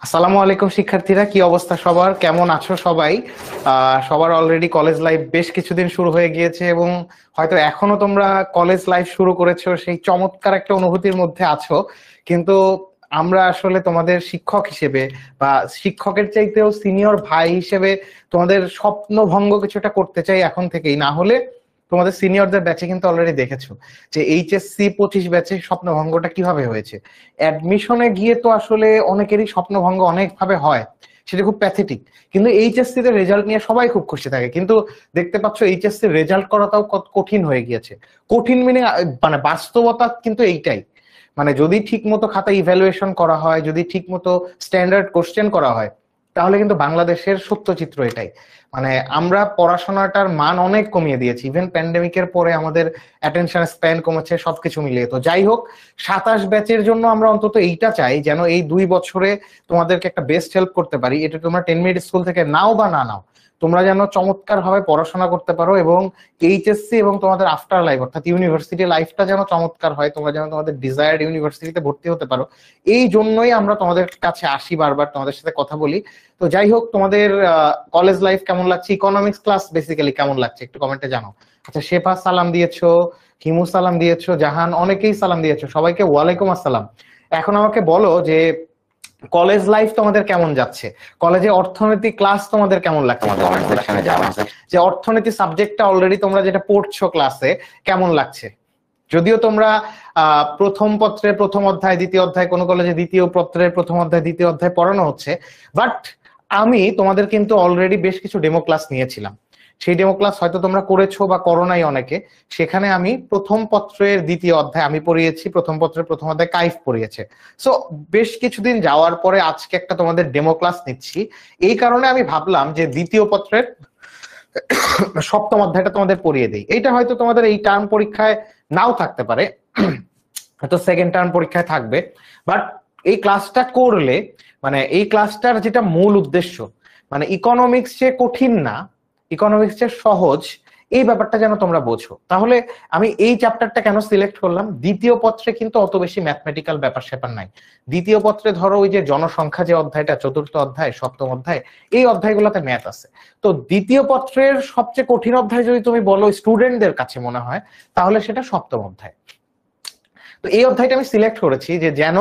আসসালামু আলাইকুম শিক্ষার্থীরা, কি অবস্থা সবার? কেমন আছো সবাই? সবার অলরেডি কলেজ লাইফ বেশ কিছুদিন শুরু হয়ে গিয়েছে এবং হয়তো এখনো তোমরা কলেজ লাইফ শুরু করেছো, সেই চমৎকার একটা অনুভূতির মধ্যে আছো। কিন্তু আমরা আসলে তোমাদের শিক্ষক হিসেবে বা শিক্ষকের চাইতেও সিনিয়র ভাই হিসেবে তোমাদের স্বপ্ন ভঙ্গ কিছুটা করতে চাই এখন থেকেই। না হলে তোমাদের সিনিয়রদের ব্যাচে কিন্তু অলরেডি দেখেছো যে এইচএসসি 25 ব্যাচে স্বপ্নভঙ্গটা কিভাবে হয়েছে। অ্যাডমিশনে গিয়ে তো আসলে অনেকেরই স্বপ্নভঙ্গ অনেকভাবে হয়, সেটা খুব প্যাথেটিক। কিন্তু এইচএসসি তে রেজাল্ট নিয়ে সবাই খুব খুশি থাকে, কিন্তু দেখতে পাচ্ছ এইচএসসি রেজাল্ট করাটাও কত কঠিন হয়ে গিয়েছে। কঠিন মিনিং মানে বাস্তবতা কিন্তু এইটাই, মানে যদি ঠিক মতো খাতা ইভ্যালুয়েশন করা হয়, যদি ঠিক মতো স্ট্যান্ডার্ড কোশ্চেন করা হয়, তাহলে কিন্তু বাংলাদেশের সত্য চিত্র এটাই। মানে আমরা পড়াশোনাটার মান অনেক কমিয়ে দিয়েছি, ইভেন প্যান্ডেমিকের পরে আমাদের অ্যাটেনশন স্প্যান কমেছে, সবকিছু মিলিয়ে। তো যাই হোক, 27 ব্যাচের জন্য আমরা অন্তত এইটা চাই যেন এই 2 বছরে তোমাদেরকে একটা বেস্ট হেল্প করতে পারি। এটা তোমরা 10 মিনিট স্কুল থেকে নাও বা না নাও, তোমরা যেন চমৎকার ভাবে পড়াশোনা করতে পারো এবং এইচএসসি এবং তোমাদের আফটার লাইফ অর্থাৎ ইউনিভার্সিটি লাইফটা যেন চমৎকার হয়, তোমরা যেন তোমাদের ডিজায়ার্ড ইউনিভার্সিটিতে ভর্তি হতে পারো। এই জন্যই আমরা তোমাদের কাছে আসি, বারবার তোমাদের সাথে কথা বলি। তো যাই হোক, তোমাদের কলেজ লাইফ কেমন লাগছে? ইকোনমিক্স ক্লাস বেসিক্যালি কেমন লাগছে একটু কমেন্টে জানাও। আচ্ছা, শেফা সালাম দিয়েছো, হিমু সালাম দিয়েছো, জাহান, অনেকেই সালাম দিয়েছো, সবাইকে ওয়ালাইকুম আসসালাম। এখন আমাকে বলো যে কলেজ লাইফ তোমাদের কেমন যাচ্ছে? কলেজে অর্থনীতি ক্লাস তোমাদের কেমন লাগছে? কমেন্ট সেকশনে জানাও যে অর্থনীতি সাবজেক্টটা অলরেডি তোমরা যেটা পড়ছো ক্লাসে কেমন লাগছে। যদিও তোমরা প্রথম পত্রের প্রথম অধ্যায় দ্বিতীয় অধ্যায়, কোনো কলেজে দ্বিতীয় পত্রের প্রথম অধ্যায় দ্বিতীয় অধ্যায় পড়ানো হচ্ছে, বাট আমি তোমাদের কিন্তু অলরেডি বেশ কিছু ডেমো ক্লাস নিয়েছিলাম। সেই ডেমো ক্লাস হয়তো তোমরা করেছো বা করো নাই অনেকে। সেখানে আমি প্রথম পত্রের দ্বিতীয় অধ্যায় আমি পড়িয়েছি, প্রথম পত্রের প্রথম অধ্যায় কাইফ পড়িয়েছে। সো বেশ কিছুদিন যাওয়ার পরে আজকে একটা তোমাদের ডেমো ক্লাস নিচ্ছি। এই কারণে আমি ভাবলাম যে দ্বিতীয় পত্রের সপ্তম অধ্যায়টা তোমাদের পড়িয়ে দিই। এইটা হয়তো তোমাদের এই টার্ম পরীক্ষায় নাও থাকতে পারে, হয়তো সেকেন্ড টার্ম পরীক্ষায় থাকবে। বাট এই ক্লাসটা করলে, মানে এই ক্লাসটার যেটা মূল উদ্দেশ্য, মানে ইকোনমিক্স যে কঠিন না, ইকোনমিক্স যে সহজ, এই ব্যাপারটা যেন তোমরা বোঝো। তাহলে আমি এই চ্যাপ্টারটা কেন সিলেক্ট করলাম? দ্বিতীয় পত্রে কিন্তু অত বেশি ম্যাথমেটিক্যাল ব্যাপার স্যাপার নাই। দ্বিতীয় পত্রে ধরো ওই যে জনসংখ্যা যে অধ্যায়টা, চতুর্থ অধ্যায়, সপ্তম অধ্যায়, এই অধ্যায়গুলোতে ম্যাথ আছে। তো দ্বিতীয় পত্রের সবচেয়ে কঠিন অধ্যায় যদি তুমি বলো স্টুডেন্টদের কাছে মনে হয়, তাহলে সেটা সপ্তম অধ্যায়। তো এই অধ্যায়টা আমি সিলেক্ট করেছি যে যেন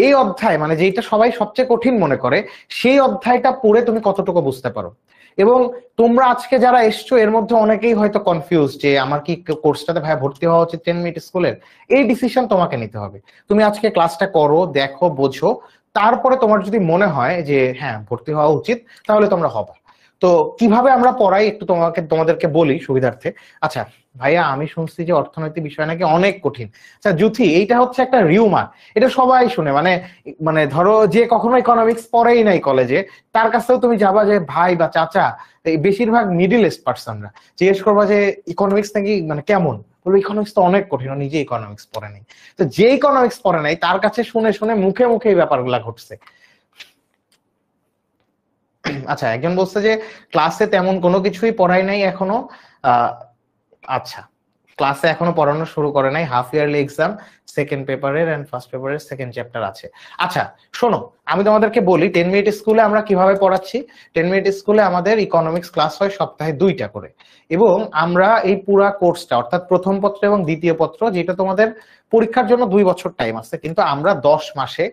এই অধ্যায়, মানে যেটা সবাই সবচেয়ে কঠিন মনে করে, সেই অধ্যায়টা পড়ে তুমি কতটুকু বুঝতে পারো। এবং তোমরা আজকে যারা এসছো এর মধ্যে অনেকেই হয়তো কনফিউজ যে আমার কি কোর্সটাতে ভাই ভর্তি হওয়া উচিত 10 মিনিট স্কুলের। এই ডিসিশন তোমাকে নিতে হবে। তুমি আজকে ক্লাসটা করো, দেখো, বোঝো, তারপরে তোমার যদি মনে হয় যে হ্যাঁ ভর্তি হওয়া উচিত, তাহলে তোমরা হবা। তো কিভাবে আমরা পড়াই একটু তোমাদেরকে বলি সুবিধার্থে। আচ্ছা ভাইয়া, আমি শুনছি যে অর্থনৈতিক বিষয় নাকি অনেক কঠিন। আচ্ছা জুথি, এইটা হচ্ছে একটা রিউমার, এটা সবাই শুনে। মানে মানে ধরো যে কখনো ইকোনমিক্স পড়েই নাই কলেজে, তার কাছেও তুমি যাবা যে ভাই বা চাচা, এই বেশিরভাগ মিডিল এজ পার্সনরা জিজ্ঞেস করবা যে ইকোনমিক্স নাকি মানে কেমন, বলবো ইকোনমিক্স তো অনেক কঠিন, ও নিজে ইকোনমিক্স পড়ে নাই। তো যে ইকোনমিক্স পড়ে নাই তার কাছে শুনে শুনে মুখে মুখে এই ব্যাপারগুলা ঘটছে। আচ্ছা, একজন বলছে যে ক্লাসে তেমন কোনো কিছুই পড়াই নাই এখনো। আহ আচ্ছা, ক্লাসে এখনো পড়ানো শুরু করে নাই, হাফ ইয়ারলি এক্সাম সেকেন্ড পেপারের এন্ড ফার্স্ট পেপারের সেকেন্ড চ্যাপ্টার আছে। আচ্ছা শোনো, আমি তোমাদেরকে বলি 10 মিনিট স্কুলে আমরা কিভাবে পড়াচ্ছি। 10 মিনিট স্কুলে আমাদের ইকোনমিক্স ক্লাস হয় সপ্তাহে 2টা করে, এবং আমরা এই পুরা কোর্সটা অর্থাৎ প্রথম পত্র এবং দ্বিতীয় পত্র, যেটা তোমাদের পরীক্ষার জন্য 2 বছর টাইম আছে, কিন্তু আমরা 10 মাসে,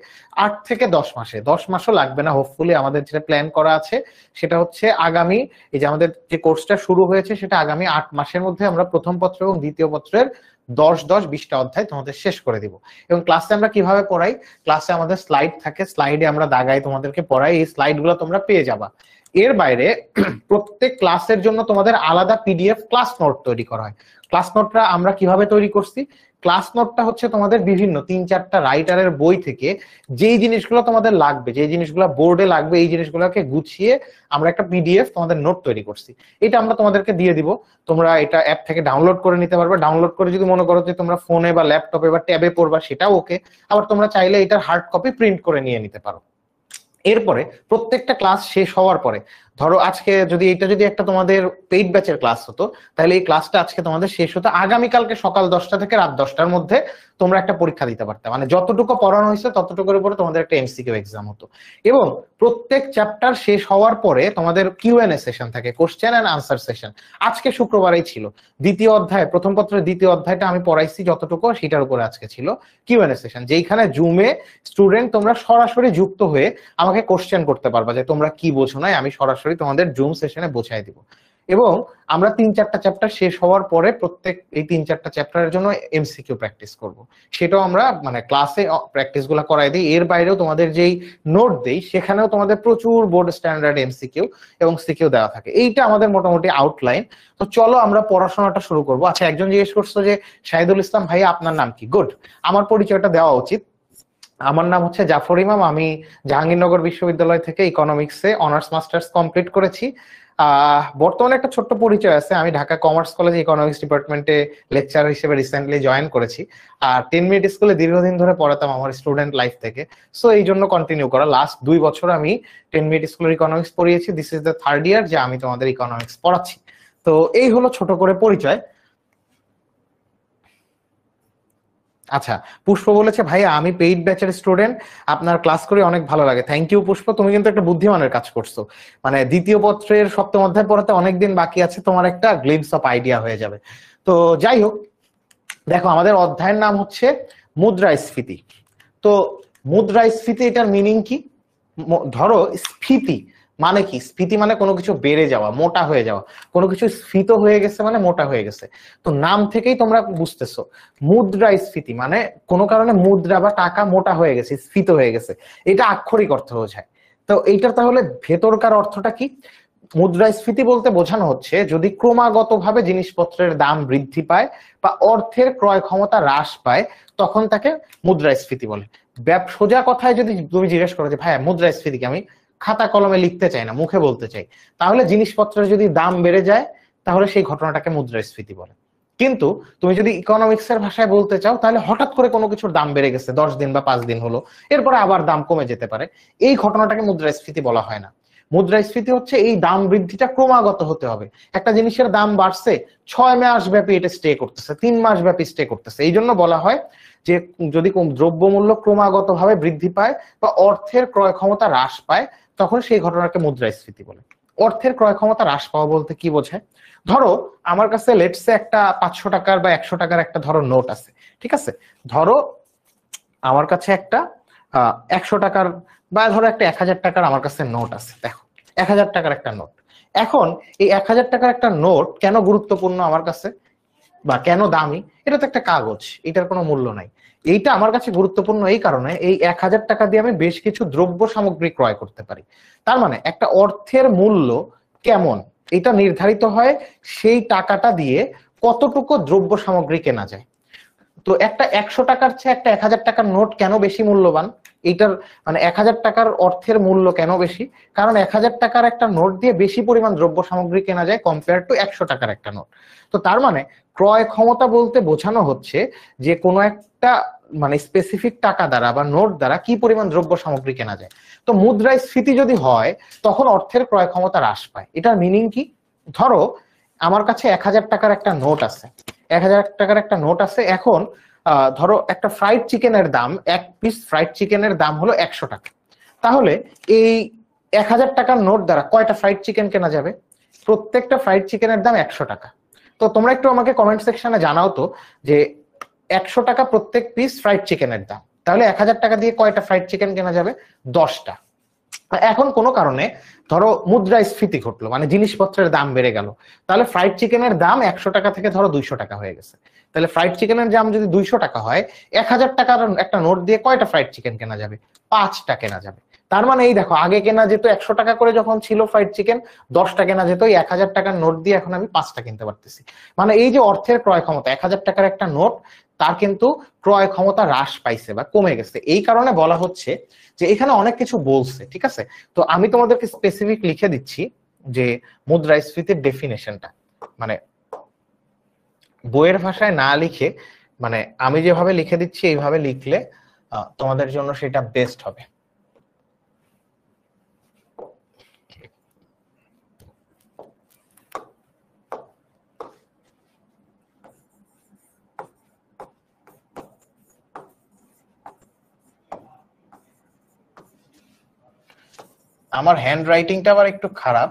8 থেকে 10 মাসে, 10 মাসও লাগবে না হোপফুলি, আমাদের যেটা প্ল্যান করা আছে সেটা হচ্ছে আগামী, এই যে আমাদের যে কোর্সটা শুরু হয়েছে সেটা আগামী 8 মাসের মধ্যে আমরা প্রথম পত্র এবং দ্বিতীয় পত্রের 10-10-20টা অধ্যায় তোমাদের শেষ করে দিব। এবং ক্লাসে আমরা কিভাবে পড়াই, ক্লাসে আমাদের স্লাইড থাকে, স্লাইডে আমরা দাগাই তোমাদেরকে পড়াই, এই স্লাইড গুলো তোমরা পেয়ে যাবা। এর বাইরে প্রত্যেক ক্লাসের জন্য তোমাদের আলাদা পিডিএফ ক্লাস নোট তৈরি করা হয়। ক্লাস নোটটা আমরা কিভাবে তৈরি করছি, ক্লাস নোটটা হচ্ছে তোমাদের বিভিন্ন 3-4টা রাইটারের বই থেকে যেই জিনিসগুলো তোমাদের লাগবে, যেই জিনিসগুলো বোর্ডে লাগবে, এই জিনিসগুলোকে গুছিয়ে আমরা একটা পিডিএফ তোমাদের নোট তৈরি করছি। এটা আমরা তোমাদেরকে দিয়ে দিব, তোমরা এটা অ্যাপ থেকে ডাউনলোড করে নিতে পারবে। ডাউনলোড করে যদি মনে করো যে তোমরা ফোনে বা ল্যাপটপে বা ট্যাবে পড়বা, সেটাও ওকে। আবার তোমরা চাইলে এটার হার্ড কপি প্রিন্ট করে নিয়ে নিতে পারো। এরপরে প্রত্যেকটা ক্লাস শেষ হওয়ার পরে ধরো আজকে যদি এটা যদি একটা তোমাদের পেইড ব্যাচের ক্লাস হতো, তাহলে এই ক্লাসটা আজকে তোমাদের শেষ হতো, আগামীকালকে সকাল 10টা থেকে রাত 10টার মধ্যে তোমরা একটা পরীক্ষা দিতে পারতে, মানে যতটুকু পড়ানো হয়েছে ততটুকুর উপরে তোমাদের একটা এমসিকিউ এক্সাম হতো। এবং প্রত্যেক চ্যাপ্টার শেষ হওয়ার পরে তোমাদের কিউএনএ সেশন থাকে, কোশ্চেন এন্ড আনসার সেশন। আজকে শুক্রবারেই ছিল দ্বিতীয় অধ্যায়, প্রথম পত্রের দ্বিতীয় অধ্যায়টা আমি পড়াইছি যতটুকু, সেটার উপরে আজকে ছিল কিউএনএ সেশন, যেখানে জুমে স্টুডেন্ট তোমরা সরাসরি যুক্ত হয়ে আমাকে কোশ্চেন করতে পারবা যে তোমরা কি বোঝো নাই, আমি সরাসরি তোমাদের জুম সেশনে বোঝাই দিব। এবং আমরা 3-4টা চ্যাপ্টার শেষ হওয়ার পরে প্রত্যেক এই 3-4টা চ্যাপ্টারের জন্য এমসিকিউ প্র্যাকটিস করব। সেটাও আমরা মানে ক্লাসে প্র্যাকটিস গুলা করাই দিই। এর বাইরেও তোমাদের যেই নোট দেই সেখানেও তোমাদের প্রচুর বোর্ড স্ট্যান্ডার্ড এমসিকিউ এবং সিকিউ দেওয়া থাকে। এইটা আমাদের মোটামুটি আউটলাইন। তো চলো আমরা পড়াশোনাটা শুরু করবো। আচ্ছা, একজন জিজ্ঞেস করছো যে শাহিদুল ইসলাম ভাই আপনার নাম কি? গুড, আমার পরিচয়টা দেওয়া উচিত। আমার নাম হচ্ছে জাফর ইমাম। আমি জাহাঙ্গীরনগর বিশ্ববিদ্যালয় থেকে ইকোনমিক্সে অনার্স মাস্টার্স কমপ্লিট করেছি। বর্তমানে একটা ছোট্ট পরিচয় আছে, আমি ঢাকা কমার্স কলেজে ইকোনমিক্স ডিপার্টমেন্টে লেকচার হিসেবে রিসেন্টলি জয়েন করেছি। আর 10 মিনিট স্কুলে দীর্ঘদিন ধরে পড়াতাম আমার স্টুডেন্ট লাইফ থেকে, সো এই জন্য কন্টিনিউ করা। লাস্ট 2 বছর আমি 10 মিনিট স্কুলের ইকোনমিক্স পড়িয়েছি। This is the 3rd year যে আমি তোমাদের ইকোনমিক্স পড়াচ্ছি। তো এই হলো ছোট করে পরিচয়। আচ্ছা, পুষ্প বলেছে ভাইয়া আমি পেইড ব্যাচের স্টুডেন্ট, আপনার ক্লাস করে অনেক ভালো লাগে। থ্যাংক ইউ পুষ্প, তুমি কিন্তু একটা বুদ্ধিমানের কাজ করছো। মানে দ্বিতীয় পত্রের 7ম অধ্যায় পড়াতে অনেকদিন বাকি আছে, তোমার একটা গ্লিম্পস অফ আইডিয়া হয়ে যাবে। তো যাই হোক, দেখো আমাদের অধ্যায়ের নাম হচ্ছে মুদ্রাস্ফীতি। তো মুদ্রাস্ফীতি এটার মিনিং কি? ধরো স্ফীতি মানে কি? স্ফীতি মানে কোনো কিছু বেড়ে যাওয়া, মোটা হয়ে যাওয়া। কোনো কিছু স্ফীত হয়ে গেছে মানে মোটা হয়ে গেছে। তো নাম থেকেই তোমরা বুঝতেছো মুদ্রাস্ফীতি মানে কোনো কারণে মুদ্রা বা টাকা মোটা হয়ে গেছে, স্ফীত হয়ে গেছে, এটা আক্ষরিক অর্থ বোঝায়। তো এইটার তাহলে ভেতরকার অর্থটা কি? মুদ্রাস্ফীতি বলতে বোঝানো হচ্ছে যদি ক্রমাগতভাবে জিনিসপত্রের দাম বৃদ্ধি পায় বা অর্থের ক্রয় ক্ষমতা হ্রাস পায়, তখন তাকে মুদ্রাস্ফীতি বলে। সোজা কথায় যদি তুমি জিজ্ঞেস করো যে ভাইয়া মুদ্রাস্ফীতিকে আমি খাতা কলমে লিখতে চাই না, মুখে বলতে চাই, তাহলে জিনিসপত্রের যদি দাম বেড়ে যায় তাহলে সেই ঘটনাটাকে মুদ্রাস্ফীতি বলে। কিন্তু তুমি যদি ইকোনমিক্সের ভাষায় বলতে চাও তাহলে হঠাৎ করে কোনো কিছুর দাম বেড়ে গেছে, 10 দিন বা 5 দিন হলো, এরপরে আবার দাম কমে যেতে পারে, এই ঘটনাটাকে মুদ্রাস্ফীতি বলা হয় না। মুদ্রাস্ফীতি হচ্ছে এই দাম বৃদ্ধিটা ক্রমাগত হতে হবে। একটা জিনিসের দাম বাড়ছে, 6 মাস ব্যাপী এটা স্টে করতেছে, 3 মাস ব্যাপী স্টে করতেছে, এই জন্য বলা হয় যে যদি দ্রব্যমূল্য ক্রমাগতভাবে বৃদ্ধি পায় বা অর্থের ক্রয় ক্ষমতা হ্রাস পায়, তখন সেই ঘটনাকে মুদ্রাস্ফীতি বলে। অর্থের ক্রয় ক্ষমতা হ্রাস পাওয়া বলতে কি বোঝায়? ধরো আমার কাছে লেটসে একটা 500 টাকার বা 100 টাকার একটা ধরো নোট আছে, ঠিক আছে? ধরো আমার কাছে একটা 100 টাকার বা ধরো একটা 1000 টাকার আমার কাছে নোট আছে। দেখো 1000 টাকার একটা নোট। এখন এই 1000 টাকার একটা নোট কেন গুরুত্বপূর্ণ আমার কাছে বা কেন দামি? এটা তো একটা কাগজ, এটার কোনো মূল্য নাই। এইটা আমার কাছে গুরুত্বপূর্ণ এই কারণে এই 1000 টাকা দিয়ে আমি বেশ কিছু দ্রব্য সামগ্রী ক্রয় করতে পারি। তার মানে একটা অর্থের মূল্য কেমন এটা নির্ধারিত হয় সেই টাকাটা দিয়ে কতটুকু দ্রব্য সামগ্রী কেনা যায়। তো একটা 100 টাকার চেয়ে একটা 1000 টাকার নোট কেন বেশি মূল্যবান? এইটার মানে 1000 টাকার অর্থের মূল্য কেন বেশি? কারণ 1000 টাকার একটা নোট দিয়ে বেশি পরিমাণ দ্রব্য সামগ্রী কেনা যায় কম্পেয়ার টু 100 টাকার একটা নোট। তো তার মানে ক্রয় ক্ষমতা বলতে বোঝানো হচ্ছে যে কোনো একটা মানে স্পেসিফিক টাকা দ্বারা বা নোট দ্বারা কি পরিমাণ দ্রব্য সামগ্রী কেনা যায়। তো মুদ্রাস্ফীতি যদি হয় তখন অর্থের ক্রয় ক্ষমতা হ্রাস পায়। এটার মিনিং কি? ধরো আমার কাছে 1000 টাকার একটা নোট আছে, 1000 টাকার একটা নোট আছে। এখন ধরো একটা ফ্রাইড চিকেনের দাম, এক পিস ফ্রাইড চিকেনের দাম হলো 100 টাকা। তাহলে এই 1000 টাকার নোট দ্বারা কয়টা ফ্রাইড চিকেন কেনা যাবে? প্রত্যেকটা ফ্রাইড চিকেনের দাম 100 টাকা। তো তোমরা একটু আমাকে কমেন্ট সেকশনে জানাও তো যে 100 টাকা প্রত্যেক পিস ফ্রাইড চিকেনের দাম, তাহলে 1000 টাকা দিয়ে কয়টা ফ্রাইড চিকেন কেনা যাবে? 10টা। এখন কোনো কারণে ধরো মুদ্রাস্ফীতি ঘটলো, মানে জিনিসপত্রের দাম বেড়ে গেল, তাহলে ফ্রাইড চিকেনের দাম 100 টাকা থেকে ধরো 200 টাকা হয়ে গেছে। তাহলে ফ্রাইড চিকেনের দাম যদি 200 টাকা হয়, 1000 টাকার একটা নোট দিয়ে কয়টা ফ্রাইড চিকেন কেনা যাবে? 5টা কেনা যাবে। তার মানে এই দেখো, আগে কেনা যেত 100 টাকা করে যখন ছিল ফ্রাইড চিকেন, 10টা কেনা যেত, এই 1000 টাকার নোট দিয়ে এখন আমি 5টা কিনতে পারতেছি। মানে এই যে অর্থের ক্রয় ক্ষমতা, 1000 টাকার একটা নোট, তার কিন্তু ক্রয় ক্ষমতা হ্রাস পাইছে বা কমে গেছে। এই কারণে বলা হচ্ছে যে এখানে অনেক কিছু বলছে, ঠিক আছে? তো আমি তোমাদেরকে স্পেসিফিক লিখে দিচ্ছি যে মুদ্রাস্ফীতির ডেফিনেশনটা, মানে বইয়ের ভাষায় না লিখে মানে আমি যেভাবে লিখে দিচ্ছি এইভাবে লিখলে তোমাদের জন্য সেটা বেস্ট হবে। আমার হ্যান্ড রাইটিংটা আবার একটু খারাপ।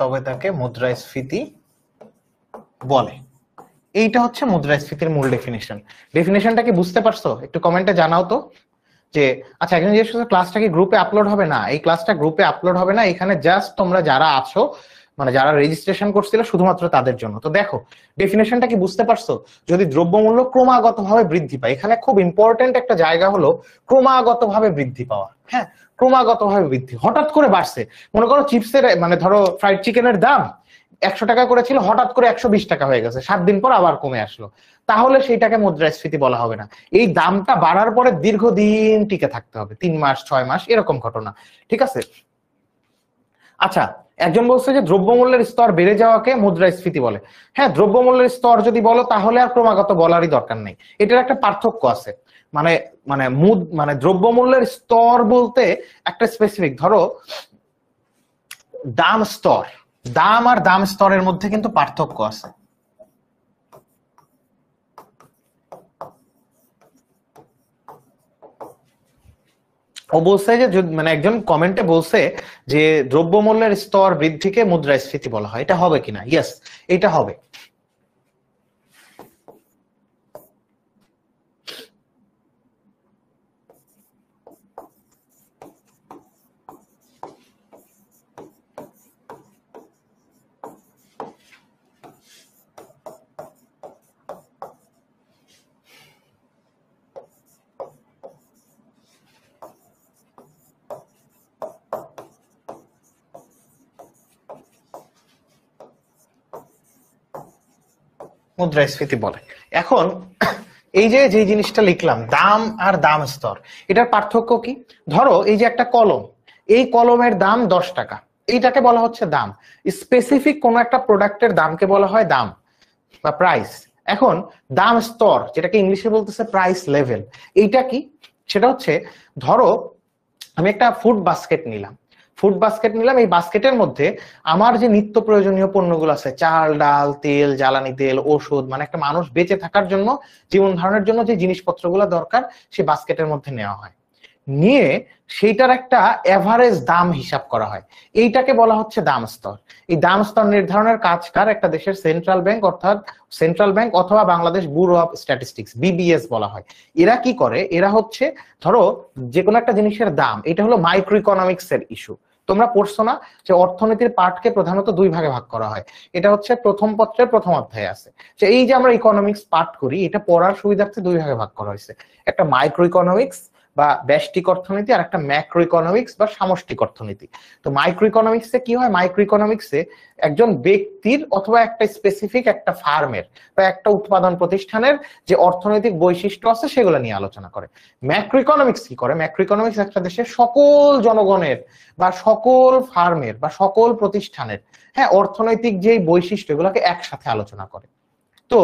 তবে তাকে মুদ্রাস্ফীতি বলে। এইটা হচ্ছে মুদ্রাস্ফীতির মূল ডেফিনেশন। ডেফিনেশনটা কি বুঝতে পারছো? একটু কমেন্টে জানাও তো। যে আচ্ছা, একজন জিজ্ঞেস করছে ক্লাসটা কি গ্রুপে আপলোড হবে? না, এই ক্লাসটা গ্রুপে আপলোড হবে না। এখানে জাস্ট তোমরা যারা আছো, মানে যারা রেজিস্ট্রেশন করছিল শুধুমাত্র তাদের জন্য। তো দেখো ডেফিনেশনটা কি বুঝতে পারছো? যদি দ্রব্যমূল্য ক্রমাগতভাবে বৃদ্ধি পায়, এখানে খুব ইম্পর্টেন্ট একটা জায়গা হলো ক্রমাগতভাবে বৃদ্ধি পাওয়া। হ্যাঁ, ক্রমাগতভাবে বৃদ্ধি, হঠাৎ করে বাড়ছে। মনে করো চিপসের, মানে ধরো ফ্রাইড চিকেনের দাম 100 টাকা করে ছিল, হঠাৎ করে 120 টাকা হয়ে গেছে, 7 দিন পর আবার কমে আসলো, তাহলে সেইটাকে মুদ্রাস্ফীতি বলা হবে না। এই দামটা বাড়ার পরে দীর্ঘদিন টিকে থাকতে হবে, 3 মাস 6 মাস এরকম ঘটনা। ঠিক আছে? আচ্ছা, একজন বলছে যে দ্রব্যমূল্যের স্তর বেড়ে যাওয়াকে মুদ্রাস্ফীতি বলে। হ্যাঁ, দ্রব্যমূল্যের স্তর যদি বলো তাহলে আর ক্রমাগত বলারই দরকার নেই। এটার একটা পার্থক্য আছে। মানে মানে মানে দ্রব্যমূল্যের স্তর বলতে একটা স্পেসিফিক, ধরো দাম স্তর, দাম আর দাম স্তরের মধ্যে কিন্তু পার্থক্য আছে। ও বলছে যে মানে একজন কমেন্টে বলছে যে দ্রব্যমূল্যের স্তর বৃদ্ধিকে মুদ্রাস্ফীতি বলা হয়, এটা হবে কিনা? ইয়েস, এটা হবে। মুদ্রাস্ফীতি বলে। এখন এই যে যে জিনিসটা লিখলাম দাম আর দাম স্তর, এটার পার্থক্য কি? ধরো এই যে একটা কলম, এই কলমের দাম 10 টাকা, এইটাকে বলা হচ্ছে দাম। স্পেসিফিক কোন একটা প্রোডাক্টের দামকে বলা হয় দাম বা প্রাইস। এখন দাম স্তর, যেটাকে ইংলিশে বলতেছে প্রাইস লেভেল, এইটা কি? সেটা হচ্ছে ধরো আমি একটা ফুড বাস্কেট নিলাম, এই বাস্কেটের মধ্যে আমার যে নিত্য প্রয়োজনীয় পণ্যগুলো আছে, চাল ডাল তেল জ্বালানি তেল ওষুধ, মানে একটা মানুষ বেঁচে থাকার জন্য, জীবন ধারণের জন্য যে জিনিসপত্রগুলো দরকার সেই বাস্কেটের মধ্যে নেওয়া হয়, নিয়ে সেইটার একটা এভারেজ দাম হিসাব করা হয়। এইটাকে বলা হচ্ছে দাম স্তর। এই দাম স্তর নির্ধারণের কাজ কার? একটা দেশের সেন্ট্রাল ব্যাংক, অর্থাৎ সেন্ট্রাল ব্যাংক অথবা Bangladesh bureau of statistics, BBS বলা হয়। এরা কি করে? এরা হচ্ছে ধরো যে কোনো একটা জিনিসের দাম, এটা হলো মাইক্রো ইকোনমিক্স এর ইস্যু। তোমরা পড়ছো না যে অর্থনীতির পার্টকে প্রধানত 2 ভাগে ভাগ করা হয়? এটা হচ্ছে প্রথম পত্রের প্রথম অধ্যায়ে আছে। যে এই যে আমরা ইকোনমিক্স পার্ট করি, এটা পড়ার সুবিধার্থে 2 ভাগে ভাগ করা হয়েছে। একটা মাইক্রো ইকোনমিক্স বা ব্যষ্টিক অর্থনীতি, আর একটা ম্যাক্রো ইকোনমিক্স বা সামষ্টিক অর্থনীতি। তো মাইক্রো ইকোনমিক্সে কি হয়? মাইক্রো ইকোনমিক্সে একজন ব্যক্তির অথবা একটা স্পেসিফিক একটা ফার্মের বা একটা উৎপাদন প্রতিষ্ঠানের যে অর্থনৈতিক বৈশিষ্ট্য আছে সেগুলো নিয়ে আলোচনা করে। ম্যাক্রো ইকোনমিক্স কি করে? ম্যাক্রো ইকোনমিক্স একটা দেশের সকল জনগণের বা সকল ফার্মের বা সকল প্রতিষ্ঠানের, হ্যাঁ, অর্থনৈতিক যে বৈশিষ্ট্য এগুলোকে একসাথে আলোচনা করে। তো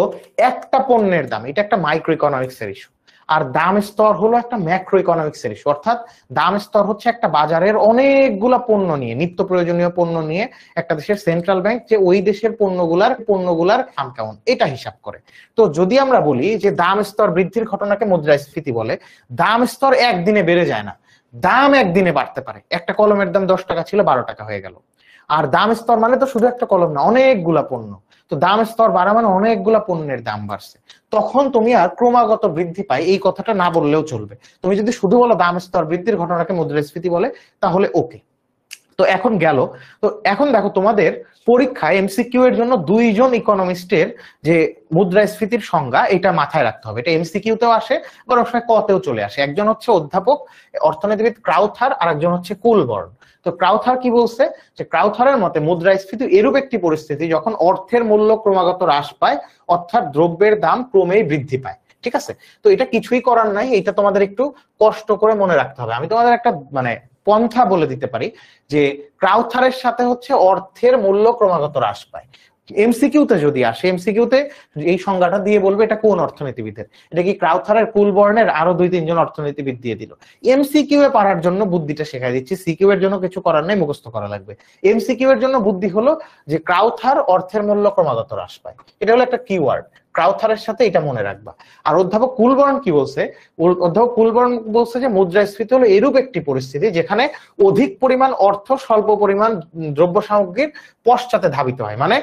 একটা পণ্যের দাম, এটা একটা মাইক্রো ইকোনমিক্স এর ইস্যু। আর দাম স্তর হলো একটা ম্যাক্রো ইকোনমিক্স এর ইস্যু। অর্থাৎ দাম স্তর হচ্ছে একটা বাজারের অনেকগুলা পণ্য নিয়ে, নিত্য প্রয়োজনীয় পণ্য নিয়ে একটা দেশের সেন্ট্রাল ব্যাংক যে ওই দেশের পণ্যগুলার দাম কেমন এটা হিসাব করে। তো যদি আমরা বলি যে দাম স্তর বৃদ্ধির ঘটনাকে মুদ্রাস্ফীতি বলে, দাম স্তর একদিনে বেড়ে যায় না, দাম একদিনে বাড়তে পারে। একটা কলমের দাম 10 টাকা ছিল 12 টাকা হয়ে গেল। আর দাম স্তর মানে তো শুধু একটা কলম না, অনেকগুলা পণ্য। তো দাম স্তর বাড়া মানে অনেকগুলা পণ্যের দাম বাড়ছে। তখন তুমি আর ক্রমাগত বৃদ্ধি পায় এই কথাটা না বললেও চলবে। তুমি যদি শুধু বলো দাম স্তর বৃদ্ধির ঘটনাকে মুদ্রাস্ফীতি বলে তাহলে ওকে। তো এখন গেল। তো এখন দেখো তোমাদের পরীক্ষায় এমসিকিউ এর জন্য দুইজন ইকোনমিস্টের যে মুদ্রাস্ফীতির সংজ্ঞা এটা মাথায় রাখতে হবে। এটা এমসিকিউ তেও আসে, বড় সময় কতেও চলে আসে। একজন হচ্ছে অধ্যাপক অর্থনীতিবিদ ক্রাউথার, আর একজন হচ্ছে কুলবর্ন। তো ক্রাউথার কি বলছে, যে ক্রাউথারের মতে মুদ্রাস্ফীতি এরূপ একটি পরিস্থিতি যখন অর্থের মূল্য ক্রমাগত হ্রাস পায়, অর্থাৎ দ্রব্যের দাম ক্রমেই বৃদ্ধি পায়। ঠিক আছে, তো এটা কিছুই করার নাই, এটা তোমাদের একটু কষ্ট করে মনে রাখতে হবে। আমি তোমাদের একটা মানে পন্থা বলে দিতে পারি, যে ক্রাউথারের সাথে হচ্ছে অর্থের মূল্য ক্রমাগত হ্রাস পায়। এমসিকিউতে যদি আসে, এমসিকিউতে এই সংজ্ঞাটা দিয়ে বলবে এটা কোন অর্থনীতিবিদের, এটা কি ক্রাউথারের, কুলবর্নের, আরো 2-3 জন অর্থনীতিবিদ দিয়ে দিল। এমসিকিউ এ পারার জন্য বুদ্ধিটা শেখাই দিচ্ছি, সিকিউ এর জন্য কিছু করার নাই, মুখস্থ করা লাগবে। এমসিকিউ এর জন্য বুদ্ধি হলো যে ক্রাউথার অর্থের মূল্য ক্রমাগত হ্রাস পায়, এটা হলো একটা কিওয়ার্ড, ক্রাউথারের সাথে এটা মনে রাখবা। আর অধ্যাপক কুলবর্ন কি বলছে, অধ্যাপক কুলবর্ন বলছে যে মুদ্রাস্ফীতি হলো এরূপ একটি পরিস্থিতি যেখানে অধিক পরিমাণ অর্থ স্বল্প পরিমাণ দ্রব্য সামগ্রীর পশ্চাতে ধাবিত হয়। মানে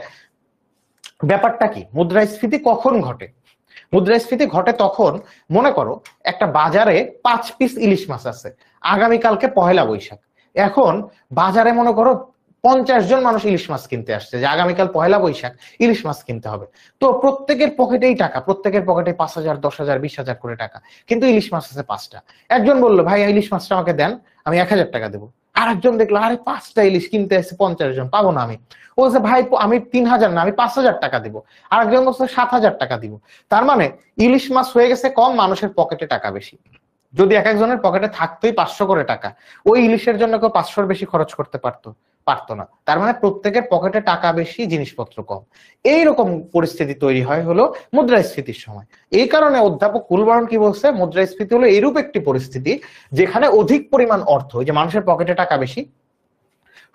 ব্যাপারটা কি, মুদ্রাস্ফীতি কখন ঘটে? মুদ্রাস্ফীতি ঘটে তখন, মনে করো একটা বাজারে 5 পিস ইলিশ মাছ আছে, আগামীকালকে পহেলা বৈশাখ। এখন বাজারে মনে করো 50 জন মানুষ ইলিশ মাছ কিনতে আসছে, যে আগামীকাল পহেলা বৈশাখ, ইলিশ মাছ কিনতে হবে। তো প্রত্যেকের পকেটেই টাকা, প্রত্যেকের পকেটে 5,000, 10,000, 20,000 করে টাকা, কিন্তু ইলিশ মাছ আছে 5টা। একজন বললো ভাই ইলিশ মাছটা আমাকে দেন, আমি 1,000 টাকা দেবো। আর একজন দেখলো আরে 5টা ইলিশ কিনতে আসছে 50 জন, পাবো না আমি। ও বলছে ভাই আমি 3,000 না, আমি 5,000 টাকা দিব। আর একজন বলছে 7,000 টাকা দিব। তার মানে ইলিশ মাছ হয়ে গেছে কম, মানুষের পকেটে টাকা বেশি। যদি এক একজনের পকেটে থাকতোই 500 করে টাকা, ওই ইলিশের জন্য কেউ 500-র বেশি খরচ করতে পারতো না। তার মানে প্রত্যেকের পকেটে টাকা বেশি, জিনিসপত্র কম। এইরকম পরিস্থিতি তৈরি হয় হলো মুদ্রাস্ফীতির সময়। এই কারণে অধ্যাপক কুলবর্ন কি বলছে, মুদ্রাস্ফীতি হলো এরূপ একটি পরিস্থিতি যেখানে অধিক পরিমাণ অর্থ, যে মানুষের পকেটে টাকা বেশি,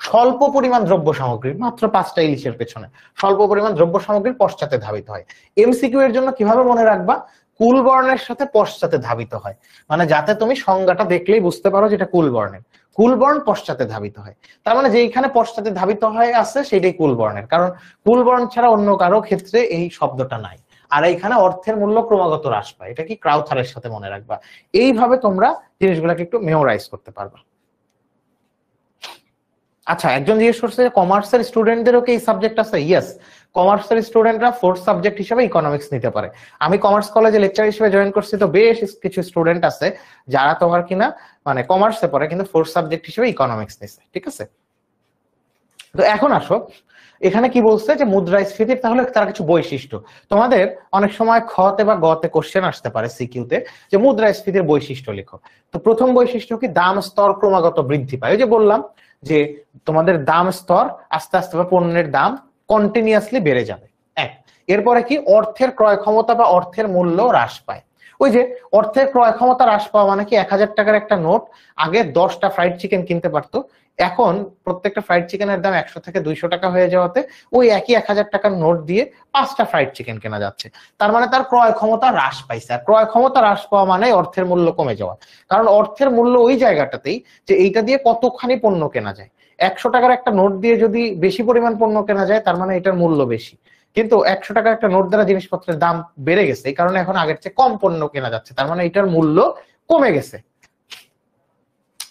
স্বল্প পরিমাণ দ্রব্য সামগ্রী, মাত্র 5টা ইলিশের পেছনে স্বল্প পরিমাণ দ্রব্য সামগ্রীর পশ্চাতে ধাবিত হয়। এমসিকিউ এর জন্য কিভাবে মনে রাখবা, কুলবর্ণের সাথে পশ্চাতে ধাবিত হয়, মানে যাতে তুমি সংজ্ঞাটা দেখলেই বুঝতে পারো যেটা কুলবর্ণের। কুলবর্ণ পশ্চাতে ধাবিত হয়, তার মানে যেখানে পশ্চাতে ধাবিত হয় আছে সেটাই কুলবর্ণের, কারণ কুলবর্ণ ছাড়া অন্য কারো ক্ষেত্রে এই শব্দটা নাই। আর এইখানে অর্থের মূল্য ক্রমাগত হ্রাস পায়, এটা কি ক্রাউথারের সাথে মনে রাখবা। এইভাবে তোমরা জিনিসগুলোকে একটু মেমোরাইজ করতে পারবা। আচ্ছা, একজন জিজ্ঞেস করছে কমার্সের স্টুডেন্টদেরও কি এই সাবজেক্ট আছে? ইয়েস, কমার্সের স্টুডেন্টরা 4th সাবজেক্ট হিসেবে ইকোনমিক্স নিতে পারে। আমি কমার্স কলেজে লেকচার হিসেবে জয়েন করছি, তো বেশ কিছু স্টুডেন্ট আছে যারা তোমার কিনা মানে কমার্সে পড়ে কিন্তু 4th সাবজেক্ট হিসেবে ইকোনমিক্স নিছে। ঠিক আছে, তো এখন আসো, এখানে কি বলছে যে মুদ্রাস্ফীতির তাহলে তার কিছু বৈশিষ্ট্য। তোমাদের অনেক সময় খতে বা গতে কোশ্চেন আসতে পারে সিকিউতে, যে মুদ্রাস্ফীতির বৈশিষ্ট্য লেখো। তো প্রথম বৈশিষ্ট্য কি, দাম স্তর ক্রমাগত বৃদ্ধি পায়। ওই যে বললাম যে তোমাদের দাম স্তর আস্তে আস্তে বা পণ্যের দাম কন্টিনিউয়াসলি বেড়ে যাবে। এক, এরপরে কি, অর্থের ক্রয় ক্ষমতা বা অর্থের মূল্য হ্রাস পায়। ওই যে অর্থের ক্রয় ক্ষমতা হ্রাস পাওয়া মানে কি, 1,000 টাকার একটা নোট আগে 10টা ফ্রাইড চিকেন কিনতে পারতো, এখন প্রত্যেকটা ফ্রাইড চিকেনের দাম 100 থেকে 200 টাকা হয়ে যাওয়াতে ওই একই 1,000 টাকার নোট দিয়ে 5টা ফ্রাইড চিকেন কেনা যাচ্ছে। তার মানে তার ক্রয় ক্ষমতা হ্রাস পাইছে। আর ক্রয় ক্ষমতা হ্রাস পাওয়া মানে অর্থের মূল্য কমে যাওয়া, কারণ অর্থের মূল্য ওই জায়গাটাতেই যে এইটা দিয়ে কতখানি পণ্য কেনা যায়। 100 টাকার একটা নোট দিয়ে যদি বেশি পরিমাণ পণ্য কেনা যায়, তার মানে এটার মূল্য বেশি। কিন্তু 100 টাকার একটা নোট দ্বারা জিনিসপত্রের দাম বেড়ে গেছে, এই কারণে এখন আগের চেয়ে কম পণ্য কেনা যাচ্ছে, তার মানে এটার মূল্য কমে গেছে।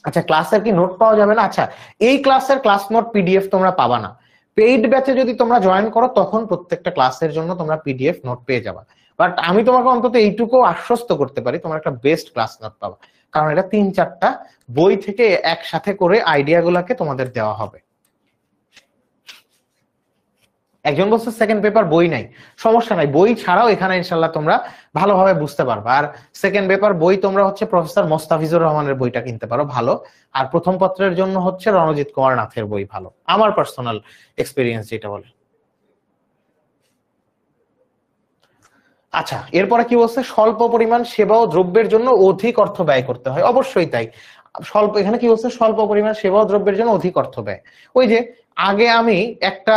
আচ্ছা, ক্লাসের কি নোট পাওয়া যাবে না? আচ্ছা, এই ক্লাসের ক্লাস নোট পিডিএফ তোমরা পাবা না। পেইড ব্যাচে যদি তোমরা জয়েন করো তখন প্রত্যেকটা ক্লাসের জন্য তোমরা পিডিএফ নোট পেয়ে যাবা। বাট আমি তোমাকে অন্তত এইটুকু আশ্বস্ত করতে পারি, তোমরা একটা বেস্ট ক্লাস নোট পাবা, কারণ এটা 3-4টা বই থেকে একসাথে করে আইডিয়া গুলাকে তোমাদের দেওয়া হবে। একজন বলছে সেকেন্ড পেপার বই নাই, সমস্যা নাই, বই ছাড়াও এখানে ইনশাল্লাহ তোমরা ভালোভাবে বুঝতে পারবে। আর সেকেন্ড পেপার বই তোমরা হচ্ছে প্রফেসর মোস্তাফিজুর রহমানের বইটা কিনতে পারো ভালো, আর প্রথম পত্রের জন্য হচ্ছে রণজিৎ কুমার নাথের বই ভালো, আমার পার্সোনাল এক্সপিরিয়েন্স যেটা বলে। আচ্ছা, এরপরে কি বলছে, স্বল্প পরিমাণ সেবা ও দ্রব্যের জন্য অধিক অর্থ ব্যয় করতে হয়। অবশ্যই তাই, স্বল্প, এখানে কি বলছে, স্বল্প পরিমাণ সেবা ও দ্রব্যের জন্য অধিক অর্থ ব্যয়। ওই যে আগে আমি একটা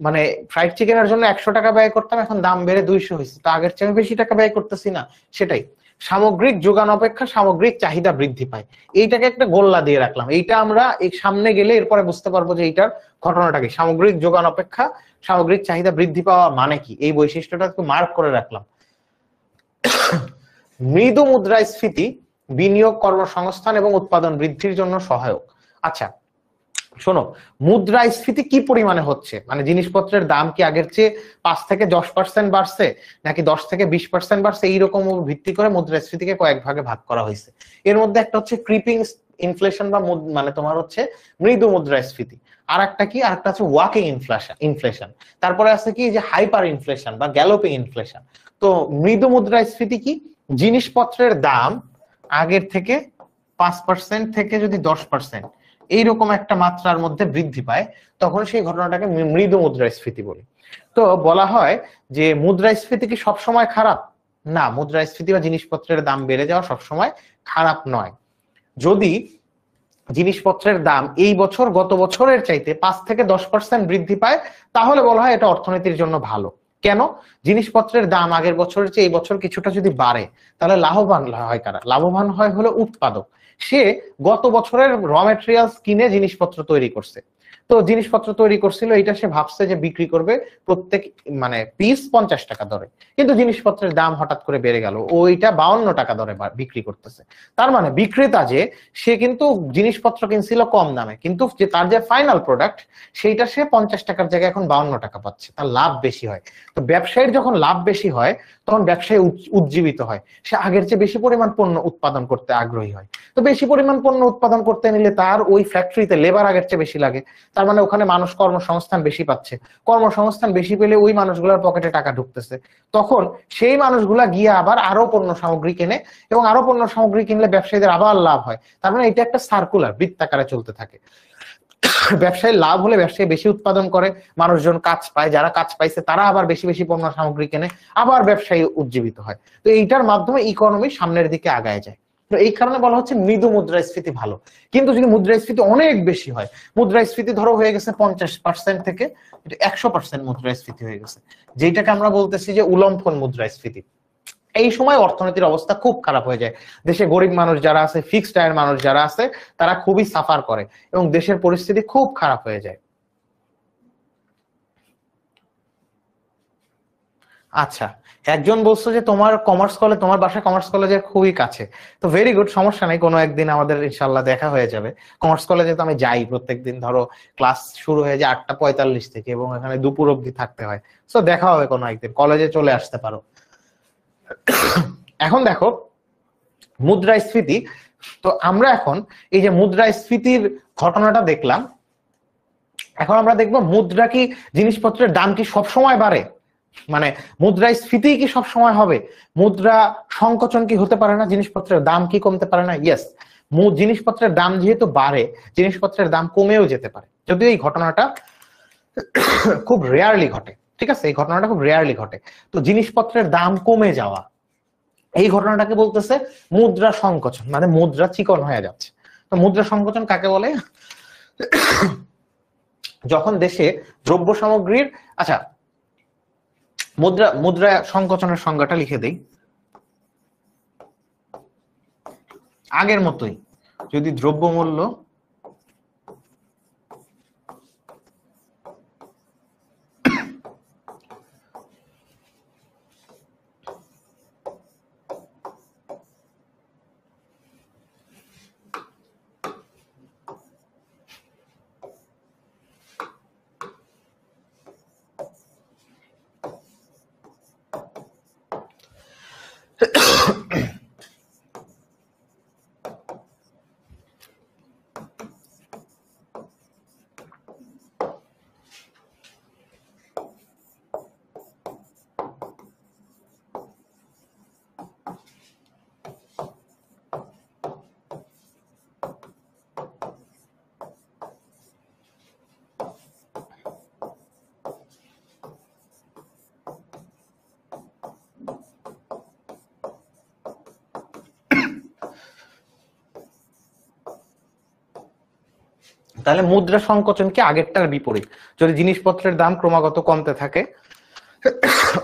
মানে ফ্রাইড চিকেনের জন্য 100 টাকা ব্যয় করতাম, এখন দাম বেড়ে 200 হয়েছে, তো আগের চেয়ে বেশি টাকা ব্যয় করতেছি না। সেটাই, সামগ্রিক যোগান অপেক্ষা সামগ্রিক চাহিদা বৃদ্ধি পায়, এইটাকে একটা গোল্লা দিয়ে রাখলাম। এইটা আমরা এই সামনে গেলে এরপরে বুঝতে পারবো যে এইটার ঘটনাটা কি, সামগ্রিক যোগান অপেক্ষা সামগ্রিক চাহিদা বৃদ্ধি পাওয়া মানে কি, এই বৈশিষ্ট্যটা একটু মার্ক করে রাখলাম। মৃদু মুদ্রাস্ফীতি বিনিয়োগ, কর্মসংস্থান এবং উৎপাদন বৃদ্ধির জন্য সহায়ক। আচ্ছা, শোনো, মুদ্রাস্ফীতি কি পরিমাণে হচ্ছে, মানে জিনিসপত্রের দাম কি আগের চেয়ে 5 থেকে 10% বাড়ছে নাকি 10 থেকে 20% বাড়ছে, এইরকম ভিত্তি করে মুদ্রাস্ফীতিকে কয়েক ভাগে ভাগ করা হয়েছে। এর মধ্যে একটা হচ্ছে ক্রিপিং ইনফ্লেশন বা মানে তোমার হচ্ছে মৃদু মুদ্রাস্ফীতি, আর একটা কি, আর একটা হচ্ছে ওয়াকিং ইনফ্লেশন, তারপরে আছে কি যে হাইপার ইনফ্লেশন বা গ্যালোপিং ইনফ্লেশন। তো মৃদু মুদ্রাস্ফীতি কি, জিনিসপত্রের দাম আগের থেকে 5% থেকে যদি 10% এইরকম একটা মাত্রার মধ্যে বৃদ্ধি পায়, তখন সেই ঘটনাটাকে মৃদু মুদ্রাস্ফীতি বলি। তো বলা হয় যে মুদ্রাস্ফীতি কি সবসময় খারাপ? না, মুদ্রাস্ফীতি বা জিনিসপত্রের দাম বেড়ে যাওয়া সবসময় খারাপ নয়। যদি জিনিসপত্রের দাম এই বছর গত বছরের চাইতে 5 থেকে 10% বৃদ্ধি পায়, তাহলে বলা হয় এটা অর্থনীতির জন্য ভালো। কেন? জিনিসপত্রের দাম আগের বছরের চেয়ে এই বছর কিছুটা যদি বাড়ে, তাহলে লাভবান হয় কারা? লাভবান হয় হলো উৎপাদক। সে গত বছরের র ম্যাটেরিয়ালস কিনে জিনিসপত্র তৈরি করছে, তো জিনিসপত্র তৈরি করছিল, এটা সে ভাবছে যে বিক্রি করবে প্রত্যেক মানে পিস 50 টাকা দরে, কিন্তু জিনিসপত্রের দাম হঠাৎ করে বেড়ে গেল, ওইটা 52 টাকা দরে বিক্রি করতেছে। তার মানে বিক্রেতা যে, সে কিন্তু জিনিসপত্র কিনছিল কম দামে, কিন্তু যে তার যে ফাইনাল প্রোডাক্ট সেইটা সে 50 টাকার জায়গায় এখন 52 টাকা পাচ্ছে, তার লাভ বেশি হয়। তো ব্যবসায়ীর যখন লাভ বেশি হয়, তখন ব্যবসায়ী উজ্জীবিত হয়, সে আগের চেয়ে বেশি পরিমাণ পণ্য উৎপাদন করতে আগ্রহী হয়। তো বেশি পরিমাণ পণ্য উৎপাদন করতে নিলে তার ওই ফ্যাক্টরিতে লেবার আগের চেয়ে বেশি লাগে, তার মানে ওখানে মানুষ কর্মসংস্থান বেশি পাচ্ছে, কর্মসংস্থান বেশি পেলে ওই মানুষগুলোর পকেটে টাকা ঢুকতেছে, তখন সেই মানুষগুলা গিয়ে আবার আরো পণ্য সামগ্রী কেনে, এবং আরো পণ্য সামগ্রী কিনলে ব্যবসায়ীদের আবার লাভ হয়। তার মানে এটা একটা সার্কুলার বৃত্তাকারে চলতে থাকে। ব্যবসায় লাভ হলে ব্যবসায়ী বেশি উৎপাদন করে, মানুষজন কাজ পায়, যারা কাজ পাইছে তারা আবার বেশি বেশি পণ্য সামগ্রী কেনে, আবার ব্যবসায়ী উজ্জীবিত হয়। তো এইটার মাধ্যমে ইকোনমি সামনের দিকে আগায় যায়। তো এই কারণে বলা হচ্ছে মৃদু মুদ্রাস্ফীতি ভালো। কিন্তু যদি মুদ্রাস্ফীতি অনেক বেশি হয়, মুদ্রাস্ফীতি ধরো হয়ে গেছে 50% থেকে 100% মুদ্রাস্ফীতি হয়ে গেছে, যেটাকে আমরা বলতেছি যে উল্লম্ফন মুদ্রাস্ফীতি, এই সময় অর্থনীতির অবস্থা খুব খারাপ হয়ে যায়। দেশে গরিব মানুষ যারা আছে, ফিক্সড আয়ের মানুষ যারা আছে, তারা খুবই সাফার করে এবং দেশের পরিস্থিতি খুব খারাপ হয়ে যায়। আচ্ছা, একজন বলছো যে তোমার কমার্স কলেজ, তোমার বাসা কমার্স কলেজের খুবই কাছে, তো ভেরি গুড, সমস্যা নাই, কোনো একদিন আমাদের ইনশাল্লাহ দেখা হয়ে যাবে। কমার্স কলেজে তো আমি যাই প্রত্যেকদিন, ধরো ক্লাস শুরু হয়ে যায় 8:45 থেকে এবং এখানে দুপুর অবধি থাকতে হয়। তো দেখা হবে কোনো একদিন, কলেজে চলে আসতে পারো। এখন দেখো মুদ্রাস্ফীতি, তো আমরা এখন এই যে মুদ্রাস্ফীতির ঘটনাটা দেখলাম, এখন আমরা দেখবো মুদ্রা কি, জিনিসপত্রের দাম কি সব সময় বাড়ে, মানে মুদ্রাস্ফীতি কি সব সময় হবে? মুদ্রা সংকোচন কি হতে পারে না? জিনিসপত্রের দাম কি কমতে পারে না? ইয়েস, জিনিসপত্রের দাম যেহেতু বাড়ে, জিনিসপত্রের দাম কমেও যেতে পারে, যদিও এই ঘটনাটা খুব রেয়ারলি ঘটে। ঠিক আছে, এই ঘটনাটা খুব রেয়ারলি ঘটে। তো জিনিসপত্রের দাম কমে যাওয়া, এই ঘটনাটাকে বলতেছে মুদ্রা সংকোচন, মানে মুদ্রা চিকন হয়ে যাচ্ছে। তো মুদ্রা সংকোচন কাকে বলে? যখন দেশে দ্রব্য সামগ্রীর, আচ্ছা মুদ্রা সংকোচনের সংজ্ঞাটা লিখে দেই আগের মতোই, যদি দ্রব্যমূল্য তাহলে মুদ্রা সংকোচন কি আগেরটার বিপরীত, যদি জিনিসপত্রের দাম ক্রমাগত কমতে থাকে,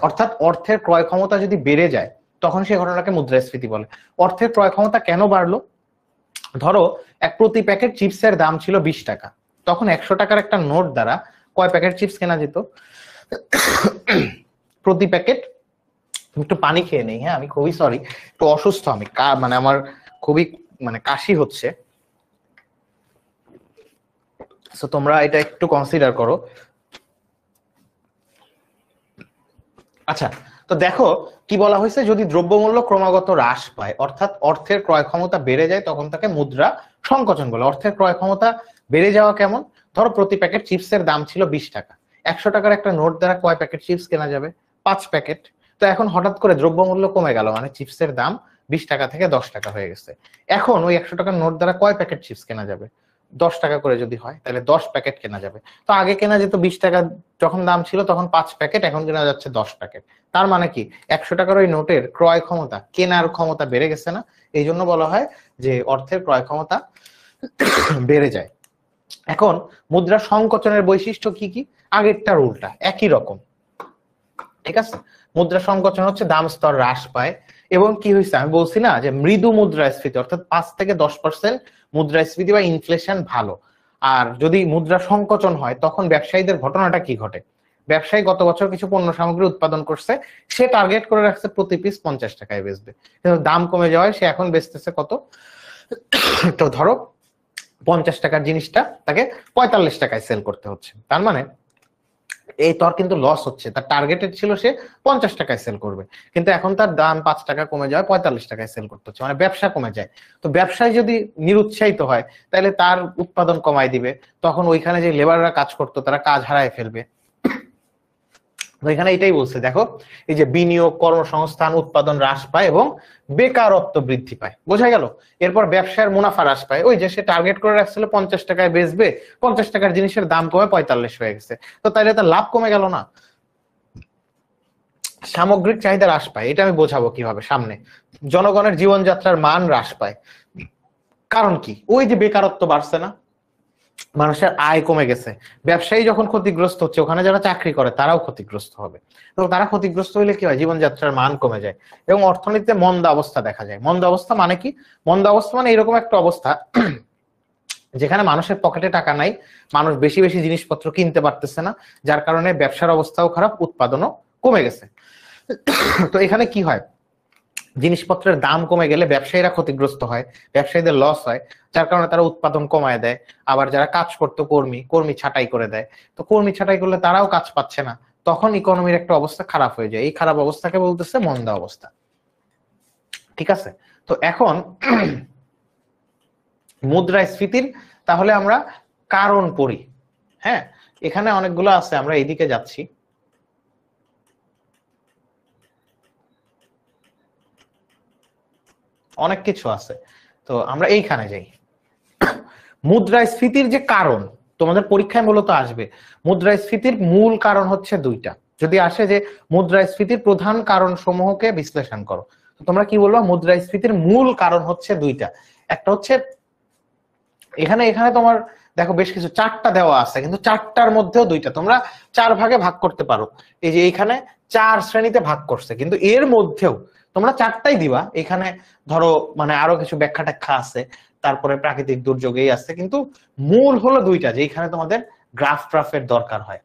অর্থাৎ অর্থের ক্রয় ক্ষমতা যদি বেড়ে যায়, তখন সেই ঘটনাকে মুদ্রাস্ফীতি বলে। অর্থের ক্রয় ক্ষমতা কেন বাড়লো? ধরো প্রতি প্যাকেট চিপসের দাম ছিল 20 টাকা, তখন 100 টাকার একটা নোট দ্বারা কয় প্যাকেট চিপস কেনা যেত? প্রতি প্যাকেট, একটু পানি খেয়ে নেই, হ্যাঁ আমি খুবই সরি, একটু অসুস্থ আমি, মানে আমার খুবই মানে কাশি হচ্ছে, সো তোমরা এটা একটু কনসিডার করো। আচ্ছা, তো দেখো কি বলা হয়েছে, যদি দ্রব্যমূল্য ক্রমাগত হ্রাস পায় অর্থাৎ অর্থের ক্রয় ক্ষমতা বেড়ে যায় তখন তাকে মুদ্রা সংকোচন বলে। অর্থের ক্রয় ক্ষমতা বেড়ে যাওয়া কেমন? ধরো প্রতি প্যাকেট চিপসের দাম ছিল 20 টাকা, 100 টাকার একটা নোট দ্বারা কয় প্যাকেট চিপস কেনা যাবে? 5 প্যাকেট। তো এখন হঠাৎ করে দ্রব্যমূল্য কমে গেল, মানে চিপসের দাম 20 টাকা থেকে 10 টাকা হয়ে গেছে। এখন ওই 100 টাকার নোট দ্বারা কয় প্যাকেট চিপস কেনা যাবে? 10 টাকা করে যদি হয় তাহলে 10 প্যাকেট কেনা যাবে। তো আগে কেনা যেত 20 টাকা যখন দাম ছিল তখন 5 প্যাকেট, এখন কেনা যাচ্ছে 10 প্যাকেট। তার মানে কি 100 টাকার ওই নোটের ক্রয় ক্ষমতা, কেনার ক্ষমতা বেড়ে গেছে না? এই জন্য বলা হয় যে অর্থের ক্রয় ক্ষমতা বেড়ে যায়। এখন মুদ্রা সংকোচনের বৈশিষ্ট্য কি কি? আগেরটার উল্টা, একই রকম। ঠিক আছে, মুদ্রা সংকোচন হচ্ছে দাম স্তর হ্রাস পায়। এবং কি হয়েছে আমি বলছি না যে মৃদু মুদ্রাস্ফীতি অর্থাৎ 5 থেকে 10% মুদ্রাস্ফীতি বা ইনফ্লেশন ভালো। আর যদি মুদ্রা সংকোচন হয় তখন ব্যবসায়ীদের ঘটনাটা কি ঘটে? ব্যবসায়ী গত বছর কিছু পণ্য সামগ্রী উৎপাদন করছে, সে টার্গেট করে রাখছে প্রতি পিস 50 টাকায় বেচবে, কিন্তু দাম কমে যাওয়ায় সে এখন বেচতেছে কত? তো ধরো 50 টাকার জিনিসটা তাকে 45 টাকায় সেল করতে হচ্ছে। তার মানে এই তোর কিন্তু লস হচ্ছে। তার টার্গেটেড ছিল সে 50 টাকায় সেল করবে, কিন্তু এখন তার দাম 5 টাকা কমে যায় 45 টাকায় সেল করতে হচ্ছে, মানে ব্যবসা কমে যায়। তো ব্যবসায় যদি নিরুৎসাহিত হয় তাহলে তার উৎপাদন কমায় দিবে, তখন ওইখানে যে লেবাররা কাজ করতো তারা কাজ হারায় ফেলবে। এখানে এটাই বলছে, দেখো এই যে বিনিয়োগ, কর্মসংস্থান, উৎপাদন হ্রাস পায় এবং বেকারত্ব বৃদ্ধি পায়, বোঝা গেল? এরপর ব্যবসার মুনাফা হ্রাস পায়, ওই যে সে টার্গেট করে রাখছিল 50 টাকায় বেচবে, 50 টাকার জিনিসের দাম কমে 45 হয়ে গেছে, তো তাইলে তার লাভ কমে গেল না? সামগ্রিক চাহিদা হ্রাস পায়, এটা আমি বোঝাবো কিভাবে সামনে। জনগণের জীবনযাত্রার মান হ্রাস পায়, কারণ কি? ওই যে বেকারত্ব বাড়ছে না, মানুষের আয় কমে গেছে, ব্যবসায়ী যখন ক্ষতিগ্রস্ত হচ্ছে ওখানে যারা চাকরি করে তারাও ক্ষতিগ্রস্ত হবে। তো তারা ক্ষতিগ্রস্ত হইলে কি হয়? জীবনযাত্রার মান কমে যায় এবং অর্থনীতিতে মন্দা অবস্থা দেখা যায়। মন্দা অবস্থা মানে কি? মন্দা অবস্থা মানে এরকম একটা অবস্থা যেখানে মানুষের পকেটে টাকা নাই, মানুষ বেশি বেশি জিনিসপত্র কিনতে পারতেছে না, যার কারণে ব্যবসার অবস্থাও খারাপ, উৎপাদনও কমে গেছে। তো এখানে কি হয়? জিনিসপত্রের দাম কমে গেলে ব্যবসায়ীরা ক্ষতিগ্রস্ত হয়, ব্যবসায়ীদের লস হয়, যার কারণে তারা উৎপাদন কমায় দেয়। আবার যারা কাজ করতো কর্মী ছাঁটাই করে দেয়, তো কর্মী ছাঁটাই করলে তারাও কাজ পাচ্ছে না, তখন ইকোনমির একটা অবস্থা খারাপ হয়ে যায়। এই খারাপ অবস্থাকে বলতেছে মন্দা অবস্থা। ঠিক আছে, তো এখন মুদ্রাস্ফীতির তাহলে আমরা কারণ পড়ি। হ্যাঁ, এখানে অনেকগুলো আছে, আমরা এইদিকে যাচ্ছি। অনেক কিছু আছে, তো আমরা এইখানে যাই। মুদ্রাস্ফীতির যে কারণ তোমাদের পরীক্ষায় মূলত আসবে, মুদ্রাস্ফীতির মূল কারণ হচ্ছে দুইটা। যদি আসে যে মুদ্রাস্ফীতির প্রধান কারণ সমূহকে বিশ্লেষণ করো, তো তোমরা কি বলবো? মুদ্রাস্ফীতির মূল কারণ হচ্ছে দুইটা। একটা হচ্ছে এখানে এখানে তোমার দেখো বেশ কিছু, 4টা দেওয়া আছে, কিন্তু 4টার মধ্যেও দুইটা তোমরা 4 ভাগে ভাগ করতে পারো। এই যে এইখানে 4 শ্রেণীতে ভাগ করছে, কিন্তু এর মধ্যেও তোমরা 4টাই দিবা। এখানে ধরো মানে আরো কিছু ব্যাখ্যা ট্যাখ্যা আছে, তারপরে প্রাকৃতিক দুর্যোগেই আছে, কিন্তু মূল হলো দুইটা, যে এখানে তোমাদের গ্রাফ ট্রাফের দরকার হয়।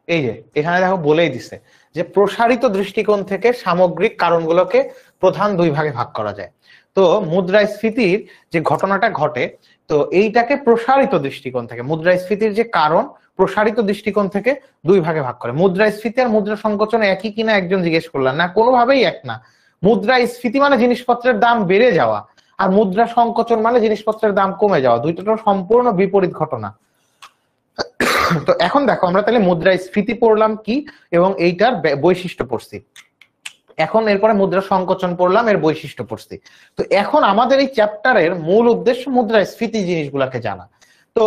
এই যে এখানে দেখো বলেই দিছে যে প্রসারিত দৃষ্টিকোণ থেকে সামগ্রিক কারণগুলোকে প্রধান 2 ভাগে ভাগ করা যায়। তো মুদ্রাস্ফীতির যে ঘটনাটা ঘটে, তো এইটাকে প্রসারিত দৃষ্টিকোণ থেকে, মুদ্রাস্ফীতির যে কারণ প্রসারিত দৃষ্টিকোণ থেকে 2 ভাগে ভাগ করে। মুদ্রাস্ফীতি আর মুদ্রা সংকোচন একই কিনা একজন জিজ্ঞেস করলেন, না, কোনোভাবেই এক না। মুদ্রাস্ফীতি মানে জিনিসপত্রের দাম বেড়ে যাওয়া, আর মুদ্রা সংকোচন মানে জিনিসপত্রের দাম কমে যাওয়া, দুইটা সম্পূর্ণ বিপরীত ঘটনা। তো এখন দেখো আমরা তাহলে মুদ্রাস্ফীতি পড়লাম কি এবং এইটার বৈশিষ্ট্য পড়ছি, এখন এরপরে মুদ্রা সংকোচন পড়লাম, এর বৈশিষ্ট্য পড়ছি। তো এখন আমাদের এই চ্যাপ্টারের মূল উদ্দেশ্য মুদ্রাস্ফীতি জিনিসগুলোকে জানা। তো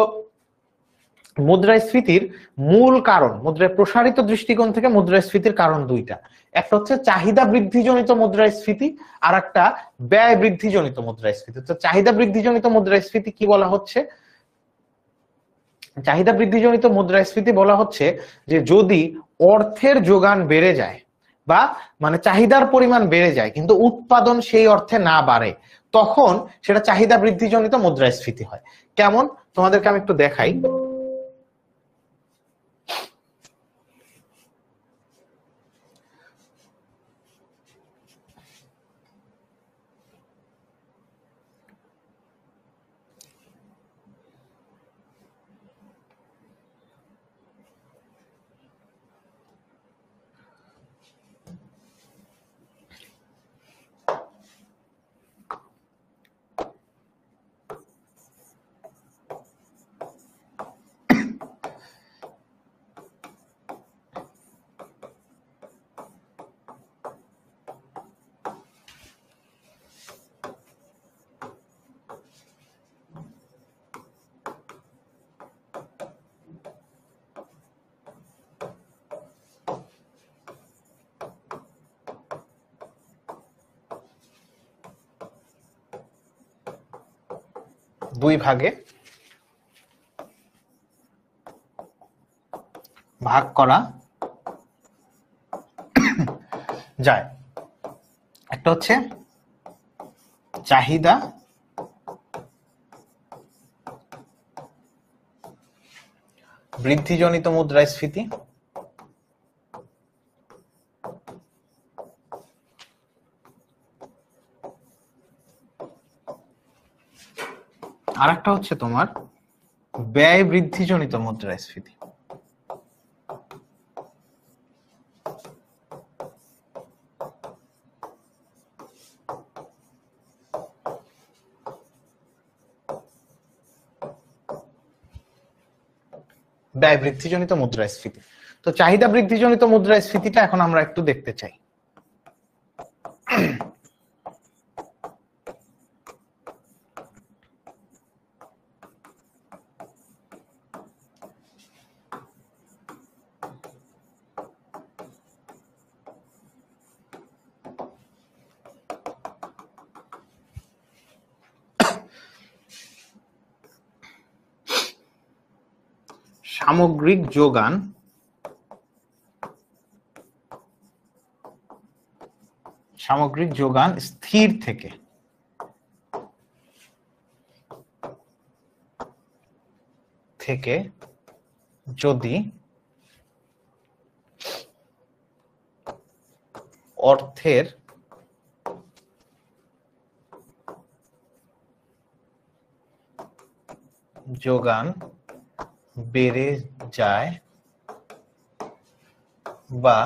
মুদ্রাস্ফীতির মূল কারণ, মুদ্রার প্রসারিত দৃষ্টিকোণ থেকে মুদ্রাস্ফীতির কারণ দুইটা। একটা হচ্ছে চাহিদা বৃদ্ধিজনিত মুদ্রাস্ফীতি, আর একটা ব্যয় বৃদ্ধিজনিত মুদ্রাস্ফীতি। তো চাহিদা বৃদ্ধিজনিত মুদ্রাস্ফীতি কি বলা হচ্ছে? চাহিদা বৃদ্ধিজনিত মুদ্রাস্ফীতি বলা হচ্ছে যে যদি অর্থের যোগান বেড়ে যায় বা মানে চাহিদার পরিমাণ বেড়ে যায় কিন্তু উৎপাদন সেই অর্থে না বাড়ে, তখন সেটা চাহিদা বৃদ্ধিজনিত মুদ্রাস্ফীতি হয়। কেমন? তোমাদেরকে আমি একটু দেখাই। দুই ভাগে ভাগ করা যায়। একটা হচ্ছে চাহিদা বৃদ্ধিজনিত মুদ্রাস্ফীতি, আর একটা হচ্ছে তোমার ব্যয় বৃদ্ধিজনিত মুদ্রাস্ফীতি। ব্যয় বৃদ্ধিজনিত মুদ্রাস্ফীতি। তো চাহিদা বৃদ্ধিজনিত মুদ্রাস্ফীতিটা এখন আমরা একটু দেখতে চাই। সামগ্রিক যোগান স্থির থেকে যদি অর্থের যোগান বেড়ে যায় বা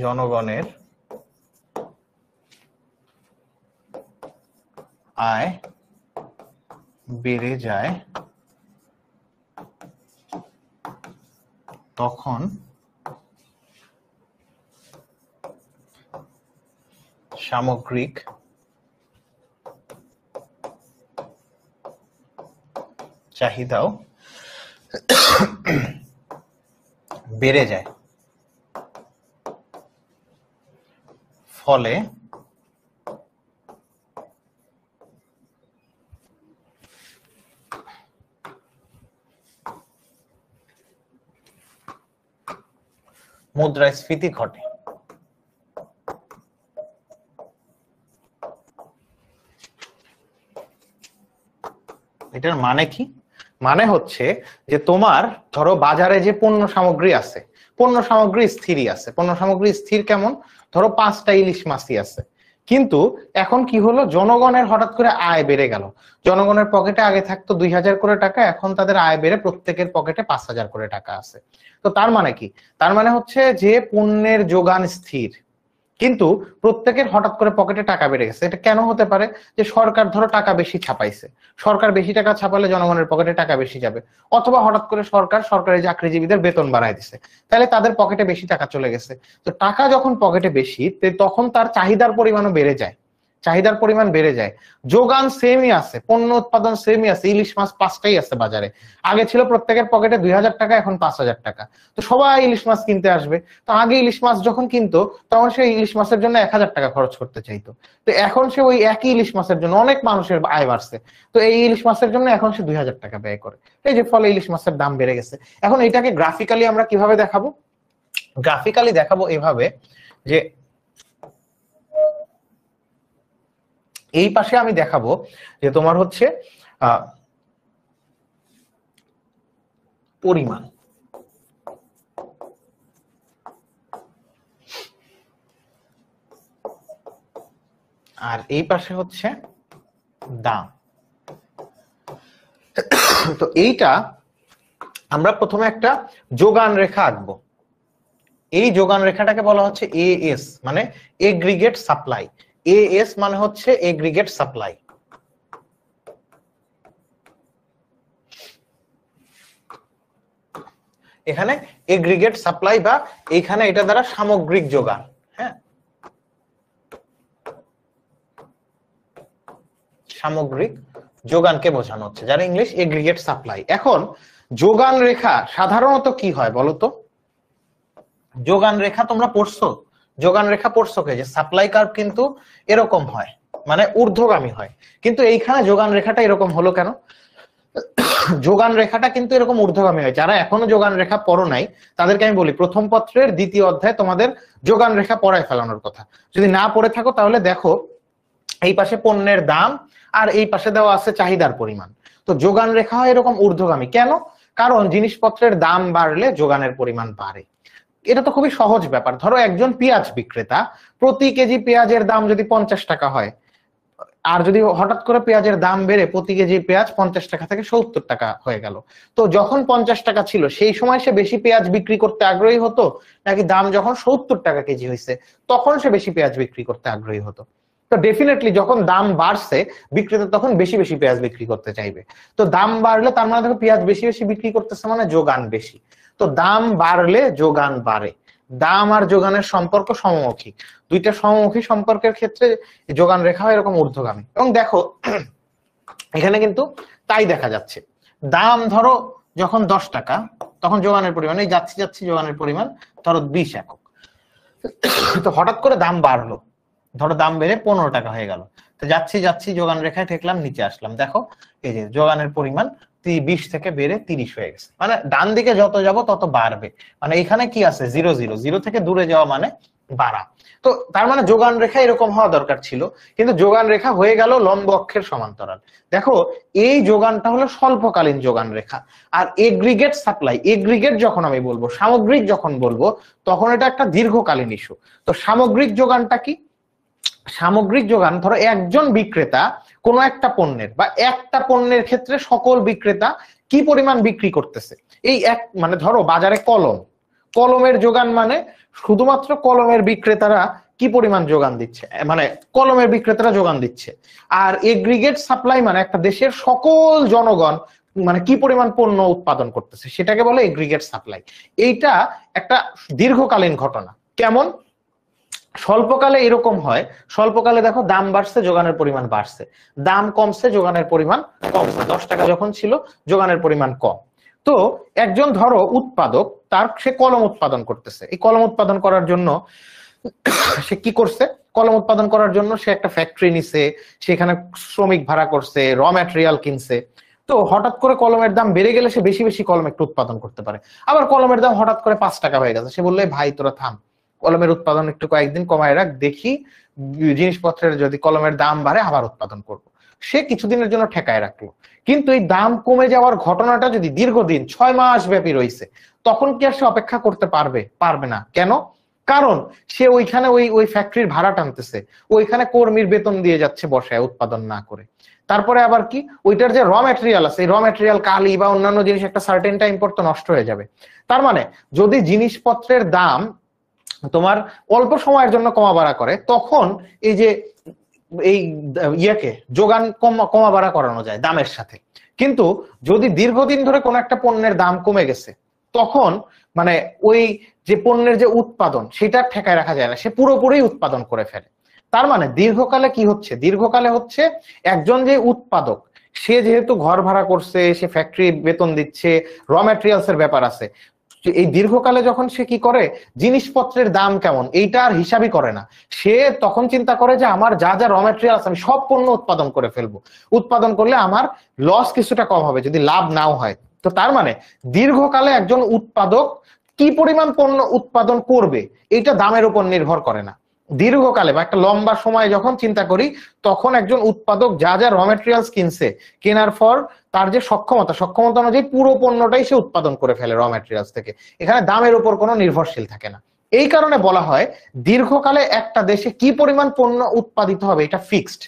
জনগণের আয় বেড়ে যায়, তখন সামগ্রিক চাহিদাও বেড়ে যায়। ফলে মুদ্রাস্ফীতি ঘটে। এটার মানে কি? মানে হচ্ছে যে তোমার ধরো বাজারে যে পণ্য সামগ্রী আছে, পণ্য সামগ্রী স্থিরই আছে। পণ্য সামগ্রী স্থির কেমন? ধরো 5টা ইলিশ মাছই আছে, কিন্তু এখন কি হলো, জনগণের হঠাৎ করে আয় বেড়ে গেল। জনগণের পকেটে আগে থাকতো 2000 করে টাকা, এখন তাদের আয় বেড়ে প্রত্যেকের পকেটে 5000 করে টাকা আছে। তো তার মানে কি? তার মানে হচ্ছে যে পণ্যের যোগান স্থির, কিন্তু প্রত্যেকের হঠাৎ করে পকেটে টাকা বেড়ে গেছে। এটা কেন হতে পারে? যে সরকার ধরো টাকা বেশি ছাপাইছে, সরকার বেশি টাকা ছাপালে জনগণের পকেটে টাকা বেশি যাবে, অথবা হঠাৎ করে সরকারি চাকরিজীবীদের বেতন বাড়ায় দিছে, তাহলে তাদের পকেটে বেশি টাকা চলে গেছে। তো টাকা যখন পকেটে বেশি, তখন তার চাহিদার পরিমাণও বেড়ে যায়, চাহিদার পরিমাণ বেড়ে যায়। যোগান সেমই আছে, পণ্য উৎপাদন সেমই আছে, ইলিশ মাছ 5টাই আছে বাজারে। আগে ছিল প্রত্যেকের পকেটে 2000 টাকা, এখন 5000 টাকা। তো সবাই ইলিশ মাছ কিনতে আসবে। তো আগে ইলিশ মাছ যখন কিনতো, তখন সে ইলিশ মাছের জন্য 1000 টাকা খরচ করতে চাইতো। তো এখন সে ওই একই ইলিশ মাছের জন্য, অনেক মানুষের আয় বাড়ছে, তো এই ইলিশ মাছের জন্য এখন সে 2000 টাকা ব্যয় করে। এই যে ফলে ইলিশ মাছের দাম বেড়ে গেছে। এখন এটাকে গ্রাফিক্যালি আমরা কিভাবে দেখাবো? গ্রাফিক্যালি দেখাবো এভাবে যে এই পাশে আমি দেখাবো যে তোমার হচ্ছে পরিমাণ, আর এই পাশে হচ্ছে দাম। তো এইটা আমরা প্রথমে একটা যোগান রেখা আঁকবো। এই যোগান রেখাটাকে বলা হচ্ছে এএস, মানে এগ্রিগেট সাপ্লাই। এএস মানে হচ্ছে এগ্রিগেট সাপ্লাই। এখানে এগ্রিগেট সাপ্লাই বা এইখানে এটা দ্বারা সামগ্রিক যোগান, হ্যাঁ, সামগ্রিক যোগানকে বোঝানো হচ্ছে, যারা ইংলিশ এগ্রিগেট সাপ্লাই। এখন যোগান রেখা সাধারণত কি হয় বলতো? যোগান রেখা তোমরা পড়ছো? যোগান রেখা পড়ছো কে, যে সাপ্লাই কার্ভ কিন্তু এরকম হয়, মানে ঊর্ধ্বগামী হয়, কিন্তু এইখানে যোগান রেখাটা এরকম হলো কেন? যোগান রেখাটা কিন্তু এরকম ঊর্ধ্বগামী হয়। যারা এখনো যোগান রেখা পড়ো নাই তাদেরকে আমি বলি, প্রথম পত্রের 2য় অধ্যায় তোমাদের যোগান রেখা পড়ায় ফেলানোর কথা। যদি না পড়ে থাকো তাহলে দেখো, এই পাশে পণ্যের দাম আর এই পাশে দেওয়া আছে চাহিদার পরিমাণ। তো যোগান রেখা হয় এরকম ঊর্ধ্বগামী কেন? কারণ জিনিসপত্রের দাম বাড়লে যোগানের পরিমাণ বাড়ে। এটা তো খুবই সহজ ব্যাপার। ধরো একজন পেঁয়াজ বিক্রেতা, প্রতি কেজি পেঁয়াজের দাম যদি 50 টাকা হয়, আর যদি হঠাৎ করে পেঁয়াজের দাম বেড়ে প্রতি কেজি পেঁয়াজ 50 টাকা থেকে 70 টাকা হয়ে গেল, তো যখন 50 টাকা ছিল সেই সময় সে বেশি পেঁয়াজ বিক্রি করতে আগ্রহী হতো, নাকি দাম যখন 70 টাকা কেজি হয়েছে তখন সে বেশি পেঁয়াজ বিক্রি করতে আগ্রহী হতো? তো ডেফিনেটলি যখন দাম বাড়ছে বিক্রেতা তখন বেশি বেশি পেঁয়াজ বিক্রি করতে চাইবে। তো দাম বাড়লে তার মানে দেখো পেঁয়াজ বেশি বেশি বিক্রি করতেছে মানে যোগান বেশি। তো দাম বাড়লে যোগান বাড়ে। দাম আর যোগানের সম্পর্ক সমমুখী। দুইটা সমমুখী সম্পর্কের ক্ষেত্রে যোগান রেখা এরকম ঊর্ধ্বগামী। এবং দেখো এখানে কিন্তু তাই দেখা যাচ্ছে। দাম ধরো যখন 10 টাকা, তখন যোগানের পরিমাণ, এই যাচ্ছি যাচ্ছি যোগানের পরিমাণ ধরো 20 একক। তো হঠাৎ করে দাম বাড়লো, ধরো দাম বেড়ে 15 টাকা হয়ে গেল, তো যাচ্ছি যাচ্ছি যোগান রেখায় ঠেকলাম, নিচে আসলাম, দেখো এই যে যোগানের পরিমাণ 20 থেকে বেড়ে 30 হয়ে গেছে। মানে ডান দিকে যত যাব তত বাড়বে, মানে এখানে কি আছে 0 0, 0 থেকে দূরে যাওয়া মানে বাড়া। তো তার মানে যোগান রেখা এরকম হওয়া দরকার ছিল, কিন্তু যোগান রেখা হয়ে গেল লম্ব অক্ষের সমান্তরাল। দেখো এই যোগানটা হলো স্বল্পকালীন যোগান রেখা। আর এগ্রিগেট সাপ্লাই, এগ্রিগেট যখন আমি বলবো, সামগ্রিক যখন বলবো, তখন এটা একটা দীর্ঘকালীন ইস্যু। তো সামগ্রিক যোগানটা কি? সামগ্রিক যোগান, ধরো একজন বিক্রেতা কোনো একটা পণ্যের বা একটা পণ্যের ক্ষেত্রে সকল বিক্রেতা কি পরিমাণ বিক্রি করতেছে। এই এক মানে ধরো বাজারে কলম, কলমের যোগান মানে শুধুমাত্র কলমের বিক্রেতারা কি পরিমাণ যোগান দিচ্ছে, মানে কলমের বিক্রেতারা যোগান দিচ্ছে। আর এগ্রিগেট সাপ্লাই মানে একটা দেশের সকল জনগণ মানে কি পরিমাণ পণ্য উৎপাদন করতেছে, সেটাকে বলে এগ্রিগেট সাপ্লাই। এইটা একটা দীর্ঘকালীন ঘটনা। কেমন? স্বল্পকালে এরকম হয়, স্বল্পকালে দেখো দাম বাড়ছে, যোগানের পরিমাণ বাড়ছে, দাম কমছে, যোগানের পরিমাণ কমছে। 10 টাকা যখন ছিল যোগানের পরিমাণ কম। তো একজন ধরো উৎপাদক, তার সে কলম উৎপাদন করতেছে, এই কলম উৎপাদন করার জন্য সে কি করছে? কলম উৎপাদন করার জন্য সে একটা ফ্যাক্টরি নিছে, সেখানে শ্রমিক ভাড়া করছে, র ম্যাটেরিয়াল কিনছে। তো হঠাৎ করে কলমের দাম বেড়ে গেলে সে বেশি বেশি কলম একটু উৎপাদন করতে পারে। আবার কলমের দাম হঠাৎ করে 5 টাকা হয়ে গেছে, সে বললে ভাই তোরা থাম, কলমের উৎপাদন একটু কয়েকদিন কমায় রাখ, দেখি জিনিসপত্রের যদি কলমের দাম বাড়ে আবার উৎপাদন করব। সে কিছুদিনের জন্য ঠেকায় রাখলো, কিন্তু এই দাম কমে যাওয়ার ঘটনাটা যদি দীর্ঘদিন 6 মাস ব্যাপী রয়েছে, তখন কি আর সে অপেক্ষা করতে পারবে? পারবে না। কেন? কারণ সে ওইখানে ওই ফ্যাক্টরির ভাড়া টানতেছে, ওইখানে কর্মীর বেতন দিয়ে যাচ্ছে বসায় উৎপাদন না করে। তারপরে আবার কি, ওইটার যে র ম্যাটেরিয়াল আছে, এই র ম্যাটেরিয়াল কালি বা অন্যান্য জিনিস একটা সার্টেন টাইম পর তো নষ্ট হয়ে যাবে। তার মানে যদি জিনিসপত্রের দাম তোমার অল্প সময়ের জন্য কমা বাড়া করে, তখন এই যে এই ইয়েকে যোগান কমা বাড়া করানো যায় দামের সাথে। কিন্তু যদি দীর্ঘদিন ধরে কোন একটা পণ্যের দাম কমে গেছে, তখন মানে ওই যে পণ্যের যে উৎপাদন সেটা ঠেকায় রাখা যায় না, সে পুরোপুরি উৎপাদন করে ফেলে। তার মানে দীর্ঘকালে কি হচ্ছে? দীর্ঘকালে হচ্ছে একজন যে উৎপাদক, সে যেহেতু ঘর ভাড়া করছে, সে ফ্যাক্টরি বেতন দিচ্ছে, র ম্যাটেরিয়ালস এর ব্যাপার আছে, এই দীর্ঘকালে যখন সে কি করে, জিনিসপত্রের দাম কেমন এইটা আর হিসাবই করে না। সে তখন চিন্তা করে যে আমার যা যা র ম্যাটেরিয়াল আছে আমি সব পণ্য উৎপাদন করে ফেলবো, উৎপাদন করলে আমার লস কিছুটা কম হবে যদি লাভ নাও হয়। তো তার মানে দীর্ঘকালে একজন উৎপাদক কি পরিমাণ পণ্য উৎপাদন করবে এটা দামের উপর নির্ভর করে না। দীর্ঘকালে বা একটা লম্বা সময় যখন চিন্তা করি, তখন একজন উৎপাদক যা যা র ম্যাটেরিয়ালস কিনছে, কেনার পর তার যে সক্ষমতা অনুযায়ী পুরো পণ্যটাই সে উৎপাদন করে ফেলে র ম্যাটেরিয়ালস থেকে। এখানে দামের উপর কোনো নির্ভরশীল থাকে না। এই কারণে বলা হয় দীর্ঘকালে একটা দেশে কি পরিমাণ পণ্য উৎপাদিত হবে এটা ফিক্সড।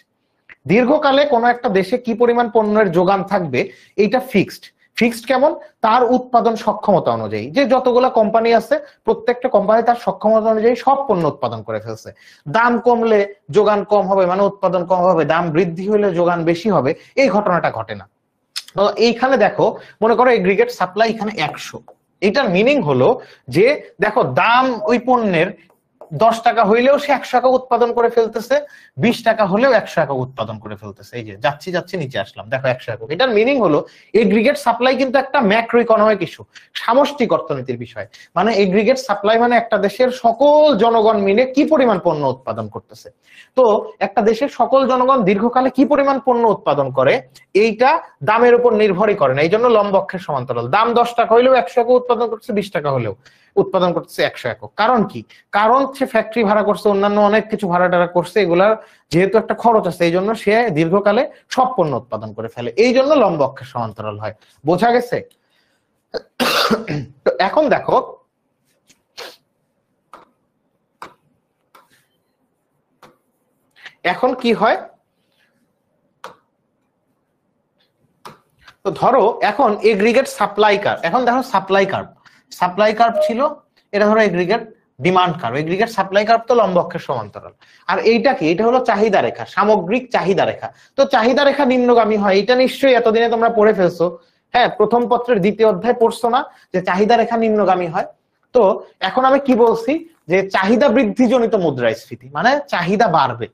দীর্ঘকালে কোনো একটা দেশে কি পরিমাণ পণ্যের যোগান থাকবে এইটা ফিক্সড। ফিক্সড কেমন? তার উৎপাদন সক্ষমতা অনুযায়ী, যে যতগুলো কোম্পানি আছে প্রত্যেকটা কোম্পানি তার সক্ষমতা অনুযায়ী সব পণ্য উৎপাদন করে ফেলছে। দাম কমলে যোগান কম হবে, মানে উৎপাদন কম হবে, দাম বৃদ্ধি হলে যোগান বেশি হবে, এই ঘটনাটা ঘটে না। তো এইখানে দেখো, মনে করো এগ্রিগেট সাপ্লাই এখানে 100, এটার মিনিং হলো যে দেখো দাম ওই পণ্যের 10 টাকা হইলেও সে 100 একক উৎপাদন করে ফেলতেছে, 20 টাকা হলেও 100 একক উৎপাদন করে ফেলতেছে। এই যে যাচ্ছি যাচ্ছি নিচে আসলাম, দেখো 100 একক। এটার মিনিং হলো এগ্রিগেট সাপ্লাই কিন্তু একটা ম্যাক্রো ইকোনমিক ইস্যু, সামষ্টিক অর্থনীতির বিষয়। মানে এগ্রিগেট সাপ্লাই মানে একটা দেশের সকল জনগণ মিলে কি পরিমাণ পণ্য উৎপাদন করতেছে। তো একটা দেশের সকল জনগণ দীর্ঘকালে কি পরিমাণ পণ্য উৎপাদন করে এইটা দামের উপর নির্ভরই করে না। এই জন্য লম্ব অক্ষের সমান্তরাল। দাম 10 টাকা হইলেও 100 একক উৎপাদন করছে, 20 টাকা হলেও উৎপাদন করতেছে 100 একক। কারণ কি? কারণ সে ফ্যাক্টরি ভাড়া করছে, অন্যান্য অনেক কিছু ভাড়া টাড়া করছে, এগুলার যেহেতু একটা খরচ আছে, এই জন্য সে দীর্ঘকালে সব পণ্য উৎপাদন করে ফেলে। এই জন্য লম্ব অক্ষের সমান্তরাল হয়। বোঝা গেছে? তো এখন দেখো, এখন কি হয়, তো ধরো এখন এগ্রিগেট সাপ্লাই কার্ভ, এখন দেখো সাপ্লাই কার্ভ ছিল, এটা ধরো aggregate demand curve. Aggregate supply curve তো লম্ব অক্ষের সমান্তরাল। আর এইটা কি? এটা হলো চাহিদা রেখা, সামগ্রিক চাহিদা রেখা। তো চাহিদা রেখা নিম্নগামী হয়, এটা নিশ্চয়ই এতদিনে তোমরা পড়ে ফেলছো। হ্যাঁ, প্রথম পত্রের 2য় অধ্যায় পড়ছো না যে চাহিদা রেখা নিম্নগামী হয়? তো এখন আমি কি বলছি, যে চাহিদা বৃদ্ধিজনিত মুদ্রাস্ফীতি, মানে চাহিদা বাড়বে।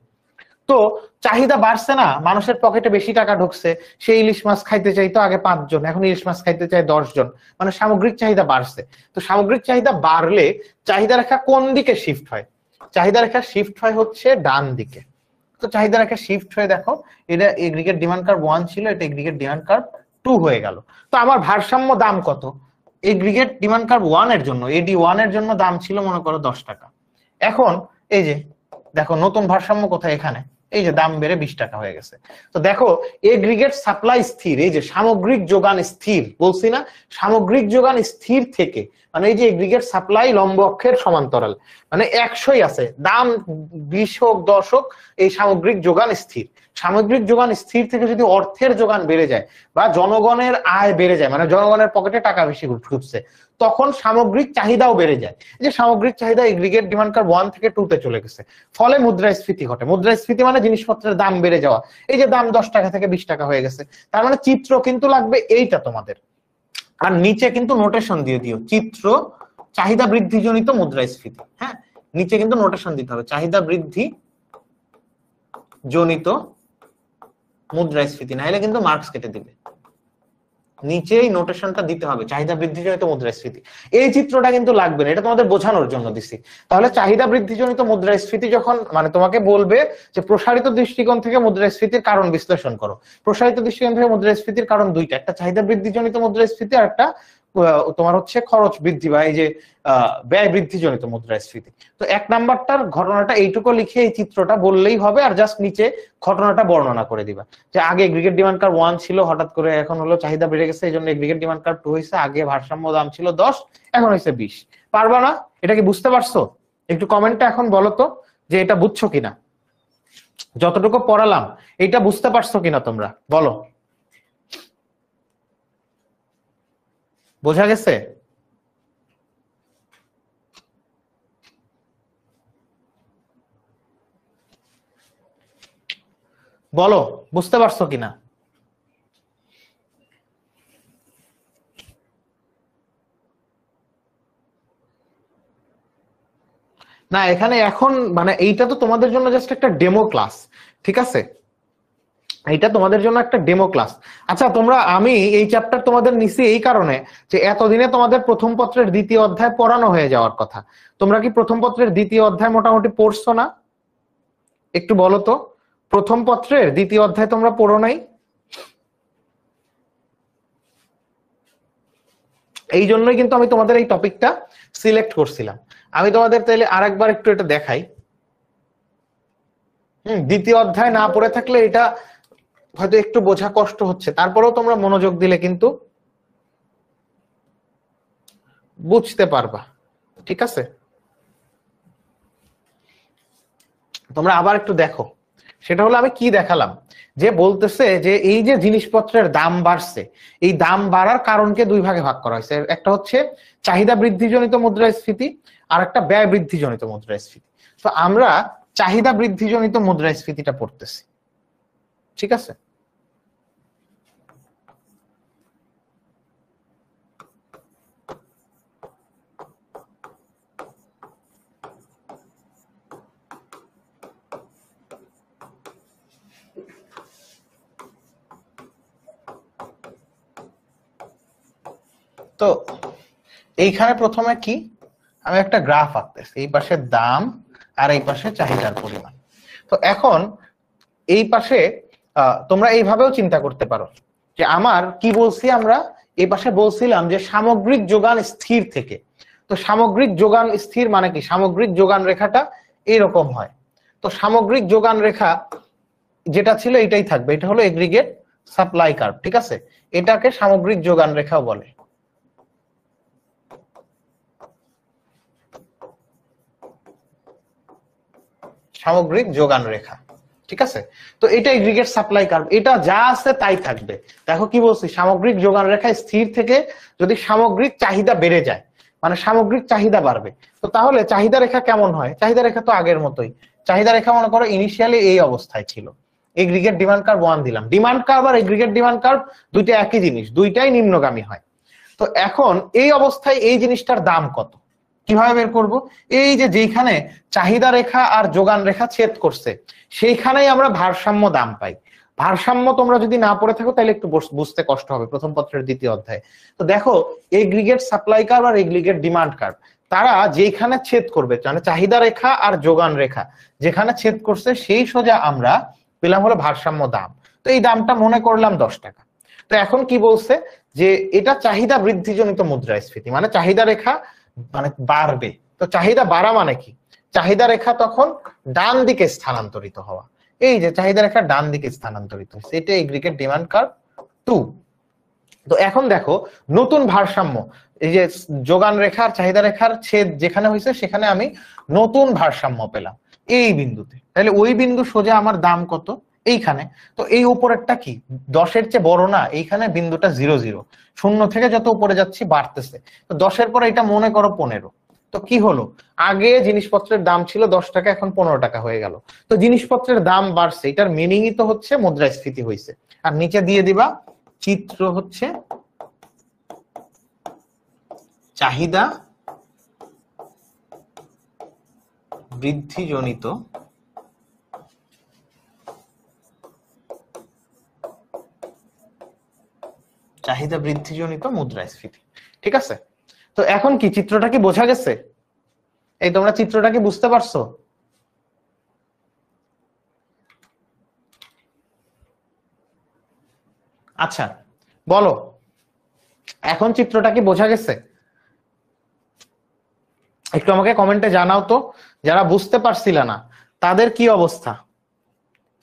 তো চাহিদা বাড়ছে না, মানুষের পকেটে বেশি টাকা ঢুকছে, সে ইলিশ মাছ খাইতে চাইতো আগে 5 জন, এখন ইলিশ মাছ খাইতে চায় 10 জন, মানে সামগ্রিক চাহিদা বাড়ছে। তো সামগ্রিক চাহিদা বাড়লে চাহিদা রেখা কোন দিকে শিফট হয়? চাহিদা রেখা শিফট হয় হচ্ছে ডান দিকে। তো চাহিদা রেখা শিফট হয়ে দেখো, এটা এগ্রিগেট ডিমান্ড কার্ভ 1 ছিল, এটা এগ্রিগেট ডিমান্ড কার্ভ 2 হয়ে গেল। তো আমার ভারসাম্য দাম কত? এগ্রিগেট ডিমান্ড কার্ভ 1 এর জন্য, এডি 1 এর জন্য দাম ছিল মনে করো 10 টাকা। এখন এই যে দেখো নতুন ভারসাম্য কোথায়? এখানে। এই যে দাম বেড়ে 20 টাকা হয়ে গেছে। তো দেখো এগ্রিগেট সাপ্লাই স্থির, এই যে সামগ্রিক যোগান স্থির, বলছি না সামগ্রিক যোগান স্থির থেকে, মানে এই যে এগ্রিগেট সাপ্লাই লম্ব অক্ষের সমান্তরাল, মানে 100ই আছে, দাম 20 হোক 10 হোক, এই সামগ্রিক যোগান স্থির। সামগ্রিক যোগান স্থির থেকে যদি অর্থের যোগান বেড়ে যায় বা জনগণের আয় বেড়ে যায়, মানে জনগণের পকেটে টাকা বেশি ঢুকছে, তখন সামগ্রিক চাহিদাও বেড়ে যায়। যে সামগ্রিক চাহিদা এগ্রিগেট ডিমান্ড কার্ভ 1 থেকে 2 তে চলে গেছে, ফলে মুদ্রাস্ফীতি ঘটে। মুদ্রাস্ফীতি মানে জিনিসপত্রের দাম বেড়ে যাওয়া। এই যে দাম 10 টাকা থেকে 20 টাকা হয়ে গেছে, তার মানে চিত্র কিন্তু লাগবে এইটা তোমাদের। আর নিচে কিন্তু নোটেশন দিয়ে দিও, চিত্র চাহিদা বৃদ্ধিজনিত মুদ্রাস্ফীতি। হ্যাঁ, নিচে কিন্তু নোটেশন দিতে হবে, চাহিদা বৃদ্ধি জনিত মুদ্রাস্ফীতি, নাহলে কিন্তু মার্কস কেটে দিবে। নিচেই নোটেশনটা দিতে হবে, চাহিদা বৃদ্ধিজনিত মুদ্রাস্ফীতি। এই চিত্রটা কিন্তু লাগবে না, এটা তোমাদের বোঝানোর জন্য দিছি। তাহলে চাহিদা বৃদ্ধিজনিত মুদ্রাস্ফীতি যখন, মানে তোমাকে বলবে যে প্রসারিত দৃষ্টিকোণ থেকে মুদ্রাস্ফীতির কারণ বিশ্লেষণ করো। প্রসারিত দৃষ্টিকোণ থেকে মুদ্রাস্ফীতির কারণ দুইটা, একটা চাহিদা বৃদ্ধিজনিত মুদ্রাস্ফীতি আর একটা তোমার হচ্ছে খরচ বৃদ্ধি বা এই যে ব্যয় বৃদ্ধিজনিত মুদ্রাস্ফীতি। তো 1 নাম্বারটার ঘটনাটা এইটুকু লিখে এই চিত্রটা বললেই হবে, আর জাস্ট নিচে ঘটনাটা বর্ণনা করে দিবা যে আগে এগ্রিগেট ডিমান্ড কার্ভ 1 ছিল, হঠাৎ করে এখন হলো চাহিদা বেড়ে গেছে, এই জন্য এগ্রিগেট ডিমান্ড কার্ভ 2 হয়েছে। আগে ভারসাম্য দাম ছিল 10, এখন হয়েছে 20। পারবা না? এটা কি বুঝতে পারছো? একটু কমেন্টটা এখন বলো তো যে এটা বুঝছো কিনা, যতটুকু পড়ালাম এটা বুঝতে পারছো কিনা তোমরা বলো। বোঝা গেছে? বলো বুঝতে পারছো কিনা। না এখানে এখন মানে এইটা তো তোমাদের জন্য জাস্ট একটা ডেমো ক্লাস, ঠিক আছে? এটা তোমাদের জন্য একটা ডেমো ক্লাস। আচ্ছা তোমরা, আমি এই চ্যাপ্টার তোমাদের নিছি এই কারণে যে এতদিনে তোমাদের প্রথম পত্রের 2য় অধ্যায় পড়ানো হয়ে যাওয়ার কথা। তোমরা কি প্রথম পত্রের 2য় অধ্যায় মোটামুটি পড়ছো না? একটু বলো তো, প্রথম পত্রের 2য় অধ্যায় তোমরা পড়ো নাই? এই জন্যই কিন্তু আমি তোমাদের এই টপিকটা সিলেক্ট করছিলাম। আমি তোমাদের তাইলে আরেকবার একটু এটা দেখাই। 2য় অধ্যায় না পড়ে থাকলে এটা হয়তো একটু বোঝা কষ্ট হচ্ছে, তারপরেও তোমরা মনোযোগ দিলে কিন্তু বুঝতে পারবা, ঠিক আছে? তোমরা আবার একটু দেখো, সেটা হলো আমি কি দেখালাম, যে বলতেছে যে এই যে জিনিসপত্রের দাম বাড়ছে, এই দাম বাড়ার কারণকে 2 ভাগে ভাগ করা হয়েছে। একটা হচ্ছে চাহিদা বৃদ্ধিজনিত মুদ্রাস্ফীতি, আর একটা ব্যয় বৃদ্ধিজনিত মুদ্রাস্ফীতি। তো আমরা চাহিদা বৃদ্ধিজনিত মুদ্রাস্ফীতিটা পড়তেছি, ঠিক আছে? তো এইখানে প্রথমে কি আমি একটা গ্রাফ আঁকতেছি, এই পাশে দাম আর এই পাশে চাহিদার পরিমাণ। তো এখন এই পাশে তোমরা এইভাবেও চিন্তা করতে পারো যে আমার কি বলছি, আমরা এই পাশে বলছিলাম যে সামগ্রিক যোগান স্থির থেকে। তো সামগ্রিক যোগান স্থির মানে কি, সামগ্রিক যোগান রেখাটা এরকম হয়। তো সামগ্রিক যোগান রেখা যেটা ছিল এটাই থাকবে, এটা হলো এগ্রিগেট সাপ্লাই কার্ভ, ঠিক আছে। এটাকে সামগ্রিক যোগান রেখাও বলে। সামগ্রিক যোগান রেখা, ঠিক আছে। তো এটা এগ্রিগেট সাপ্লাই কার্ভ, এটা যা আছে তাই থাকবে। দেখো কি বলছি, সামগ্রিক যোগান রেখা স্থির থেকে যদি সামগ্রিক চাহিদা বেড়ে যায়, মানে সামগ্রিক চাহিদা বাড়বে, তো তাহলে চাহিদা রেখা কেমন হয়? চাহিদা রেখা তো আগের মতোই। চাহিদা রেখা মনে করো ইনিশিয়ালি এই অবস্থায় ছিল, এগ্রিগেট ডিমান্ড কার্ভ 1 দিলাম। ডিমান্ড কার্ভ আর এগ্রিগেট ডিমান্ড কার্ভ দুইটা একই জিনিস, দুইটাই নিম্নগামী হয়। তো এখন এই অবস্থায় এই জিনিসটার দাম কত, কিভাবে বের করব? এই যে যেখানে চাহিদা রেখা আর যোগান রেখা ছেদ করছে সেইখানেই আমরা ভারসাম্য দাম পাই। ভারসাম্য তোমরা যদি না পড়ে থাকো তাহলে একটু বুঝতে কষ্ট হবে প্রথম পত্রের দ্বিতীয় অধ্যায়। তো দেখো এগ্রিগেট সাপ্লাই কার্ভ আর এগ্রিগেট ডিমান্ড কার্ভ তারা যেখানে ছেদ করবে, মানে চাহিদা রেখা আর যোগান রেখা যেখানে ছেদ করছে সেই সোজা আমরা পেলাম হলো ভারসাম্য দাম। তো এই দামটা মনে করলাম 10 টাকা। তো এখন কি বলছে যে এটা চাহিদা বৃদ্ধিজনিত মুদ্রাস্ফীতি, মানে চাহিদা রেখা মানে বাড়বে। তো চাহিদা বাড়া মানে কি, চাহিদা রেখা তখন ডান দিকে স্থানান্তরিত হওয়া। এই যে চাহিদা রেখা ডান দিকে স্থানান্তরিত হচ্ছে, এটা এগ্রিগেট ডিমান্ড কার্ভ 2। তো এখন দেখো নতুন ভারসাম্য, এই যে যোগান রেখার চাহিদা রেখার ছেদ যেখানে হয়েছে সেখানে আমি নতুন ভারসাম্য পেলাম এই বিন্দুতে। তাহলে ওই বিন্দু সোজা আমার দাম কত এইখানে। তো এই উপরেরটা কি 10-এর চেয়ে বড় না, এইখানে বিন্দুটা 0 0, শূন্য থেকে যত উপরে যাচ্ছি বাড়তেছে। তো 10-এর পরে এটা মনে করো 15। তো কি হলো, আগে জিনিসপত্রের দাম ছিল 10 টাকা, এখন 15 টাকা হয়ে গেল। তো জিনিসপত্রের দাম বাড়ছে, এটার মিনিংই তো হচ্ছে মুদ্রাস্ফীতি হয়েছে। আর নিচে দিয়ে দিবা চিত্র হচ্ছে চাহিদা বৃদ্ধিজনিত মুদ্রাস্ফীতি, ঠিক আছে। তো এখন কি চিত্রটা কি বোঝা গেছে? এই তোমরা চিত্রটা কি বুঝতে পারছো? আচ্ছা বলো, এখন চিত্রটা কি বোঝা গেছে? একটু আমাকে কমেন্টে জানাও তো, যারা বুঝতে পারছিল না তাদের কি অবস্থা,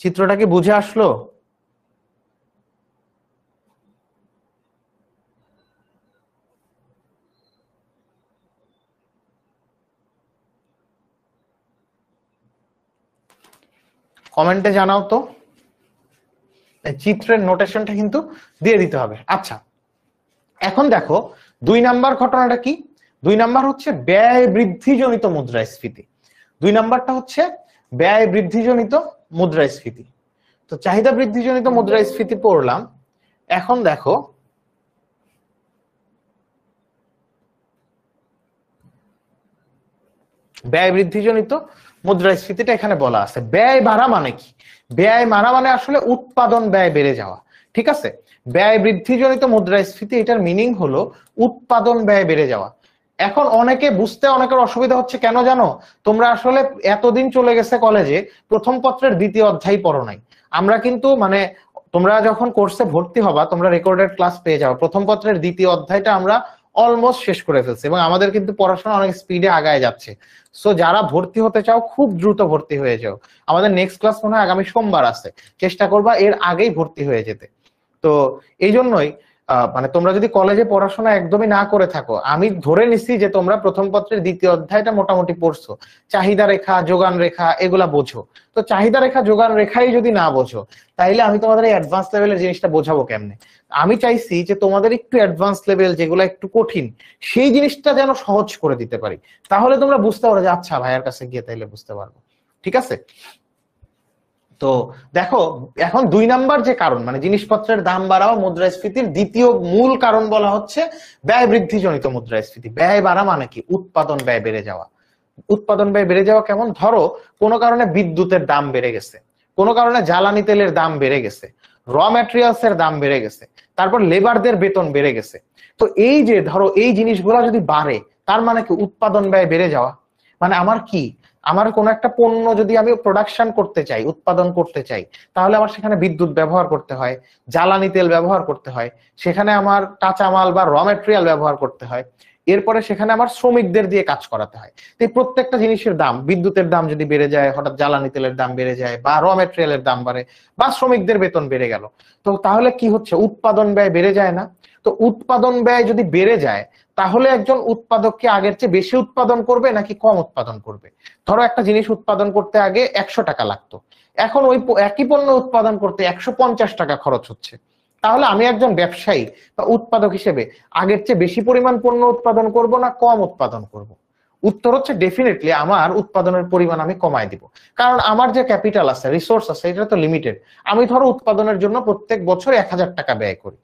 চিত্রটা কি বুঝে আসলো? কমেন্টে জানাও তো, চিত্রের নোটেশনটা কিন্তু দিয়ে দিতে হবে। আচ্ছা এখন দেখো 2 নাম্বার ঘটনাটা কি, 2 নাম্বার হচ্ছে ব্যয় বৃদ্ধিজনিত মুদ্রাস্ফীতি। 2 নাম্বারটা হচ্ছে ব্যয় বৃদ্ধিজনিত মুদ্রাস্ফীতি। তো চাহিদা বৃদ্ধিজনিত মুদ্রাস্ফীতি পড়লাম। এখন দেখো ব্যয় বৃদ্ধিজনিত মুদ্রাস্ফীতিটা এখানে বলা আছে। ব্যয় বাড়া মানে কি, ব্যয় বাড়া মানে আসলে উৎপাদন ব্যয় বেড়ে যাওয়া, ঠিক আছে। ব্যয় বৃদ্ধিজনিত মুদ্রাস্ফীতি এটার মিনিং হলো উৎপাদন ব্যয় বেড়ে যাওয়া। এখন অনেকে বুঝতে অনেকের অসুবিধা হচ্ছে কেন জানো, তোমরা আসলে এতদিন চলে গেছে কলেজে, প্রথম পত্রের দ্বিতীয় অধ্যায় পড়ো নাই। আমরা কিন্তু মানে তোমরা যখন কোর্সে ভর্তি হবা তোমরা রেকর্ডেড ক্লাস পেয়ে যাও, প্রথম পত্রের দ্বিতীয় অধ্যায়টা আমরা অলমোস্ট শেষ করে ফেলছি এবং আমাদের কিন্তু পড়াশোনা অনেক স্পিডে আগায় যাচ্ছে। সো যারা ভর্তি হতে চাও খুব দ্রুত ভর্তি হয়ে যাও। আমাদের নেক্সট ক্লাস মনে হয় আগামী সোমবার আছে, চেষ্টা করবা এর আগেই ভর্তি হয়ে যেতে। তো এই জন্যই মানে তোমরা যদি কলেজে পড়াশোনা একদমই না করে থাকো, আমি ধরে নিচ্ছি যে তোমরা প্রথম পত্রের দ্বিতীয় অধ্যায়টা মোটামুটি পড়ছো, চাহিদা রেখা যোগান রেখা এগুলা বোঝো। তো চাহিদা রেখা যোগান রেখাই যদি না বোঝো তাইলে আমি তোমাদের এই অ্যাডভান্স লেভেলের জিনিসটা বোঝাবো কেমনে? আমি চাইছি যে তোমাদের একটু অ্যাডভান্স লেভেল যেগুলো একটু কঠিন সেই জিনিসটা যেন সহজ করে দিতে পারি, তাহলে তোমরা বুঝতে পারো যে আচ্ছা ভাইয়ার কাছে গিয়ে তাইলে বুঝতে পারবো, ঠিক আছে। তো দেখো এখন 2 নাম্বার যে কারণ মানে জিনিসপত্রের দাম বাড়াও মুদ্রাস্ফীতির দ্বিতীয় মূল কারণ বলা হচ্ছে ব্যয় বৃদ্ধিজনিত মুদ্রাস্ফীতি। ব্যয় বাড়া মানে কি, উৎপাদন ব্যয় বেড়ে যাওয়া। উৎপাদন ব্যয় বেড়ে যাওয়া কেমন, ধরো কোনো কারণে বিদ্যুতের দাম বেড়ে গেছে, কোনো কারণে জ্বালানি তেলের দাম বেড়ে গেছে, র ম্যাটেরিয়ালস এর দাম বেড়ে গেছে, তারপর লেবারদের বেতন বেড়ে গেছে। তো এই যে ধরো এই জিনিসগুলো যদি বাড়ে, তার মানে কি উৎপাদন ব্যয় বেড়ে যাওয়া, মানে আমার কোন একটা পণ্য যদি আমি প্রোডাকশন করতে চাই, উৎপাদন করতে চাই, তাহলে আমার সেখানে বিদ্যুৎ ব্যবহার করতে হয়, জ্বালানি তেল ব্যবহার করতে হয়, সেখানে আমার কাঁচামাল বা র ম্যাটেরিয়াল ব্যবহার করতে হয়, এরপরে সেখানে আমার শ্রমিকদের দিয়ে কাজ করাতে হয়। তো এই প্রত্যেকটা জিনিসের দাম, বিদ্যুতের দাম যদি বেড়ে যায়, হঠাৎ জ্বালানি তেলের দাম বেড়ে যায়, বা র ম্যাটেরিয়ালের দাম বাড়ে, বা শ্রমিকদের বেতন বেড়ে গেল, তো তাহলে কি হচ্ছে, উৎপাদন ব্যয় বেড়ে যায় না? তো উৎপাদন ব্যয় যদি বেড়ে যায়, তাহলে একজন উৎপাদক কি আগের চেয়ে বেশি উৎপাদন করবে নাকি কম উৎপাদন করবে? ধরো একটা জিনিস উৎপাদন করতে আগে 100 টাকা লাগতো, এখন ওই একই পণ্য উৎপাদন করতে 150 টাকা খরচ হচ্ছে। তাহলে আমি একজন ব্যবসায়ী বা উৎপাদক হিসেবে আগের চেয়ে বেশি পরিমাণ পণ্য উৎপাদন করব না কম উৎপাদন করব? উত্তর হচ্ছে ডেফিনেটলি আমার উৎপাদনের পরিমাণ আমি কমায় দিব। কারণ আমার যে ক্যাপিটাল আছে, রিসোর্স আছে, এটা তো লিমিটেড। আমি ধরো উৎপাদনের জন্য প্রত্যেক বছর 1000 টাকা ব্যয় করি,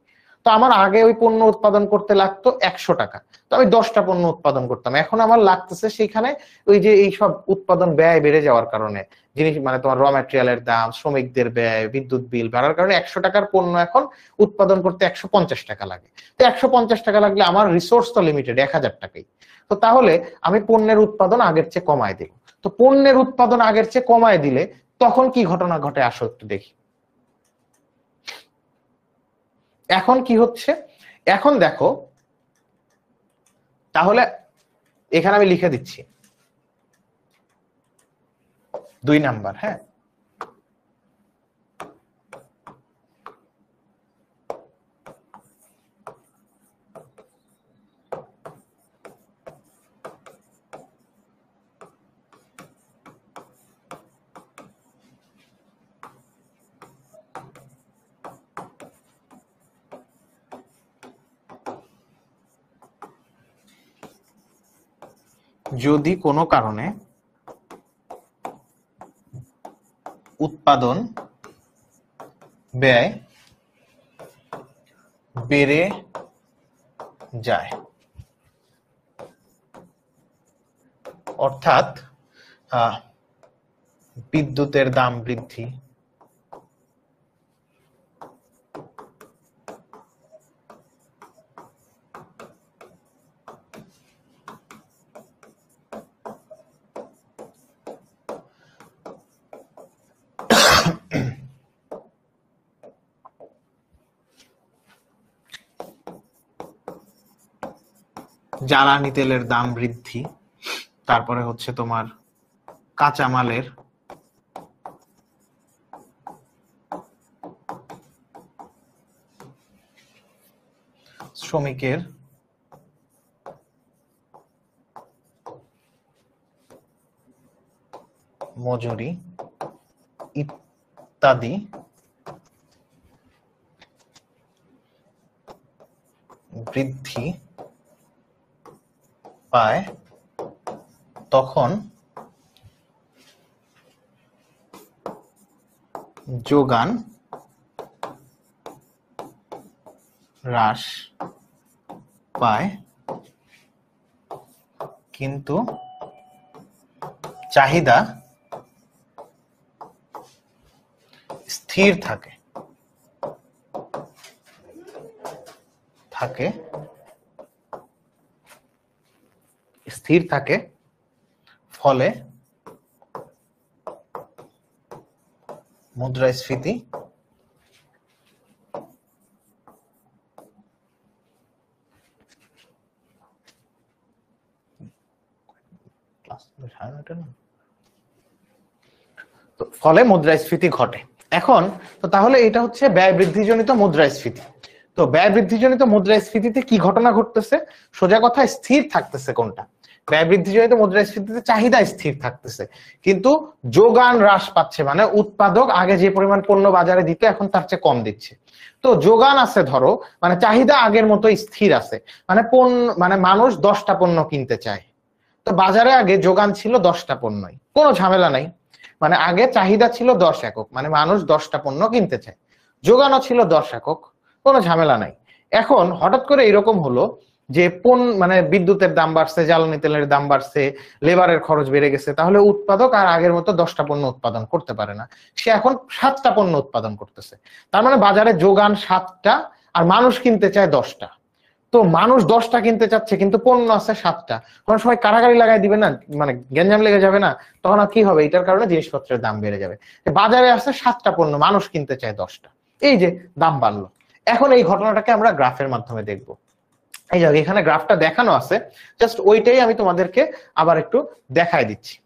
তো আমার আগে ওই পণ্য উৎপাদন করতে লাগতো 100 টাকা, তো আমি 10টা পণ্য উৎপাদন করতাম, এখন আমার লাগতেছে সেখানে ওই যে এই সব উৎপাদন ব্যয় বেড়ে যাওয়ার কারণে, জিনিস মানে তোমার র ম্যাটেরিয়ালের দাম, শ্রমিকদের ব্যয়, বিদ্যুৎ বিল বাড়ার কারণে 100 টাকার পণ্য এখন উৎপাদন করতে 150 টাকা লাগে। তো 150 টাকা লাগলে আমার রিসোর্স তো লিমিটেড 1000 টাকাই। তো তাহলে আমি পণ্যের উৎপাদন আগের চেয়ে কমায় দিই। তো পণ্যের উৎপাদন আগের চেয়ে কমায় দিলে তখন কি ঘটনা ঘটে আসো একটু দেখি। এখন কি হচ্ছে, এখন দেখো, তাহলে এখানে আমি লিখে দিচ্ছি 2 নাম্বার। হ্যাঁ, যদি কোনো কারণে উৎপাদন ব্যয় বেড়ে যায়, অর্থাৎ বিদ্যুতের দাম বৃদ্ধি, জ্বালানি তেলের দাম বৃদ্ধি, তারপরে হচ্ছে তোমার কাঁচামালের শ্রমিকের মজুরি ইত্যাদি বৃদ্ধি পায়, তখন যোগান হ্রাস পায়, কিন্তু চাহিদা স্থির থাকে ফলে মুদ্রাস্ফীতি ঘটে। এখন তো তাহলে এটা হচ্ছে ব্যয় বৃদ্ধিজনিত মুদ্রাস্ফীতি। তো ব্যয় বৃদ্ধিজনিত মুদ্রাস্ফীতিতে কি ঘটনা ঘটতেছে? সোজা কথা, স্থির থাকতেছে কোনটা? ব্যয় বৃদ্ধিজনিত মুদ্রাস্ফীতিতে চাহিদা স্থির থাকতেছে, কিন্তু যোগান হ্রাস পাচ্ছে, মানে উৎপাদক আগে যে পরিমাণ পণ্য বাজারে দিত এখন তার চেয়ে কম দিচ্ছে। তো যোগান আছে ধরো, মানে চাহিদা আগের মতো স্থির আছে, মানে মানুষ 10টা পণ্য কিনতে চায়। তো বাজারে আগে যোগান ছিল 10টা পণ্যই, কোনো ঝামেলা নাই। মানে আগে চাহিদা ছিল 10 একক, মানে মানুষ 10টা পণ্য কিনতে চায়, যোগানও ছিল 10 একক, কোনো ঝামেলা নাই। এখন হঠাৎ করে এরকম হলো যে মানে বিদ্যুতের দাম বাড়ছে, জ্বালানি তেলের দাম বাড়ছে, লেবারের খরচ বেড়ে গেছে, তাহলে উৎপাদক আর আগের মতো 10টা পণ্য উৎপাদন করতে পারে না, সে এখন 7টা পণ্য উৎপাদন করতেছে। তার মানে বাজারে যোগান 7টা আর মানুষ কিনতে চায় 10টা। তো মানুষ 10টা কিনতে চাচ্ছে কিন্তু পণ্য আছে 7টা, তখন সবাই কাড়াকাড়ি লাগাই দিবে না, মানে গ্যাঞ্জাম লেগে যাবে না? তখন আর কি হবে, এটার কারণে জিনিসপত্রের দাম বেড়ে যাবে। বাজারে আছে 7টা পণ্য, মানুষ কিনতে চায় 10টা, এই যে দাম বাড়লো। এখন এই ঘটনাটাকে আমরা গ্রাফের মাধ্যমে দেখবো। এই যে এখানে গ্রাফটা দেখানো আছে, জাস্ট ওইটাই আমি তোমাদেরকে আবার একটু দেখাই দিচ্ছি।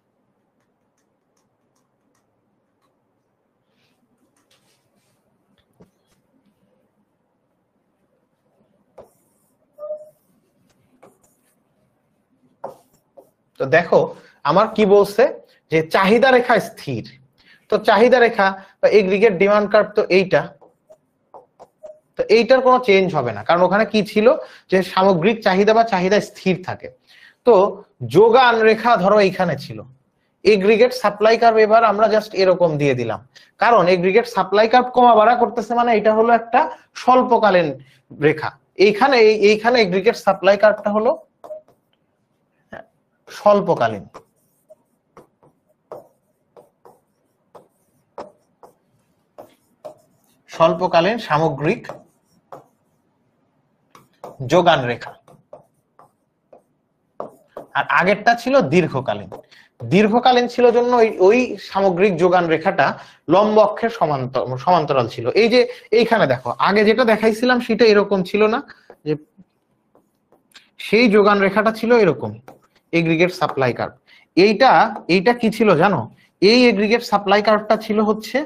তো দেখো আমার কি বলছে, যে চাহিদা রেখা স্থির। তো চাহিদা রেখা বা এগ্রিগেট ডিমান্ড কার্ভ তো এইটা, তো এইটার কোনো চেঞ্জ হবে না, কারণ ওখানে কি ছিল, যে সামগ্রিক চাহিদা বা চাহিদা স্থির থাকে। তো যোগান রেখা ধরো এইখানে ছিল, এগ্রিগেট সাপ্লাই কার্ভ এবার আমরা জাস্ট এরকম দিয়ে দিলাম, কারণ এগ্রিগেট সাপ্লাই কার্ভ কমা বাড়া করতেছে, মানে এটা হলো একটা স্বল্পকালীন রেখা। এইখানে এইখানে এগ্রিগেট সাপ্লাই কার্ভটা হলো স্বল্পকালীন। স্বল্পকালীন সামগ্রিক যোগান রেখা। আর আগেরটা ছিল দীর্ঘকালীন। দীর্ঘকালীন ছিল জন্য ওই সামগ্রিক যোগান রেখাটা লম্ব অক্ষের সমান্তরাল ছিল। এই যে এইখানে দেখো, আগে যেটা দেখাইছিলাম সেটা এরকম ছিল না, যে সেই যোগান রেখাটা ছিল এরকম এগ্রিগেট সাপ্লাই কার্ভ। এইটা কি ছিল জানো, এই এগ্রিগেট সাপ্লাই কার্ভটা ছিল হচ্ছে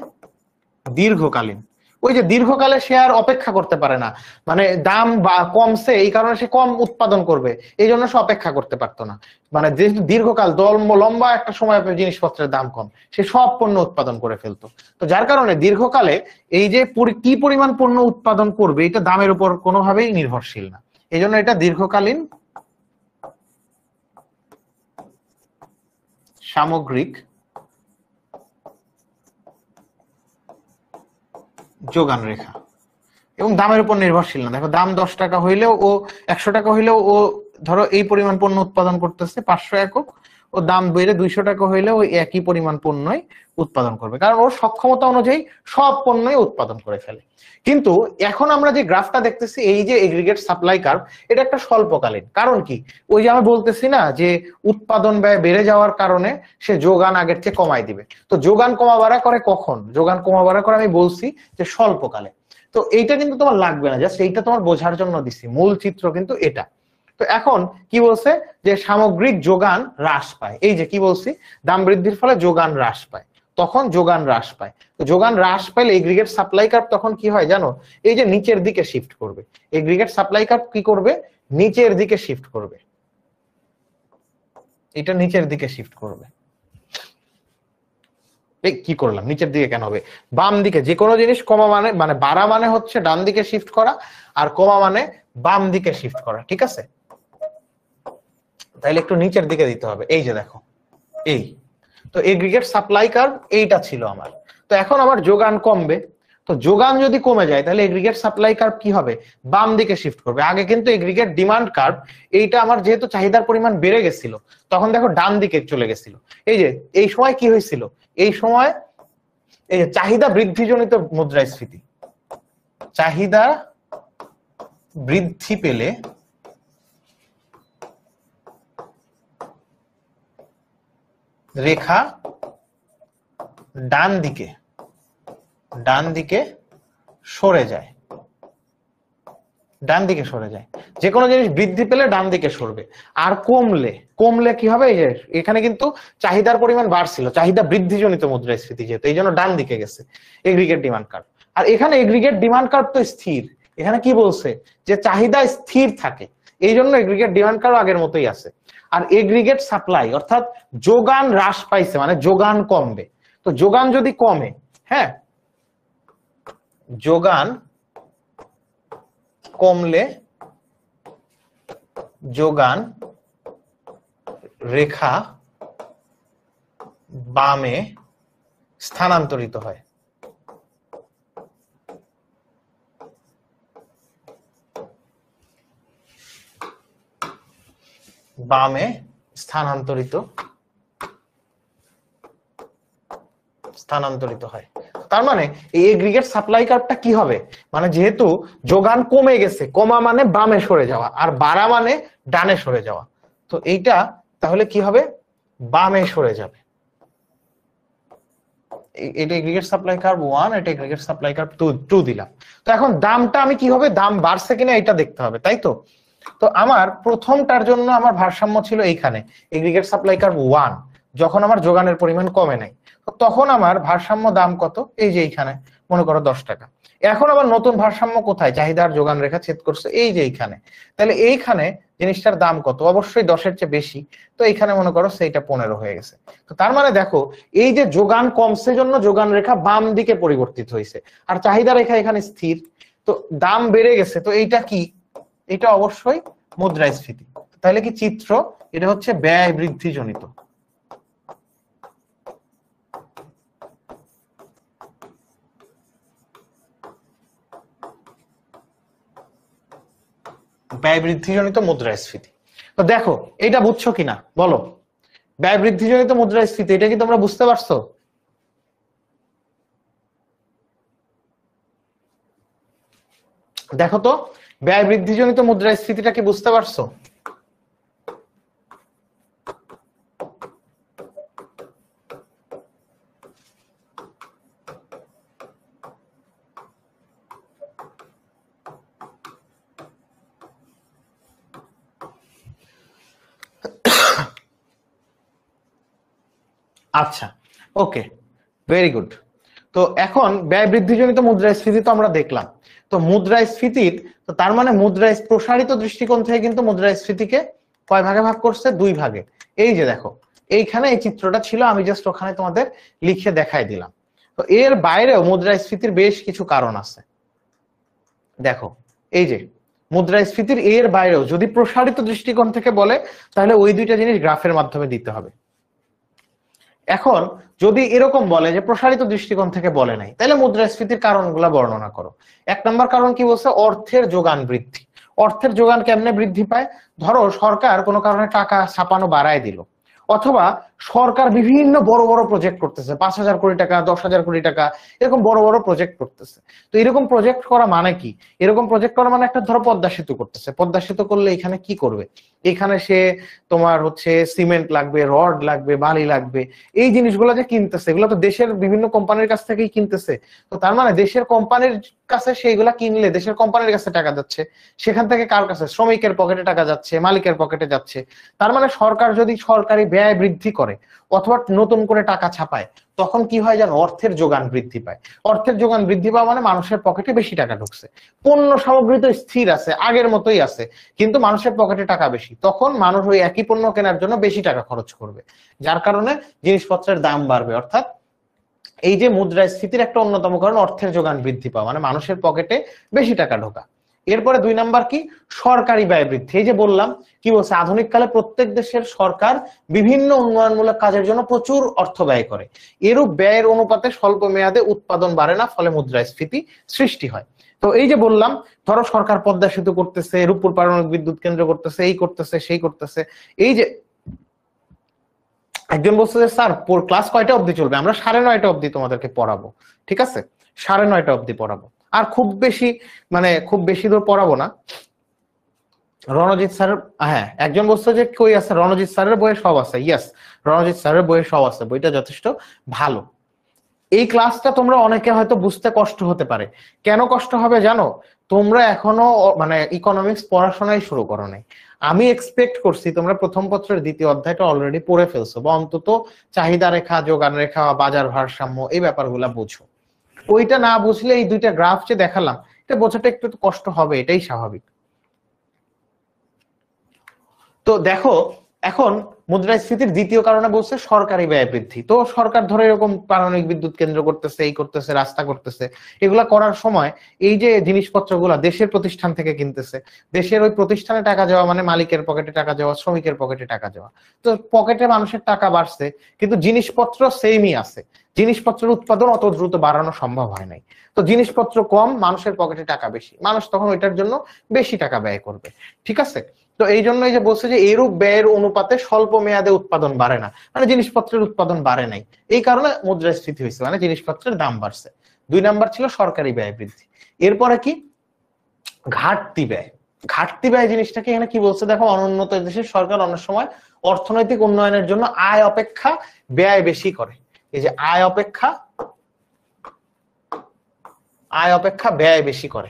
দীর্ঘকালীন। ওই যে দীর্ঘকালে সে আর অপেক্ষা করতে পারে না, মানে দাম বা কমছে এই কারণে সে কম উৎপাদন করবে, এই জন্য সে অপেক্ষা করতে পারতো না। মানে যেহেতু দীর্ঘকাল লম্বা একটা সময় জিনিসপত্রের দাম কম, সে সব পণ্য উৎপাদন করে ফেলতো। তো যার কারণে দীর্ঘকালে এই যে কি পরিমাণ পণ্য উৎপাদন করবে এটা দামের উপর কোনোভাবেই নির্ভরশীল না, এই জন্য এটা দীর্ঘকালীন সামগ্রিক যোগান রেখা, এবং দামের উপর নির্ভরশীল না। দেখো দাম 10 টাকা হইলেও ও 100 টাকা হইলেও ও ধরো এই পরিমাণ পণ্য উৎপাদন করতেছে 500 একক, ও দাম বেড়ে 200 টাকা হইলেও ওই একই পরিমাণ পণ্যই উৎপাদন করবে, কারণ ওর সক্ষমতা অনুযায়ী সব পণ্যই উৎপাদন করে ফেলে। কিন্তু এখন আমরা যে গ্রাফটা দেখতেছি, এই যে এগ্রিগেট সাপ্লাই কার্ভ, এটা একটা স্বল্পকালীন। কারণ কি, ওই যে আমি বলতেছি না যে উৎপাদন ব্যয় বেড়ে যাওয়ার কারণে সে যোগান আগের চেয়ে কমাই দিবে। তো যোগান কমা বাড়া করে কখন, যোগান কমা বাড়া করে আমি বলছি যে স্বল্পকালে। তো এইটা কিন্তু তোমার লাগবে না, জাস্ট এইটা তোমার বোঝার জন্য দিছি, মূল চিত্র কিন্তু এটা। তো এখন কি বলছে, যে সামগ্রিক যোগান হ্রাস পায়। এই যে কি বলছি, দাম বৃদ্ধির ফলে যোগান হ্রাস পায়, তখন যোগান হ্রাস পায়। তো যোগান হ্রাস পাইলে এগ্রিগেট সাপ্লাই কার্ভ তখন কি হয় জানো, এই যে নিচের দিকে শিফট করবে। এগ্রিগেট সাপ্লাই কার্ভ কি করবে, নিচের দিকে শিফট করবে, এটা নিচের দিকে শিফট করবে। কি করলাম, নিচের দিকে কেন হবে, বাম দিকে। যে কোনো জিনিস কমা মানে বাড়া মানে হচ্ছে ডান দিকে শিফট করা, আর কমা মানে বাম দিকে শিফট করা, ঠিক আছে? তাইলে একটু নিচের দিকে দিতে হবে। এই যে দেখো, এই তো এগ্রিগেট সাপ্লাই কার্ভ এইটা ছিল আমার। তো এখন আমার যোগান কমবে, তো যোগান যদি কমে যায় তাহলে এগ্রিগেট সাপ্লাই কার্ভ কি হবে, বাম দিকে শিফট করবে। আগে কিন্তু এগ্রিগেট ডিমান্ড কার্ভ এইটা আমার যেহেতু চাহিদার পরিমাণ বেড়ে গেছিল, তখন দেখো ডান দিকে চলে গেছিল। এই যে এই সময় কি হয়েছিল, এই সময় এই যে চাহিদা বৃদ্ধিজনিত মুদ্রাস্ফীতি, চাহিদা বৃদ্ধি পেলে রেখা ডান দিকে সরে যায়, ডান দিকে সরে যায়। যে কোনো জিনিস বৃদ্ধি পেলে ডান দিকে সরবে, আর কমলে কি হবে, এই যে এখানে কিন্তু চাহিদার পরিমাণ বাড়ছিল, চাহিদা বৃদ্ধিজনিত মুদ্রাস্ফীতি যেহেতু, এই জন্য ডান দিকে গেছে এগ্রিগেট ডিমান্ড কার্ভ। আর এখানে এগ্রিগেট ডিমান্ড কার্ভ তো স্থির, এখানে কি বলছে যে চাহিদা স্থির থাকে, এই জন্য এগ্রিগেট ডিমান্ড কার্ভ আগের মতোই আছে। আর এগ্রিগেট সাপ্লাই অর্থাৎ যোগান হ্রাস পাইছে, মানে যোগান কমবে। তো যোগান যদি কমে, হ্যাঁ, যোগান কমলে যোগান রেখা বামে স্থানান্তরিত হয়। বামে স্থানান্তরিত হয়। তার মানে এই এগ্রিগেট সাপ্লাই কার্ভটা কি হবে, মানে যেহেতু যোগান কমে গেছে, কমা মানে বামে সরে যাওয়া, আর বাড়া মানে ডানে সরে যাওয়া, তো এইটা তাহলে কি হবে, বামে সরে যাবে। এটা এগ্রিগেট সাপ্লাই কার্ভ 1, এটা এগ্রিগেট সাপ্লাই কার্ভ 2 দিলাম। তো এখন দামটা আমি কি হবে, দাম বাড়ছে কিনা এটা দেখতে হবে, তাই তো। তো আমার প্রথমটার জন্য আমার ভারসাম্য ছিল এইখানে এগ্রিগেট সাপ্লাই কার্ভ 1, যখন আমার যোগানের পরিমাণ কমে নাই, তো তখন আমার ভারসাম্য দাম কত, এই যে এইখানে মনে করো 10 টাকা। এখন আবার নতুন ভারসাম্য কোথায়, চাহিদার যোগান রেখা ছেদ করছে এই যে এইখানে, তাহলে এইখানে জিনিসটার দাম কত, অবশ্যই 10-এর চেয়ে বেশি, তো এইখানে মনে করো সেইটা 15 হয়ে গেছে। তো তার মানে দেখো এই যে যোগান কমছে জন্য যোগান রেখা বাম দিকে পরিবর্তিত হয়েছে, আর চাহিদা রেখা এখানে স্থির, তো দাম বেড়ে গেছে, তো এইটা কি, এটা অবশ্যই মুদ্রাস্ফীতি। তাহলে কি চিত্র, এটা হচ্ছে ব্যয় বৃদ্ধি জনিত। ব্যয় বৃদ্ধিজনিত মুদ্রাস্ফীতি। তো দেখো এটা বুঝছো কিনা বলো, ব্যয় বৃদ্ধিজনিত মুদ্রাস্ফীতি এটা কি তোমরা বুঝতে পারছো? দেখো তো ব্যয় বৃদ্ধিজনিত মুদ্রাস্ফীতিটা কি বুঝতে পারছো? আচ্ছা, ওকে, ভেরি গুড। তো এখন ব্যয় বৃদ্ধিজনিত মুদ্রাস্ফীতি তো আমরা দেখলাম। তো মুদ্রাস্ফীতির, তো তার মানে প্রসারিত দৃষ্টিকোণ থেকে কিন্তু মুদ্রাস্ফীতিকে কয় ভাগে ভাগ করছে, 2 ভাগে। এই যে দেখো এইখানে এই চিত্রটা ছিল, আমি জাস্ট ওখানে তোমাদের লিখে দেখাই দিলাম। তো এর বাইরেও মুদ্রাস্ফীতির বেশ কিছু কারণ আছে। দেখো এই যে মুদ্রাস্ফীতির এর বাইরেও যদি প্রসারিত দৃষ্টিকোণ থেকে বলে, তাহলে ওই 2টা জিনিস গ্রাফের মাধ্যমে দিতে হবে। এখন যদি এরকম বলে যে প্রসারিত দৃষ্টিকোণ থেকে বলে নাই, তাহলে মুদ্রাস্ফীতির কারণগুলো বর্ণনা করো। 1 নম্বর কারণ কি বলছে, অর্থের যোগান বৃদ্ধি। অর্থের যোগান কেমনে বৃদ্ধি পায়, ধরো সরকার কোনো কারণে টাকা ছাপানো বাড়ায় দিল, অথবা সরকার বিভিন্ন বড় বড় প্রজেক্ট করতেছে, 5,000 কোটি টাকা, 10,000 কোটি টাকা, এরকম বড় বড় প্রজেক্ট করতেছে। তো এরকম প্রজেক্ট করা মানে কি, এরকম প্রজেক্ট করা মানে একটা ধরো পদ্মা সেতু করতেছে, পদ্মা সেতু করলে এখানে কি করবে, এখানে সে তোমার হচ্ছে সিমেন্ট লাগবে, রড লাগবে, বালি লাগবে, এই জিনিসগুলো যে কিনতেছে এগুলো তো দেশের বিভিন্ন কোম্পানির কাছ থেকেই কিনতেছে। তো তার মানে দেশের কোম্পানির কাছে সেইগুলা কিনলে দেশের কোম্পানির কাছে টাকা যাচ্ছে, সেখান থেকে কার কাছে, শ্রমিকের পকেটে টাকা যাচ্ছে, মালিকের পকেটে যাচ্ছে। তার মানে সরকার যদি সরকারি ব্যয় বৃদ্ধি করে অথবা নতুন করে টাকা ছাপায়, তখন কি হয় জানো, অর্থের যোগান বৃদ্ধি পায়। অর্থের যোগান বৃদ্ধি পাওয়া মানে মানুষের পকেটে বেশি টাকা ঢুকছে, পণ্য সামগ্রী তো স্থির আছে, আগের মতোই আছে, কিন্তু মানুষের পকেটে টাকা বেশি, তখন মানুষ ওই একই পণ্য কেনার জন্য বেশি টাকা খরচ করবে, যার কারণে জিনিসপত্রের দাম বাড়বে। অর্থাৎ এই যে মুদ্রাস্ফীতির একটা অন্যতম কারণ অর্থের যোগান বৃদ্ধি পাওয়া, মানে মানুষের পকেটে বেশি টাকা ঢোকা। এরপরে 2 নাম্বার কি, সরকারি ব্যয় বৃদ্ধি। এই যে বললাম কি বলছে, আধুনিক কালে প্রত্যেক দেশের সরকার বিভিন্ন উন্নয়নমূলক কাজের জন্য প্রচুর অর্থ ব্যয় করে, এরূপ ব্যয়ের অনুপাতে স্বল্প মেয়াদে উৎপাদন বাড়ে না, ফলে মুদ্রাস্ফীতি সৃষ্টি হয়। তো এই যে বললাম, ধরো সরকার পদ্মা সেতু করতেছে, রূপপুর পারমাণবিক বিদ্যুৎ কেন্দ্র করতেছে, এই করতেছে সেই করতেছে, এই যে একজন বলছে যে স্যার ক্লাস কয়টা অবধি চলবে, আমরা 9:30 অবধি তোমাদেরকে পড়াবো, ঠিক আছে, 9:30 অবধি পড়াবো, আর খুব বেশি মানে খুব বেশি দূর পড়াবো না। রণজিৎ স্যার, হ্যাঁ একজন বলছে যে কই আছে, রণজিৎ স্যারের বইয়ে সব আছে, ইয়েস রণজিৎ স্যারের বইয়ে সব আছে, বইটা যথেষ্ট ভালো। এই ক্লাসটা তোমরা অনেকে হয়তো বুঝতে কষ্ট হতে পারে, কেন কষ্ট হবে জানো, তোমরা এখনো মানে ইকোনমিক্স পড়াশোনাই শুরু করো নাই। আমি এক্সপেক্ট করছি তোমরা প্রথম পত্রের 2য় অধ্যায়টা অলরেডি পড়ে ফেলছো, বা অন্তত চাহিদা রেখা, যোগান রেখা, বাজার ভারসাম্য এই ব্যাপারগুলা বুঝো। ওইটা না বুঝলে এই 2টা গ্রাফ যে দেখালাম এটা বোঝাটা একটু কষ্ট হবে, এটাই স্বাভাবিক। তো দেখো এখন মুদ্রাস্ফীতির 2য় কারণে বলছে সরকারি ব্যয় বৃদ্ধি। তো সরকার ধরে এরকম পারমাণবিক বিদ্যুৎ কেন্দ্র করতেছে, এই করতেছে, রাস্তা করতেছে, এগুলা করার সময় এই যে জিনিসপত্রগুলা দেশের প্রতিষ্ঠান থেকে কিনতেছে, দেশের ওই প্রতিষ্ঠানে টাকা যাওয়া মানে মালিকের পকেটে টাকা যাওয়া, শ্রমিকের পকেটে টাকা যাওয়া। তো পকেটে মানুষের টাকা বাড়ছে, কিন্তু জিনিসপত্র সেমই আছে, জিনিসপত্রের উৎপাদন অত দ্রুত বাড়ানো সম্ভব হয় নাই। তো জিনিসপত্র কম, মানুষের পকেটে টাকা বেশি, মানুষ তখন ওইটার জন্য বেশি টাকা ব্যয় করবে, ঠিক আছে। তো এই জন্যই যে বলছে যে এরূপ ব্যয়ের অনুপাতে স্বল্প মেয়াদে উৎপাদন বাড়ে না, মানে জিনিসপত্রের উৎপাদন বাড়ে নাই, এই কারণে মুদ্রাস্ফীতি হয়েছে, মানে জিনিসপত্রের দাম বাড়ছে। 2 নাম্বার ছিল সরকারি ব্যয় বৃদ্ধি। এরপরে কি ঘাটতি ব্যয়। ঘাটতি ব্যয় জিনিসটাকে এখানে কি বলছে দেখো, অনুন্নত দেশের সরকার অনেক সময় অর্থনৈতিক উন্নয়নের জন্য আয় অপেক্ষা ব্যয় বেশি করে। এই যে আয় অপেক্ষা ব্যয় বেশি করে।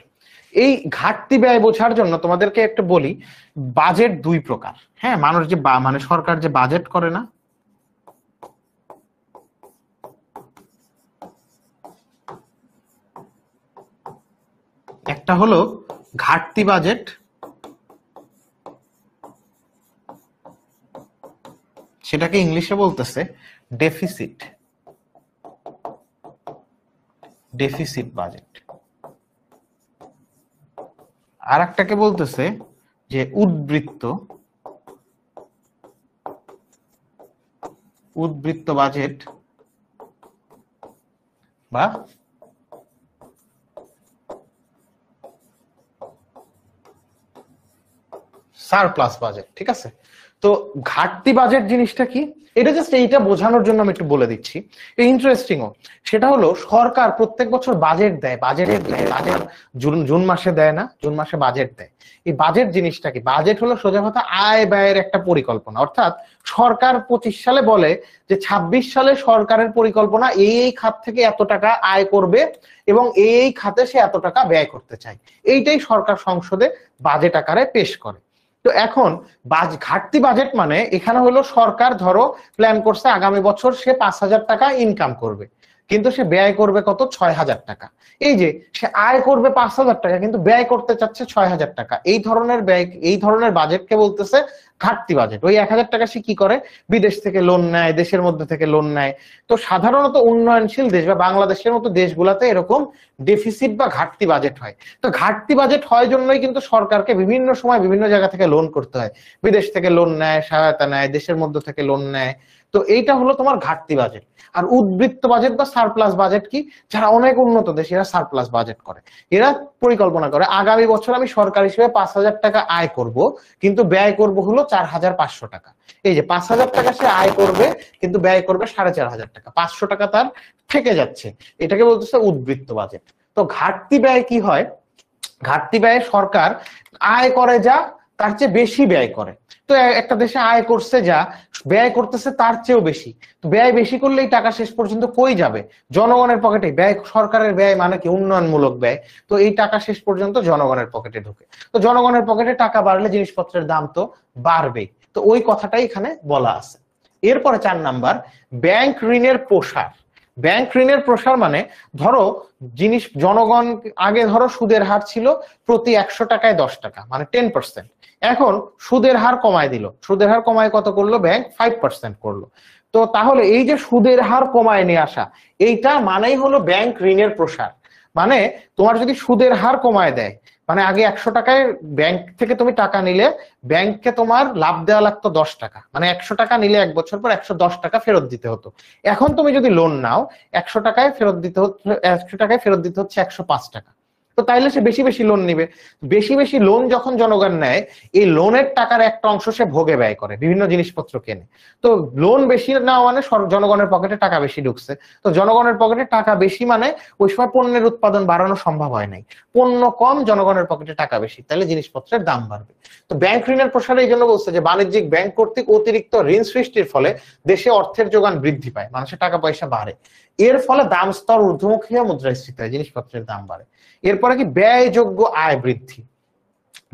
এই ঘাটতি ব্যয় বোঝার জন্য তোমাদেরকে একটা বলি, বাজেট 2 প্রকার। হ্যাঁ, মানুষ যে মানে সরকার যে বাজেট করে না, একটা হলো ঘাটতি বাজেট, সেটাকে ইংলিশে বলতেছে ডেফিসিট বাজেট। আর একটাকে বলতেছে যে উদ্বৃত্ত বাজেট বা সারপ্লাস বাজেট। ঠিক আছে, তো ঘাটতি বাজেট জিনিসটা কি, এটা জাস্ট এইটা বোঝানোর জন্য আমি একটু বলে দিচ্ছি, ইন্টারেস্টিংও। সেটা হলো সরকার প্রত্যেক বছর বাজেট দেয়, বাজেট জুন মাসে দেয় না, জুন মাসে বাজেট দেয়। এই বাজেট জিনিসটা কি, বাজেট হলো সোজা কথা আয় ব্যয়ের একটা পরিকল্পনা। অর্থাৎ সরকার 25 সালে বলে যে 26 সালে সরকারের পরিকল্পনা এই খাত থেকে এত টাকা আয় করবে এবং এই খাতে সে এত টাকা ব্যয় করতে চায়, এইটাই সরকার সংসদে বাজেট আকারে পেশ করে। তো এখন ঘাটতি বাজেট মানে এখানে হলো সরকার ধরো প্ল্যান করছে আগামী বছর সে 5,000 টাকা ইনকাম করবে, কিন্তু সে ব্যয় করবে কত, 6,000 টাকা। এই যে সে আয় করবে 5,000 টাকা কিন্তু ব্যয় করতে চাচ্ছে 6,000 টাকা, এই ধরনের ব্যয়, এই ধরনের বাজেটকে বলতেছে ঘাটতি বাজেট। ওই 1,000 টাকা সে কি করে, বিদেশ থেকে লোন নেয়, দেশের মধ্যে থেকে লোন নেয়। তো সাধারণত উন্নয়নশীল দেশ বা বাংলাদেশের মতো দেশগুলোতে এরকম ডেফিসিট বা ঘাটতি বাজেট হয়। তো ঘাটতি বাজেট হয় জন্যই কিন্তু সরকারকে বিভিন্ন সময় বিভিন্ন জায়গা থেকে লোন করতে হয়, বিদেশ থেকে লোন নেয়, সহায়তা নেয়, দেশের মধ্যে থেকে লোন নেয়। তো এইটা হলো তোমার ঘাটতি বাজেট। আর উদ্বৃত্ত বাজেট বা সারপ্লাস বাজেট কি, যারা অনেক উন্নত দেশ এরা সারপ্লাস বাজেট করে, এরা পরিকল্পনা করে আগামী বছর আমি সরকার হিসেবে 5,000 টাকা আয় করব, কিন্তু ব্যয় করব হলো 4,500 টাকা। এই যে 5,000 টাকা সে আয় করবে কিন্তু ব্যয় করবে 4,500 টাকা, 500 টাকা তার থেকে যাচ্ছে, এটাকে বলতেছে উদ্বৃত্ত বাজেট। তো ঘাটতি ব্যয় কি হয়, ঘাটতি ব্যয়ে সরকার আয় করে যা তার চেয়ে বেশি ব্যয় করে। তো একটা দেশে আয় করছে যা, ব্যয় করতেছে তার চেয়েও বেশি। তো ব্যয় বেশি করলে এই টাকা শেষ পর্যন্ত কই যাবে, জনগণের পকেটে। ব্যয়, সরকারের ব্যয় মানে কি, উন্নয়নমূলক ব্যয়। তো এই টাকা শেষ পর্যন্ত জনগণের পকেটে ঢুকে। তো জনগণের পকেটে টাকা বাড়লে জিনিসপত্রের দাম তো বাড়বেই। তো ওই কথাটাই এখানে বলা আছে। এরপরে 4 নাম্বার, ব্যাংক ঋণের প্রসার। ব্যাংক ঋণের প্রসার মানে ধরো জনগণ আগে ধরো সুদের হার ছিল প্রতি 100 টাকায় 10 টাকা, মানে 10%। এখন সুদের হার কমায় দিল, সুদের হার কমায় কত করলো, ব্যাংক 5% করলো। তো তাহলে এই যে সুদের হার কমায় নিয়ে আসা, এইটা মানেই হলো ব্যাংক ঋণের প্রসার। মানে তোমার যদি সুদের হার কমায় দেয়, মানে আগে 100 টাকায় ব্যাংক থেকে তুমি টাকা নিলে ব্যাংককে তোমার লাভ দেওয়া লাগতো 10 টাকা, মানে 100 টাকা নিলে 1 বছর পর 110 টাকা ফেরত দিতে হতো। এখন তুমি যদি লোন নাও 100 টাকায় ফেরত দিতে হচ্ছে, 100 টাকায় ফেরত দিতে হচ্ছে 105 টাকা। তো তাইলে সে বেশি বেশি লোন নিবে। বেশি বেশি লোন যখন জনগণ নেয়, এই লোনের টাকার একটা অংশ সে ভোগে ব্যয় করে, বিভিন্ন জিনিসপত্র কেনে। তো লোন বেশি নেওয়া মানে জনগণের পকেটে টাকা বেশি ঢুকছে। তো জনগণের পকেটে টাকা বেশি মানে ওই সময় পণ্যের উৎপাদন বাড়ানো সম্ভব হয় নাই, পণ্য কম, জনগণের পকেটে টাকা বেশি, তাহলে জিনিসপত্রের দাম বাড়বে। তো ব্যাংক ঋণের প্রসারে এই জন্য বলছে যে বাণিজ্যিক ব্যাংক কর্তৃক অতিরিক্ত ঋণ সৃষ্টির ফলে দেশে অর্থের যোগান বৃদ্ধি পায়, মানুষের টাকা পয়সা বাড়ে, এর ফলে দাম স্তর ঊর্ধ্বমুখী হয়ে মুদ্রাস্ফীতি হয়, জিনিসপত্রের দাম বাড়ে। এরপরে কি ব্যয়যোগ্য আয় বৃদ্ধি।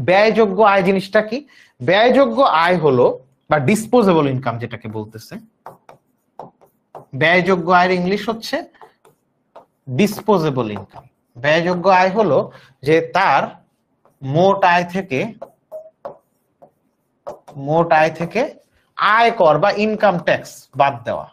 ব্যয়যোগ্য আয় জিনিসটা কি, ব্যয়যোগ্য আয় হলো বা ডিসপোজেবল ইনকাম যেটাকে বলতেছে, ব্যয়যোগ্য আয়ের ইংলিশ হচ্ছে ডিসপোজেবল ইনকাম। ব্যয়যোগ্য আয় হলো যে তার মোট আয় থেকে আয়কর বা ইনকাম ট্যাক্স বাদ দেওয়া।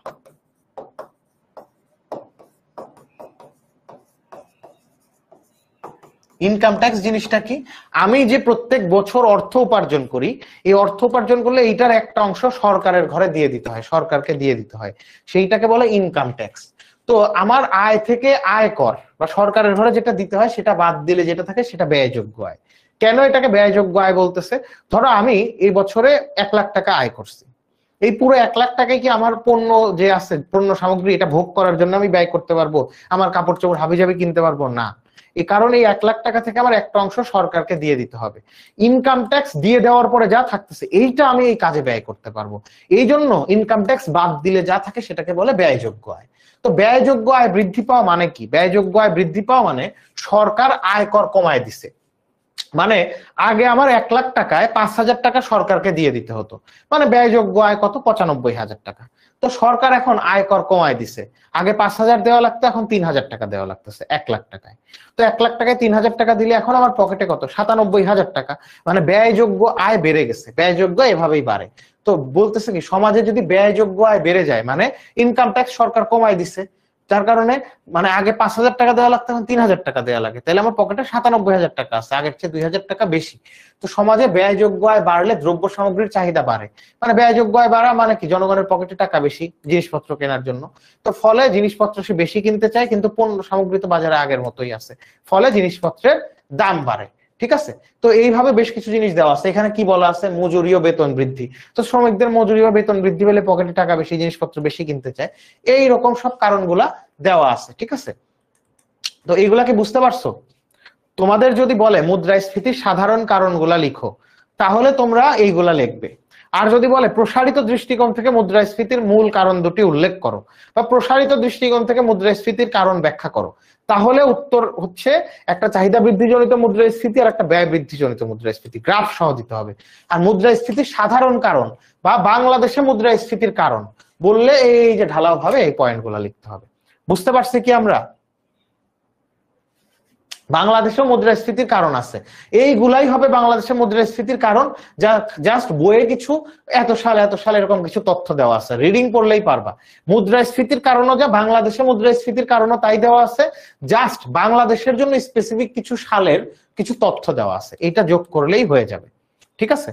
ইনকাম ট্যাক্স জিনিসটা কি, আমি যে প্রত্যেক বছর অর্থ উপার্জন করি, এই অর্থ উপার্জন করলে এইটার একটা অংশ সরকারের ঘরে দিয়ে দিতে হয়, সরকারকে দিয়ে দিতে হয়, সেইটাকে বলে ইনকাম ট্যাক্স। তো আমার আয় থেকে আয়কর বা সরকারের ঘরে যেটা দিতে হয় সেটা বাদ দিলে যেটা থাকে সেটা ব্যয়যোগ্য আয়। কেন এটাকে ব্যয়যোগ্য আয় বলতেছে? ধরো আমি এই বছরে 1 লাখ টাকা আয় করছি, এই পুরো 1 লাখ টাকায় কি আমার পণ্য যে আছে, পণ্য সামগ্রী, এটা ভোগ করার জন্য আমি ব্যয় করতে পারবো? আমার কাপড় চোপড় হাবিজাবি কিনতে পারবো না। এই কারণে এই 1 লাখ টাকা থেকে আমার একটা অংশ সরকারকে দিয়ে দিতে হবে। ইনকাম ট্যাক্স দিয়ে দেওয়ার পরে যা থাকতেছে এইটা আমি এই কাজে ব্যয় করতে পারবো। এই জন্য ইনকাম ট্যাক্স বাদ দিলে যা থাকে সেটাকে বলে ব্যয়যোগ্য আয়। তো ব্যয়যোগ্য আয় বৃদ্ধি পাওয়া মানে কি? ব্যয়যোগ্য আয় বৃদ্ধি পাওয়া মানে সরকার আয়কর কমায় দিছে। মানে আগে আমার 1 লাখ টাকায় 5,000 টাকা সরকারকে দিয়ে দিতে হতো, মানে ব্যয়যোগ্য আয় কত? 95,000 টাকা। তো সরকার এখন আয়কর কমায় দিছে, আগে 5,000 দেওয়া লাগতো, এখন 3,000 টাকা দেওয়া লাগতেছে 1 লাখ টাকায়। তো 1 লাখ টাকায় 3,000 টাকা দিলে এখন আমার পকেটে কত? 97,000 টাকা। মানে ব্যয়যোগ্য আয় বেড়ে গেছে, ব্যয়যোগ্য এভাবেই বাড়ে। তো বলতেছে কি, সমাজে যদি ব্যয়যোগ্য আয় বেড়ে যায় মানে ইনকাম ট্যাক্স সরকার কমায় দিছে, যার কারণে মানে আগে 5,000 টাকা দেওয়া লাগতো, এখন 3,000 টাকা দেওয়া লাগে, তাহলে আমার পকেটে 97,000 টাকা আছে, আগের চেয়ে 2,000 টাকা বেশি। তো সমাজে ব্যয়যোগ্য আয় বাড়লে দ্রব্য সামগ্রীর চাহিদা বাড়ে, মানে ব্যয়যোগ্য আয় বাড়া মানে কি, জনগণের পকেটে টাকা বেশি জিনিসপত্র কেনার জন্য। তো ফলে জিনিসপত্র সে বেশি কিনতে চায়, কিন্তু পণ্য সামগ্রী তো বাজারে আগের মতোই আছে, ফলে জিনিসপত্রের দাম বাড়ে। ঠিক আছে, তো এইভাবে বেশ কিছু জিনিস দেওয়া আছে। এখানে কি বলা আছে? মজুরি ও বেতন বৃদ্ধি। তো শ্রমিকদের মজুরি ও বেতন বৃদ্ধি পেলে পকেটে টাকা বেশি, জিনিসপত্র বেশি কিনতে চায়, এই রকম সব কারণগুলা দেওয়া আছে। ঠিক আছে, তো এইগুলা কি বুঝতে পারছো? তোমাদের যদি বলে মুদ্রাস্ফীতির সাধারণ কারণগুলা লিখো, তাহলে তোমরা এইগুলা লিখবে। আর যদি বলে প্রসারিত দৃষ্টিকোণ থেকে মুদ্রাস্ফীতির মূল কারণ দুটি উল্লেখ করো, বা প্রসারিত দৃষ্টিকোণ থেকে মুদ্রাস্ফীতির কারণ ব্যাখ্যা করো, তাহলে উত্তর হচ্ছে একটা চাহিদা বৃদ্ধিজনিত মুদ্রাস্ফীতি আর একটা ব্যয় বৃদ্ধিজনিত মুদ্রাস্ফীতি, গ্রাফ সহ দিতে হবে। আর মুদ্রাস্ফীতির সাধারণ কারণ বা বাংলাদেশে মুদ্রাস্ফীতির কারণ বললে এই যে ঢালাও ভাবে এই পয়েন্টগুলো লিখতে হবে। বুঝতে পারছি কি আমরা? বাংলাদেশেও মুদ্রাস্ফীতির কারণ আছে, এইগুলাই হবে বাংলাদেশের মুদ্রাস্ফীতির কারণ, যা জাস্ট বইয়ে কিছু এত সাল এরকম কিছু তথ্য দেওয়া আছে, রিডিং পড়লেই পারবা। মুদ্রাস্ফীতির কারণও যা বাংলাদেশে মুদ্রাস্ফীতির কারণও তাই দেওয়া আছে, জাস্ট বাংলাদেশের জন্য স্পেসিফিক কিছু সালের কিছু তথ্য দেওয়া আছে, এটা যোগ করলেই হয়ে যাবে। ঠিক আছে,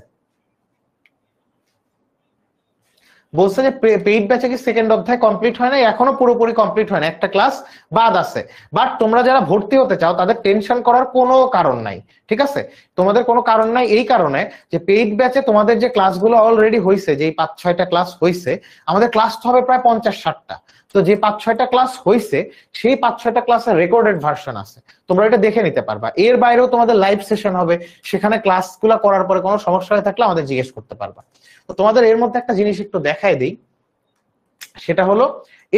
বলছে যে পেইড ব্যাচে কি সেকেন্ড অধ্যায় কমপ্লিট হয় না? এখনো পুরোপুরি কমপ্লিট হয় না, একটা ক্লাস বাদ আছে। বাট তোমরা যারা ভর্তি হতে চাও তাদের টেনশন করার কোনো কারণ নাই। ঠিক আছে, তোমাদের কোনো কারণ নাই, এই কারণে যে পেইড ব্যাচে তোমাদের যে ক্লাসগুলো অলরেডি হয়েছে, যে 5-6টা ক্লাস হয়েছে, আমাদের ক্লাস তো হবে প্রায় 50-60টা। তো যে 5-6টা ক্লাস হয়েছে, সেই 5-6টা ক্লাসের রেকর্ডেড ভার্সন আছে, তোমরা এটা দেখে নিতে পারবা। এর বাইরেও তোমাদের লাইভ সেশন হবে, সেখানে ক্লাসগুলো করার পরে কোনো সমস্যা হয়ে থাকলে আমাদের জিজ্ঞেস করতে পারবা। তো তোমাদের এর মধ্যে একটা জিনিস একটু দেখাই দিই, সেটা হলো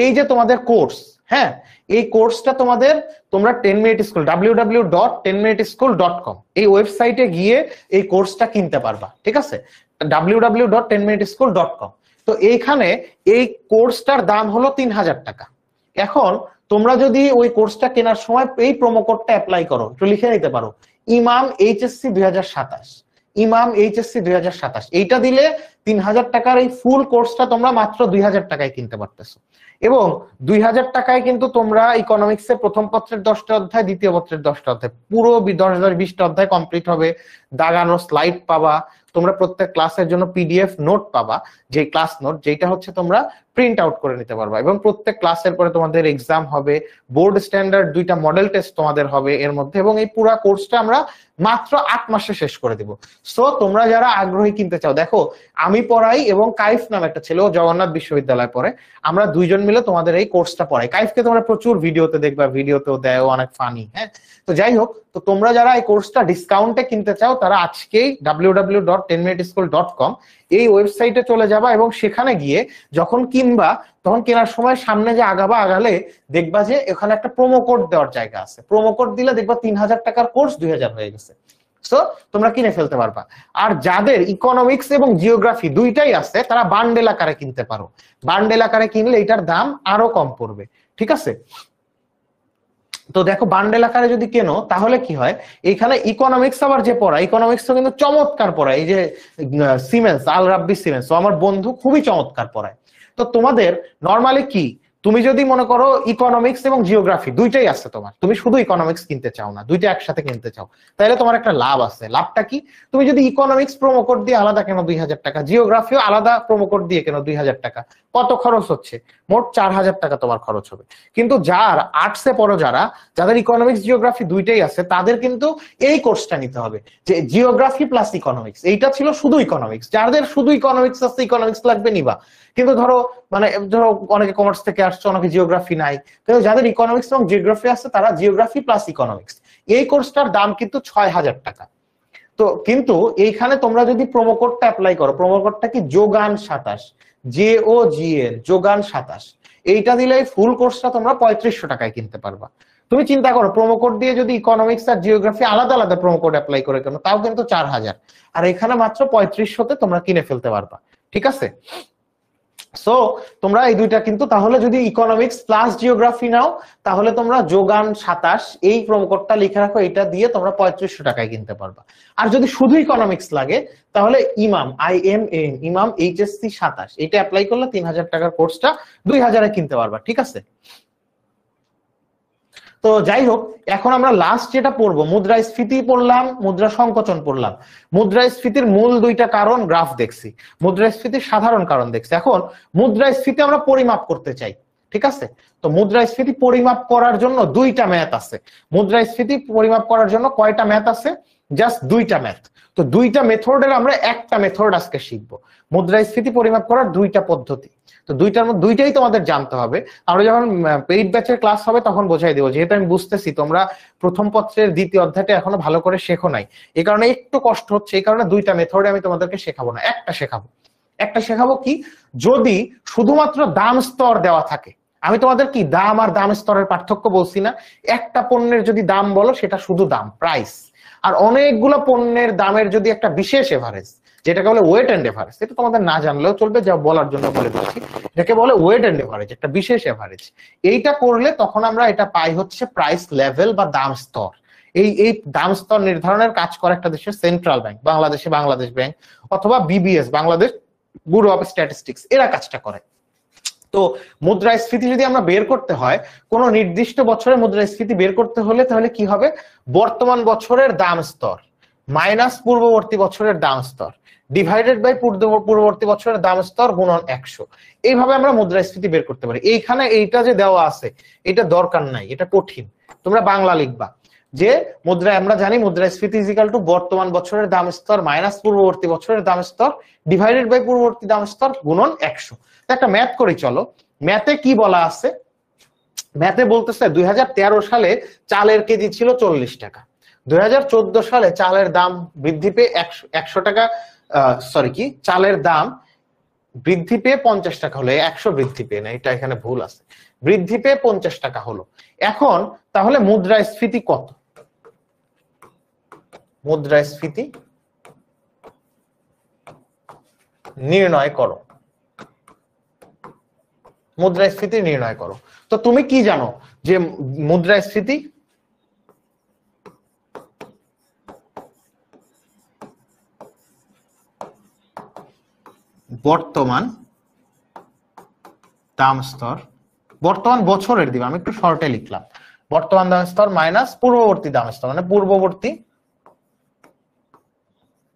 এই যে তোমাদের কোর্স, হ্যাঁ, এই কোর্সটা তোমাদের, তোমরা 10 মিনিট স্কুল www.10minuteschool.com এই ওয়েবসাইটে গিয়ে এই কোর্সটা কিনতে পারবা। ঠিক আছে, www.10minuteschool.com। তো এইখানে এই কোর্সটার দাম হলো 3,000 টাকা। এখন তোমরা যদি ওই কোর্সটা কেনার সময় এই প্রোমো কোডটা অ্যাপ্লাই করো, একটু লিখে নিতে পারো, ইমাম এইচএসসি 2027, ইমাম এইচএসসি 2027, এইটা দিলে 3,000 টাকার এই ফুল কোর্সটা তোমরা মাত্র 2,000 টাকায় কিনতে পারতেছো। এবং 2,000 টাকায় কিন্তু তোমরা ইকোনমিক্সের প্রথম পত্রের 10টা অধ্যায়, দ্বিতীয় পত্রের 10টা অধ্যায়, পুরো 10-20টা অধ্যায় কমপ্লিট হবে, দাগানো স্লাইড পাবা, তোমরা প্রত্যেক ক্লাসের জন্য পিডিএফ নোট পাবা, যে ক্লাস নোট, যেটা হচ্ছে তোমরা প্রিন্ট আউট করে নিতে পারবা। এবং প্রত্যেক ক্লাসের পরে তোমাদের এক্সাম হবে, বোর্ড স্ট্যান্ডার্ড 2টা মডেল টেস্ট তোমাদের হবে এর মধ্যে, এবং এই পুরো কোর্সটা আমরা মাত্র 8 মাসে শেষ করে দিব। সো তোমরা যারা আগ্রহী কিনতে চাও, দেখো আমি পড়াই এবং কাইফ নামে একটা ছেলে, ও জগন্নাথ বিশ্ববিদ্যালয়ে পড়ে, আমরা দুইজন মিলে তোমাদের এই কোর্সটা পড়াই। কাইফকে তোমরা প্রচুর ভিডিওতে দেখবা, ভিডিওতেও দেয়, অনেক ফানি। হ্যাঁ, তো যাই হোক, তো তোমরা যারা এই কোর্সটা ডিসকাউন্টে কিনতে চাও তারা আজকেই www.10minuteschool.com এই ওয়েবসাইটে চলে যাবা, এবং সেখানে গিয়ে যখন কিনবা, তখন কেনার সময় সামনে যে আগালে দেখবা যে এখানে একটা প্রোমো কোড দেওয়ার জায়গা আছে, প্রোমো কোড দিলে দেখবা 3,000 টাকার কোর্স 2,000 হয়ে গেছে। সো তোমরা কিনে ফেলতে পারবা। আর যাদের ইকোনমিক্স এবং জিওগ্রাফি দুইটাই আছে, তারা বান্ডেল আকারে কিনতে পারো, বান্ডেল আকারে কিনলে এটার দাম আরো কম পড়বে। ঠিক আছে, তো দেখো বান্ডেল আকারে যদি কেনো তাহলে কি হয়, এখানে ইকোনমিক্স আবার যে পড়া, ইকোনমিক্স তো কিন্তু চমৎকার পড়ায়, এই যে সিমেন্স, আল রাব্বি সিমেন্স, তো আমার বন্ধু খুবই চমৎকার পড়ায়। তো তোমাদের নরমালি কি, তুমি যদি মনে করো ইকোনমিক্স এবং জিওগ্রাফি দুইটাই আছে তোমার, তুমি শুধু ইকোনমিক্স কিনতে চাও না, দুইটা একসাথে কিনতে চাও, তাহলে তোমার একটা লাভ আছে। লাভটা কি, তুমি যদি ইকোনমিক্স প্রোমো কোড দিয়ে আলাদা কেন 2,000 টাকা, জিওগ্রাফিও আলাদা প্রোমো কোড দিয়ে কেন 2,000 টাকা, কত খরচ হচ্ছে? মোট 4,000 টাকা তোমার খরচ হবে। কিন্তু যার আর্টসে পড়ো, যাদের ইকোনমিক্স জিওগ্রাফি দুইটাই আছে, তাদের কিন্তু এই কোর্সটা নিতে হবে, যে জিওগ্রাফি প্লাস ইকোনমিক্স। এইটা ছিল শুধু ইকোনমিক্স, যাদের শুধু ইকোনমিক্স আছে, ইকোনমিক্স লাগবে নিবা। কিন্তু ধরো অনেকে কমার্স থেকে আসছে, অনেকে জিওগ্রাফি নাই, কিন্তু যাদের ইকোনমিক্স এবং জিওগ্রাফি আছে তারা জিওগ্রাফি প্লাস ইকোনমিক্স। এই কোর্সটার দাম কিন্তু 6,000 টাকা। তো কিন্তু এইখানে তোমরা যদি প্রোমো কোডটা অ্যাপ্লাই করো, প্রোমো কোডটা কি যোগান 27, JOGN, যোগান 27, এইটা দিলে ফুল কোর্সটা তোমরা 3500 টাকায় কিনতে পারবা। তুমি চিন্তা করো, প্রোমো কোড দিয়ে যদি ইকোনমিক্স আর জিওগ্রাফি আলাদা আলাদা প্রোমো কোড অ্যাপ্লাই করে কেন, তাও কিন্তু 4,000, আর এখানে মাত্র 3500তে তোমরা কিনে ফেলতে পারবা। ঠিক আছে? সো তোমরা এই দুইটা কিন্তু, তাহলে যদি ইকোনমিক্স প্লাস জিওগ্রাফি নাও তাহলে তোমরা যোগান 27 এই প্রোমো কোডটা লিখে রাখো, এটা দিয়ে তোমরা 3500 টাকায় কিনতে পারবা। আর যদি শুধু ইকোনমিক্স লাগে তাহলে ইমাম, IMAM, ইমাম HSC 27, এটা অ্যাপ্লাই করলে 3000 টাকার কোর্সটা 2000-এ কিনতে পারবা। ঠিক আছে? তো যাই হোক, এখন আমরা লাস্ট যেটা পড়বো, মুদ্রাস্ফীতি পড়লাম, মুদ্রা সংকোচন পড়লাম। মুদ্রাস্ফীতির মূল দুইটা কারণ গ্রাফ দেখছি, মুদ্রাস্ফীতির সাধারণ কারণ দেখছি। এখন মুদ্রাস্ফীতি আমরা পরিমাপ করতে চাই। ঠিক আছে? তো মুদ্রাস্ফীতি পরিমাপ করার জন্য দুইটা ম্যাথ আছে। মুদ্রাস্ফীতি পরিমাপ করার জন্য কয়টা ম্যাথ আছে? জাস্ট দুইটা ম্যাথ। তো দুইটা মেথডের আমরা একটা মেথড আজকে শিখবো। মুদ্রাস্ফীতি পরিমাপ করার দুইটা পদ্ধতি, তো দুইটার মধ্যে দুইটাই তোমাদের জানতে হবে। আমরা যখন পেইড ব্যাচের ক্লাস হবে তখন বোঝাই দেবো, যেহেতু আমি বুঝতেছি তোমরা প্রথম পত্রের দ্বিতীয় অধ্যায়টা এখনো ভালো করে শেখো নাই, এই কারণে একটু কষ্ট হচ্ছে। এই কারণে দুইটা মেথডে আমি তোমাদেরকে শেখাবো না, একটা শেখাবো। কি যদি শুধুমাত্র দাম স্তর দেওয়া থাকে, আমি তোমাদের কি দাম আর দাম স্তরের পার্থক্য বলছি না? একটা পণ্যের যদি দাম বলো সেটা শুধু দাম, প্রাইস, আর অনেকগুলো পণ্যের দামের যদি একটা বিশেষ এভারেজ, যেটাকে বলে ওয়েট এন্ড এভারেজ, এটা তোমাদের না জানলেও চলবে, যা বলার জন্য বলে দিচ্ছি, এটাকে বলে ওয়েট এন্ড এভারেজ, একটা বিশেষ এভারেজ। এইটা করলে তখন আমরা এটা পাই হচ্ছে প্রাইস লেভেল বা দাম স্তর। এই দাম স্তর নির্ধারণের কাজ করে একটা দেশের সেন্ট্রাল ব্যাংক, বাংলাদেশে বাংলাদেশ ব্যাংক অথবা BBS, Bangladesh bureau of statistics, এরা কাজটা করে। তো মুদ্রাস্ফীতি যদি আমরা বের করতে হয়, কোন নির্দিষ্ট বছরে মুদ্রাস্ফীতি বের করতে হলে তাহলে কি হবে? বর্তমান বছরের দাম স্তর মাইনাস পূর্ববর্তী বছরের দাম স্তর ডিভাইডেড বাই পূর্ববর্তী বছরের দাম স্তর গুণন 100। এইভাবে আমরা মুদ্রাস্ফীতি বের করতে পারি। এইখানে এইটা যে দেওয়া আছে এটা দরকার নাই, এটা কঠিন, তোমরা বাংলা লিখবা যে আমরা জানি মুদ্রাস্ফীতি ইজ ইকুয়াল টু বর্তমান বছরের দাম স্তর মাইনাস পূর্ববর্তী বছরের দাম স্তর ডিভাইডেড বাই পূর্ববর্তী দাম স্তর গুণন 100। একটা ম্যাথ করি চলো। ম্যাথে কি বলা আছে? ম্যাথে বলতেছে 2013 সালে চালের কেজি ছিল 40 টাকা, 2014 সালে চালের দাম বৃদ্ধি পেয়ে 100 টাকা, চালের দাম বৃদ্ধি পেয়ে 50 টাকা হলো, 100 বৃদ্ধি পেয়ে না, এটা এখানে ভুল আছে, বৃদ্ধি পেয়ে 50 টাকা হলো। এখন তাহলে মুদ্রাস্ফীতি কত? মুদ্রাস্ফীতি নির্ণয় করো, মুদ্রাস্ফীতি নির্ণয় করো। তো তুমি কি জানো যে মুদ্রাস্ফীতি বর্তমান দাম স্তর, বর্তমান বছরের দিবে, আমি একটু শর্টে লিখলাম, বর্তমান দাম স্তর মাইনাস পূর্ববর্তী দাম স্তর, মানে পূর্ববর্তী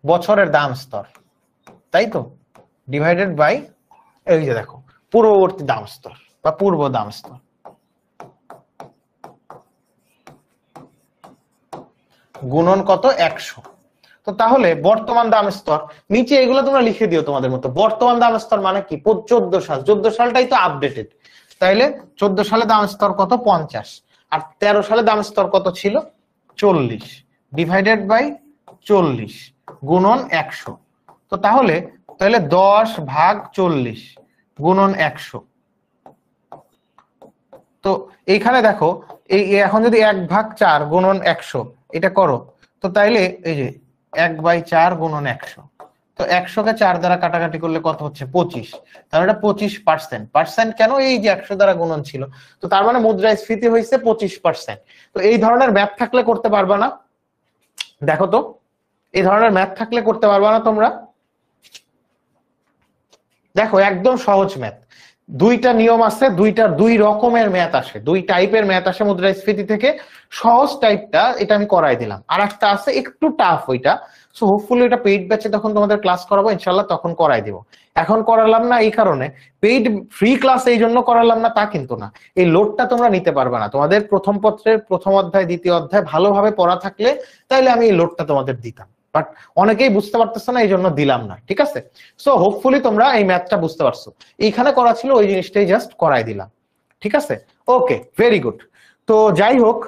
বছরের দাম স্তর, তাই তো, ডিভাইডেড বাই এই যে দেখো পূর্ববর্তী দাম স্তর বা পূর্ব দাম স্তর গুণন কত? 100। তো তাহলে বর্তমান দাম স্তর, নিচে এগুলো তোমরা লিখে দিও তোমাদের মতো। বর্তমান দাম স্তর মানে কি? 14 সাল, 14 সালটাই তো আপডেটেড, তাইলে 14 সালে দাম স্তর কত? 50, আর 13 সালে দাম স্তর কত ছিল? 40, ডিভাইডেড বাই 40 গুণন 100। তো তাহলে 10/40 গুণন 100। তো এইখানে দেখো এই এখন যদি 1/4 গুণন 100 এটা করো, তো তাইলে এই যে 1/4 গুণন 100, তো 100-কে 4 দ্বারা কাটাকাটি করলে কত হচ্ছে? 25। তাহলে এটা 25%। পার্সেন্ট কেন? এই যে 100 দ্বারা গুণন ছিল, তো তার মানে মুদ্রাস্ফীতি হয়েছে 25%। তো এই ধরনের ম্যাথ থাকলে করতে পারবা না? দেখো তো, এই ধরনের ম্যাথ থাকলে করতে পারবা না তোমরা? দেখো একদম সহজ ম্যাথ। দুইটা নিয়ম আছে, দুই রকমের ম্যাথ আসে, দুই টাইপের ম্যাথ আসে মুদ্রাস্ফীতি থেকে। সহজ টাইপটা এটা আমি করাই দিলাম, আর একটা আছে একটু টাফ ওইটা। সো হোপফুলি এটা পেইড ব্যাচে তখন তোমাদের ক্লাস করাবো ইনশাল্লাহ, তখন করাই দিব। এখন করালাম না এই কারণে, পেইড ফ্রি ক্লাস এই জন্য করালাম না তা কিন্তু না, এই লোডটা তোমরা নিতে পারবে না। তোমাদের প্রথম পত্রের প্রথম অধ্যায় দ্বিতীয় অধ্যায় ভালোভাবে পড়া থাকলে তাইলে আমি এই লোডটা তোমাদের দিতাম, বাট অনেকেই বুঝতে পারতেছে না, এই জন্য দিলাম না, ঠিক আছে? সো হোপফুলি তোমরা এই ম্যাথটা বুঝতে পারছো, এইখানে করা ছিল ওই জিনিসটাই জাস্ট করাই দিলাম, ঠিক আছে? ওকে, ভেরি গুড। তো যাই হোক,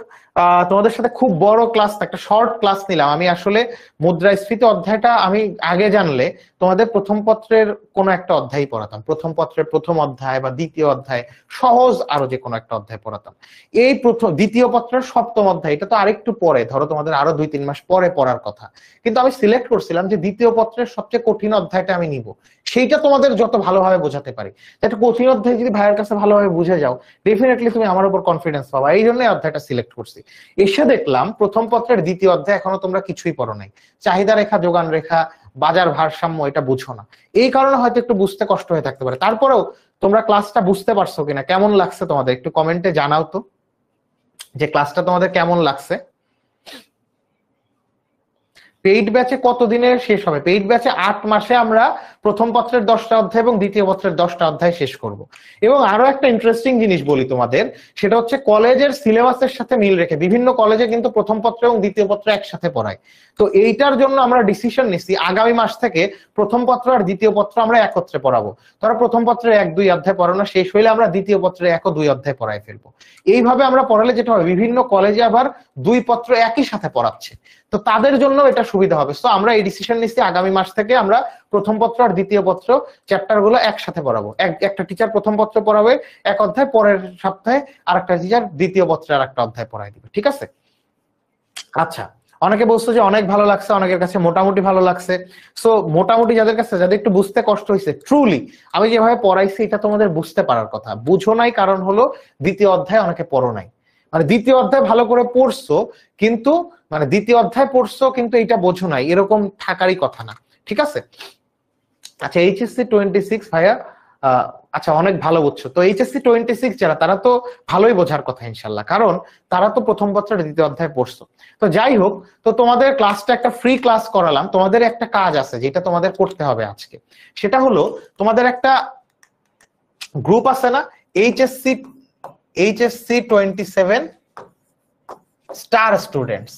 তোমাদের সাথে খুব বড় ক্লাস, একটা শর্ট ক্লাস নিলাম আমি। আসলে মুদ্রাস্ফীতি অধ্যায়টা আমি আগে জানলে তোমাদের প্রথম পত্রের কোনো একটা অধ্যায় পড়াতাম, প্রথম পত্রের প্রথম অধ্যায় বা দ্বিতীয় অধ্যায়, সহজ আরো যে কোনো একটা অধ্যায় পড়াতাম। এই দ্বিতীয় পত্রের সপ্তম অধ্যায় এটা তো আরেকটু পরে, ধরো তোমাদের আরো 2-3 মাস পরে পড়ার কথা, কিন্তু আমি সিলেক্ট করছিলাম যে দ্বিতীয় পত্রের সবচেয়ে কঠিন অধ্যায়টা আমি নিব, সেইটা তোমাদের যত ভালোভাবে বোঝাতে পারি। একটা কঠিন অধ্যায় যদি ভাইয়ের কাছে ভালোভাবে বুঝে যাও, ডেফিনেটলি তুমি আমার উপর কনফিডেন্স পাবা, এই জন্য অধ্যায়টা সিলেক্ট করছি। এসে দেখলাম প্রথম পত্রের দ্বিতীয় অধ্যায় এখনো তোমরা কিছুই পড়ো নাই, চাহিদা রেখা, যোগান রেখা, বাজার ভারসাম্য, এটা বুঝো না। এই কারণে হয়তো একটু বুঝতে কষ্ট হয়ে থাকতে পারে। তারপরেও তোমরা ক্লাসটা বুঝতে পারছো কিনা, কেমন লাগছে তোমাদের, একটু কমেন্টে জানাও তো যে ক্লাসটা তোমাদের কেমন লাগছে। পেইড ব্যাচে কতদিনে শেষ হবে? পেইড ব্যাচে 8 মাসে আমরা প্রথম পত্রের 10টা অধ্যায় এবং দ্বিতীয় পত্রের 10টা অধ্যায় শেষ করব। এবং আরো একটা ইন্টারেস্টিং জিনিস বলি তোমাদের, সেটা হচ্ছে কলেজের সিলেবাসের সাথে মিল রেখে বিভিন্ন কলেজে কিন্তু প্রথম পত্র এবং দ্বিতীয় পত্র একসাথে পড়ায়। তো এইটার জন্য আমরা ডিসিশন নিচ্ছি আগামী মাস থেকে প্রথম পত্র আর দ্বিতীয় পত্র আমরা একত্রে পড়াবো। ধরো প্রথম পত্রের 1-2 অধ্যায় পড়ানো শেষ হইলে আমরা দ্বিতীয় পত্রে 1-2 অধ্যায় পড়াই ফেলবো। এইভাবে আমরা পড়ালে যেটা হবে, বিভিন্ন কলেজে আবার 2 পত্র একই সাথে পড়াচ্ছে, তো তাদের জন্য এটা সুবিধা হবে। তো আমরা এই ডিসিশন নিচ্ছি আগামী মাস থেকে আমরা প্রথম পত্র আর দ্বিতীয় পত্র চ্যাপ্টার গুলো একসাথে পড়াবো। একটা টিচার প্রথম পত্র পড়াবে এক অধ্যায়, পরের সপ্তাহে আর একটা টিচার দ্বিতীয় পত্রে আর একটা অধ্যায় পড়াই দিবে, ঠিক আছে? আচ্ছা, অনেকে বলছো যে অনেক ভালো লাগছে, অনেকের কাছে মোটামুটি ভালো লাগছে। সো মোটামুটি যাদের কাছে, যাদের একটু বুঝতে কষ্ট হয়েছে, ট্রুলি আমি যেভাবে পড়াইছি এটা তোমাদের বুঝতে পারার কথা, বুঝো নাই কারণ হলো দ্বিতীয় অধ্যায় অনেকে পড়ো নাই। মানে দ্বিতীয় অধ্যায় ভালো করে পড়ছো কিন্তু, মানে দ্বিতীয় অধ্যায় পড়ছো কিন্তু এটা বোঝো নাই, এরকম থাকারই কথা না, ঠিক আছে? আচ্ছা, এইচএসসি 26 ভাইয়া, আচ্ছা অনেক ভালো বুঝছো। তো এইচএসসি 26 যারা, তারা তো ভালোই বোঝার কথা ইনশাল্লাহ, কারণ তারা তো প্রথম পত্রের দ্বিতীয় অধ্যায় পড়ছো। তো যাই হোক, তো তোমাদের ক্লাসটা একটা ফ্রি ক্লাস করালাম, তোমাদের একটা কাজ আছে যেটা তোমাদের করতে হবে আজকে। সেটা হলো তোমাদের একটা গ্রুপ আছে না, HSC 27 star students,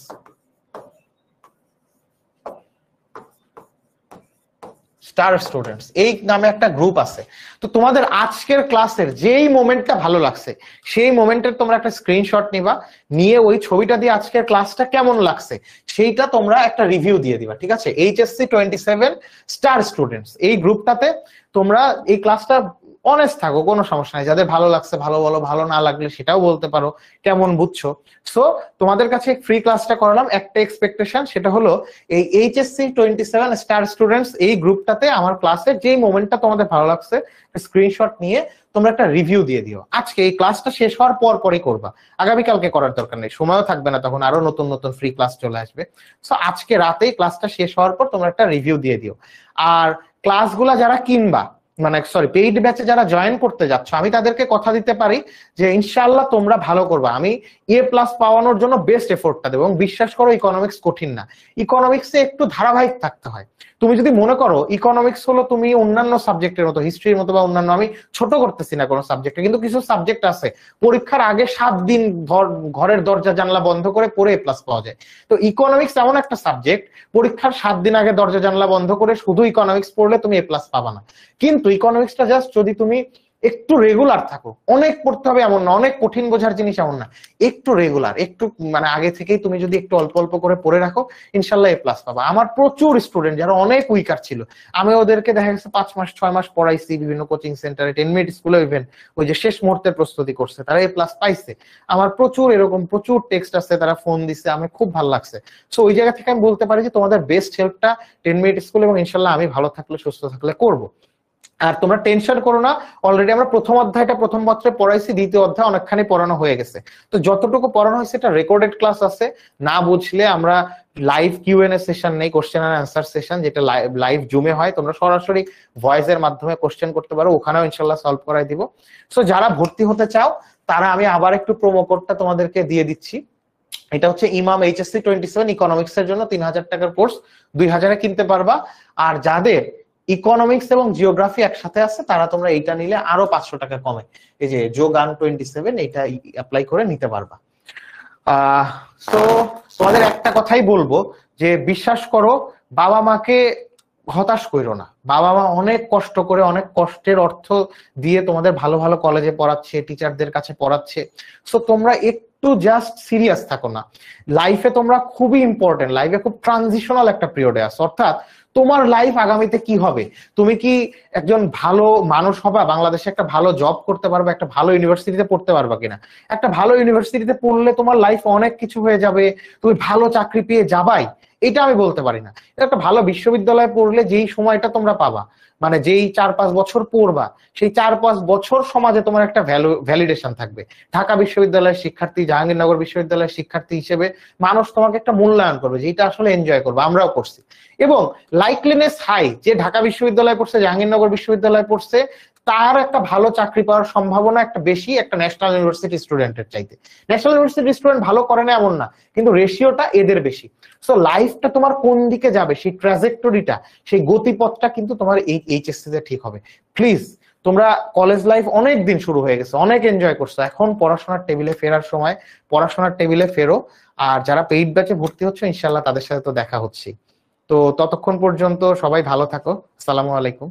star students এই নামে একটা গ্রুপ আছে। তো তোমাদের আজকের ক্লাসের যেই মোমেন্টটা ভালো লাগছে সেই মোমেন্টের তোমরা একটা স্ক্রিনশট নিবা, নিয়ে ওই ছবিটা দিয়ে আজকের ক্লাসটা কেমন লাগছে সেইটা তোমরা একটা রিভিউ দিয়ে দিবা, ঠিক আছে? এইচএসসি 27 স্টার স্টুডেন্টস এই গ্রুপটাতে তোমরা এই ক্লাসটা অনেস্ট থাকো, কোনো সমস্যা নাই। যাদের ভালো লাগছে ভালো বলো, ভালো না লাগলে সেটাও বলতে পারো কেমন বুঝছো। সো তোমাদের কাছে ফ্রি ক্লাসটা করালাম, একটা এক্সপেকটেশন, সেটা হলো এই এইচএসসি 27 স্টার স্টুডেন্টস এই গ্রুপটাতে আমার ক্লাসে যেই মোমেন্টটা তোমাদের ভালো লাগছে স্ক্রিনশট নিয়ে তোমরা একটা রিভিউ দিয়ে দিও। আজকে এই ক্লাসটা শেষ হওয়ার পরই করবা, আগামীকালকে করার দরকার নেই, সময়ও থাকবে না, তখন আরো নতুন নতুন ফ্রি ক্লাস চলে আসবে। সো আজকে রাতেই ক্লাসটা শেষ হওয়ার পর তোমরা একটা রিভিউ দিয়ে দিও। আর ক্লাসগুলা যারা কিনবা, মানে সরি পেইড ব্যাচে যারা জয়েন করতে যাচ্ছ, আমি তাদেরকে কথা দিতে পারি যে ইনশাআল্লাহ তোমরা ভালো করবা, আমি A+ পাওয়ানোর জন্য বেস্ট এফোর্টটা দেবো। এবং বিশ্বাস করো ইকোনমিক্স কঠিন না, ইকোনমিক্সে একটু ধারাবাহিক থাকতে হয়। তুমি যদি মনে করো ইকোনমিক্স হলো তুমি অন্যান্য সাবজেক্টের মতো, হিস্ট্রির মতো বা অন্যান্য, আমি ছোট করতেছি না কোনো সাবজেক্টে, কিন্তু কিছু সাবজেক্ট আছে পরীক্ষার আগে 7 দিন ঘরের দরজা জানলা বন্ধ করে পড়ে A+ পাওয়া যায়। তো ইকোনমিক্স এমন একটা সাবজেক্ট, পরীক্ষার 7 দিন আগে দরজা জানলা বন্ধ করে শুধু ইকোনমিক্স পড়লে তুমি A+ পাবা না। কিন্তু ইকোনমিক্সটা জাস্ট যদি তুমি একটু রেগুলার থাকো, অনেক পড়তে হবে এমন না, অনেক কঠিন বোঝার জিনিস এমন না, একটু রেগুলার, একটু মানে আগে থেকেই তুমি যদি একটু অল্প অল্প করে পড়ে রাখো ইনশাল্লাহ A+ পাবা। আমার প্রচুর স্টুডেন্ট যারা অনেক উইকার ছিল, আমি ওদেরকে দেখা গেছে 5 মাস 6 মাস পড়াইছি বিভিন্ন কোচিং সেন্টারে, 10 মিনিট স্কুলে, ইভেন ওই যে শেষ মুহূর্তের প্রস্তুতি করছে, তারা A+ পাইছে। আমার প্রচুর এরকম প্রচুর টেক্সট আছে, তারা ফোন দিছে, আমার খুব ভালো লাগছে। সো ওই জায়গা থেকে আমি বলতে পারি যে তোমাদের বেস্ট হেল্পটা 10 মিনিট স্কুল এবং ইনশাল্লাহ আমি ভালো থাকলে সুস্থ থাকলে করবো। আর তোমরা টেনশন করো না, অলরেডি আমরা প্রথম অধ্যায়টা প্রথম পত্রে পড়াইছি, দ্বিতীয় অধ্যায় অনেকখানি পড়ানো হয়ে গেছে। তো যতটুকু পড়ানো হয়েছে এটা রেকর্ডেড ক্লাস আছে, না বুঝলে আমরা লাইভ কিউএনএ সেশন নেই, কোশ্চেন এন্ড অ্যান্সার সেশন, যেটা লাইভ জুমে হয়, তোমরা সরাসরি ভয়েসের মাধ্যমে কোশ্চেন করতে পারো, ওখানেও ইনশাল্লাহ সলভ করাই দিব। সো যারা ভর্তি হতে চাও তারা আমি আবার একটু প্রোমো কোডটা তোমাদেরকে দিয়ে দিচ্ছি। এটা হচ্ছে ইমাম এইচএসসি 27 ইকোনমিক্স এর জন্য 3000 টাকার কোর্স 2000-এ কিনতে পারবা। আর যাদের ইকোনমিক্স এবং জিওগ্রাফি একসাথে আছে তারা তোমরা এইটা নিলে আরো 500 টাকা কমে, এই যে যোগান 27 এইটা অ্যাপ্লাই করে নিতে পারবা। তো তোমাদের একটা কথাই বলবো যে বিশ্বাস করো, বাবা মাকে হতাশ করো না। বাবা মা অনেক কষ্ট করে, অনেক কষ্টের অর্থ দিয়ে তোমাদের ভালো ভালো কলেজে পড়াচ্ছে, টিচারদের কাছে পড়াচ্ছে। সো তোমরা একটু জাস্ট সিরিয়াস থাকো না। লাইফে তোমরা খুবই ইম্পর্টেন্ট, লাইফে খুব ট্রানজিশনাল একটা পিরিয়ডে আছো। অর্থাৎ তোমার লাইফ আগামীতে কি হবে, তুমি কি একজন ভালো মানুষ হবা, বাংলাদেশে একটা ভালো জব করতে পারবে, একটা ভালো ইউনিভার্সিটিতে পড়তে পারবা কিনা। একটা ভালো ইউনিভার্সিটিতে পড়লে তোমার লাইফ অনেক কিছু হয়ে যাবে, তুমি ভালো চাকরি পেয়ে যাবাই, এটা আমি বলতে পারি না। একটা ভালো বিশ্ববিদ্যালয়ে পড়লে যেই সময়টা তোমরা পাবা, মানে যেই 4-5 বছর পড়বা, সেই 4-5 বছর সমাজে তোমার একটা ভ্যালিডেশন থাকবে। ঢাকা বিশ্ববিদ্যালয়ের শিক্ষার্থী, জাহাঙ্গীরনগর বিশ্ববিদ্যালয়ের শিক্ষার্থী হিসেবে মানুষ তোমাকে একটা মূল্যায়ন করবে, যেটা আসলে এনজয় করবে, আমরাও করছি। এবং লাইকলিনেস হাই, যে ঢাকা বিশ্ববিদ্যালয়ে পড়ছে, জাহাঙ্গীরনগর বিশ্ববিদ্যালয়ে পড়ছে, তার একটা ভালো চাকরি পাওয়ার সম্ভাবনা একটা বেশি একটা ন্যাশনাল ইউনিভার্সিটি স্টুডেন্টের চাইতে। ন্যাশনাল ইউনিভার্সিটি স্টুডেন্ট ভালো করে না এমন না, কিন্তু রেশিওটা এদের বেশি। সো লাইফটা তোমার কোন দিকে যাবে, সেই ট্রাজেক্টরিটা, সেই গতিপথটা কিন্তু তোমার এই এইচএসসি তে ঠিক হবে। প্লিজ, তোমরা কলেজ লাইফ অনেক দিন শুরু হয়ে গেছে, অনেক এনজয় করছো, এখন পড়াশোনার টেবিলে ফেরার সময়, পড়াশোনার টেবিলে ফেরো। আর যারা পেইড ব্যাচে ভর্তি হচ্ছে ইনশাল্লাহ তাদের সাথে তো দেখা হচ্ছে। তো ততক্ষণ পর্যন্ত সবাই ভালো থাকো। আসসালামু আলাইকুম।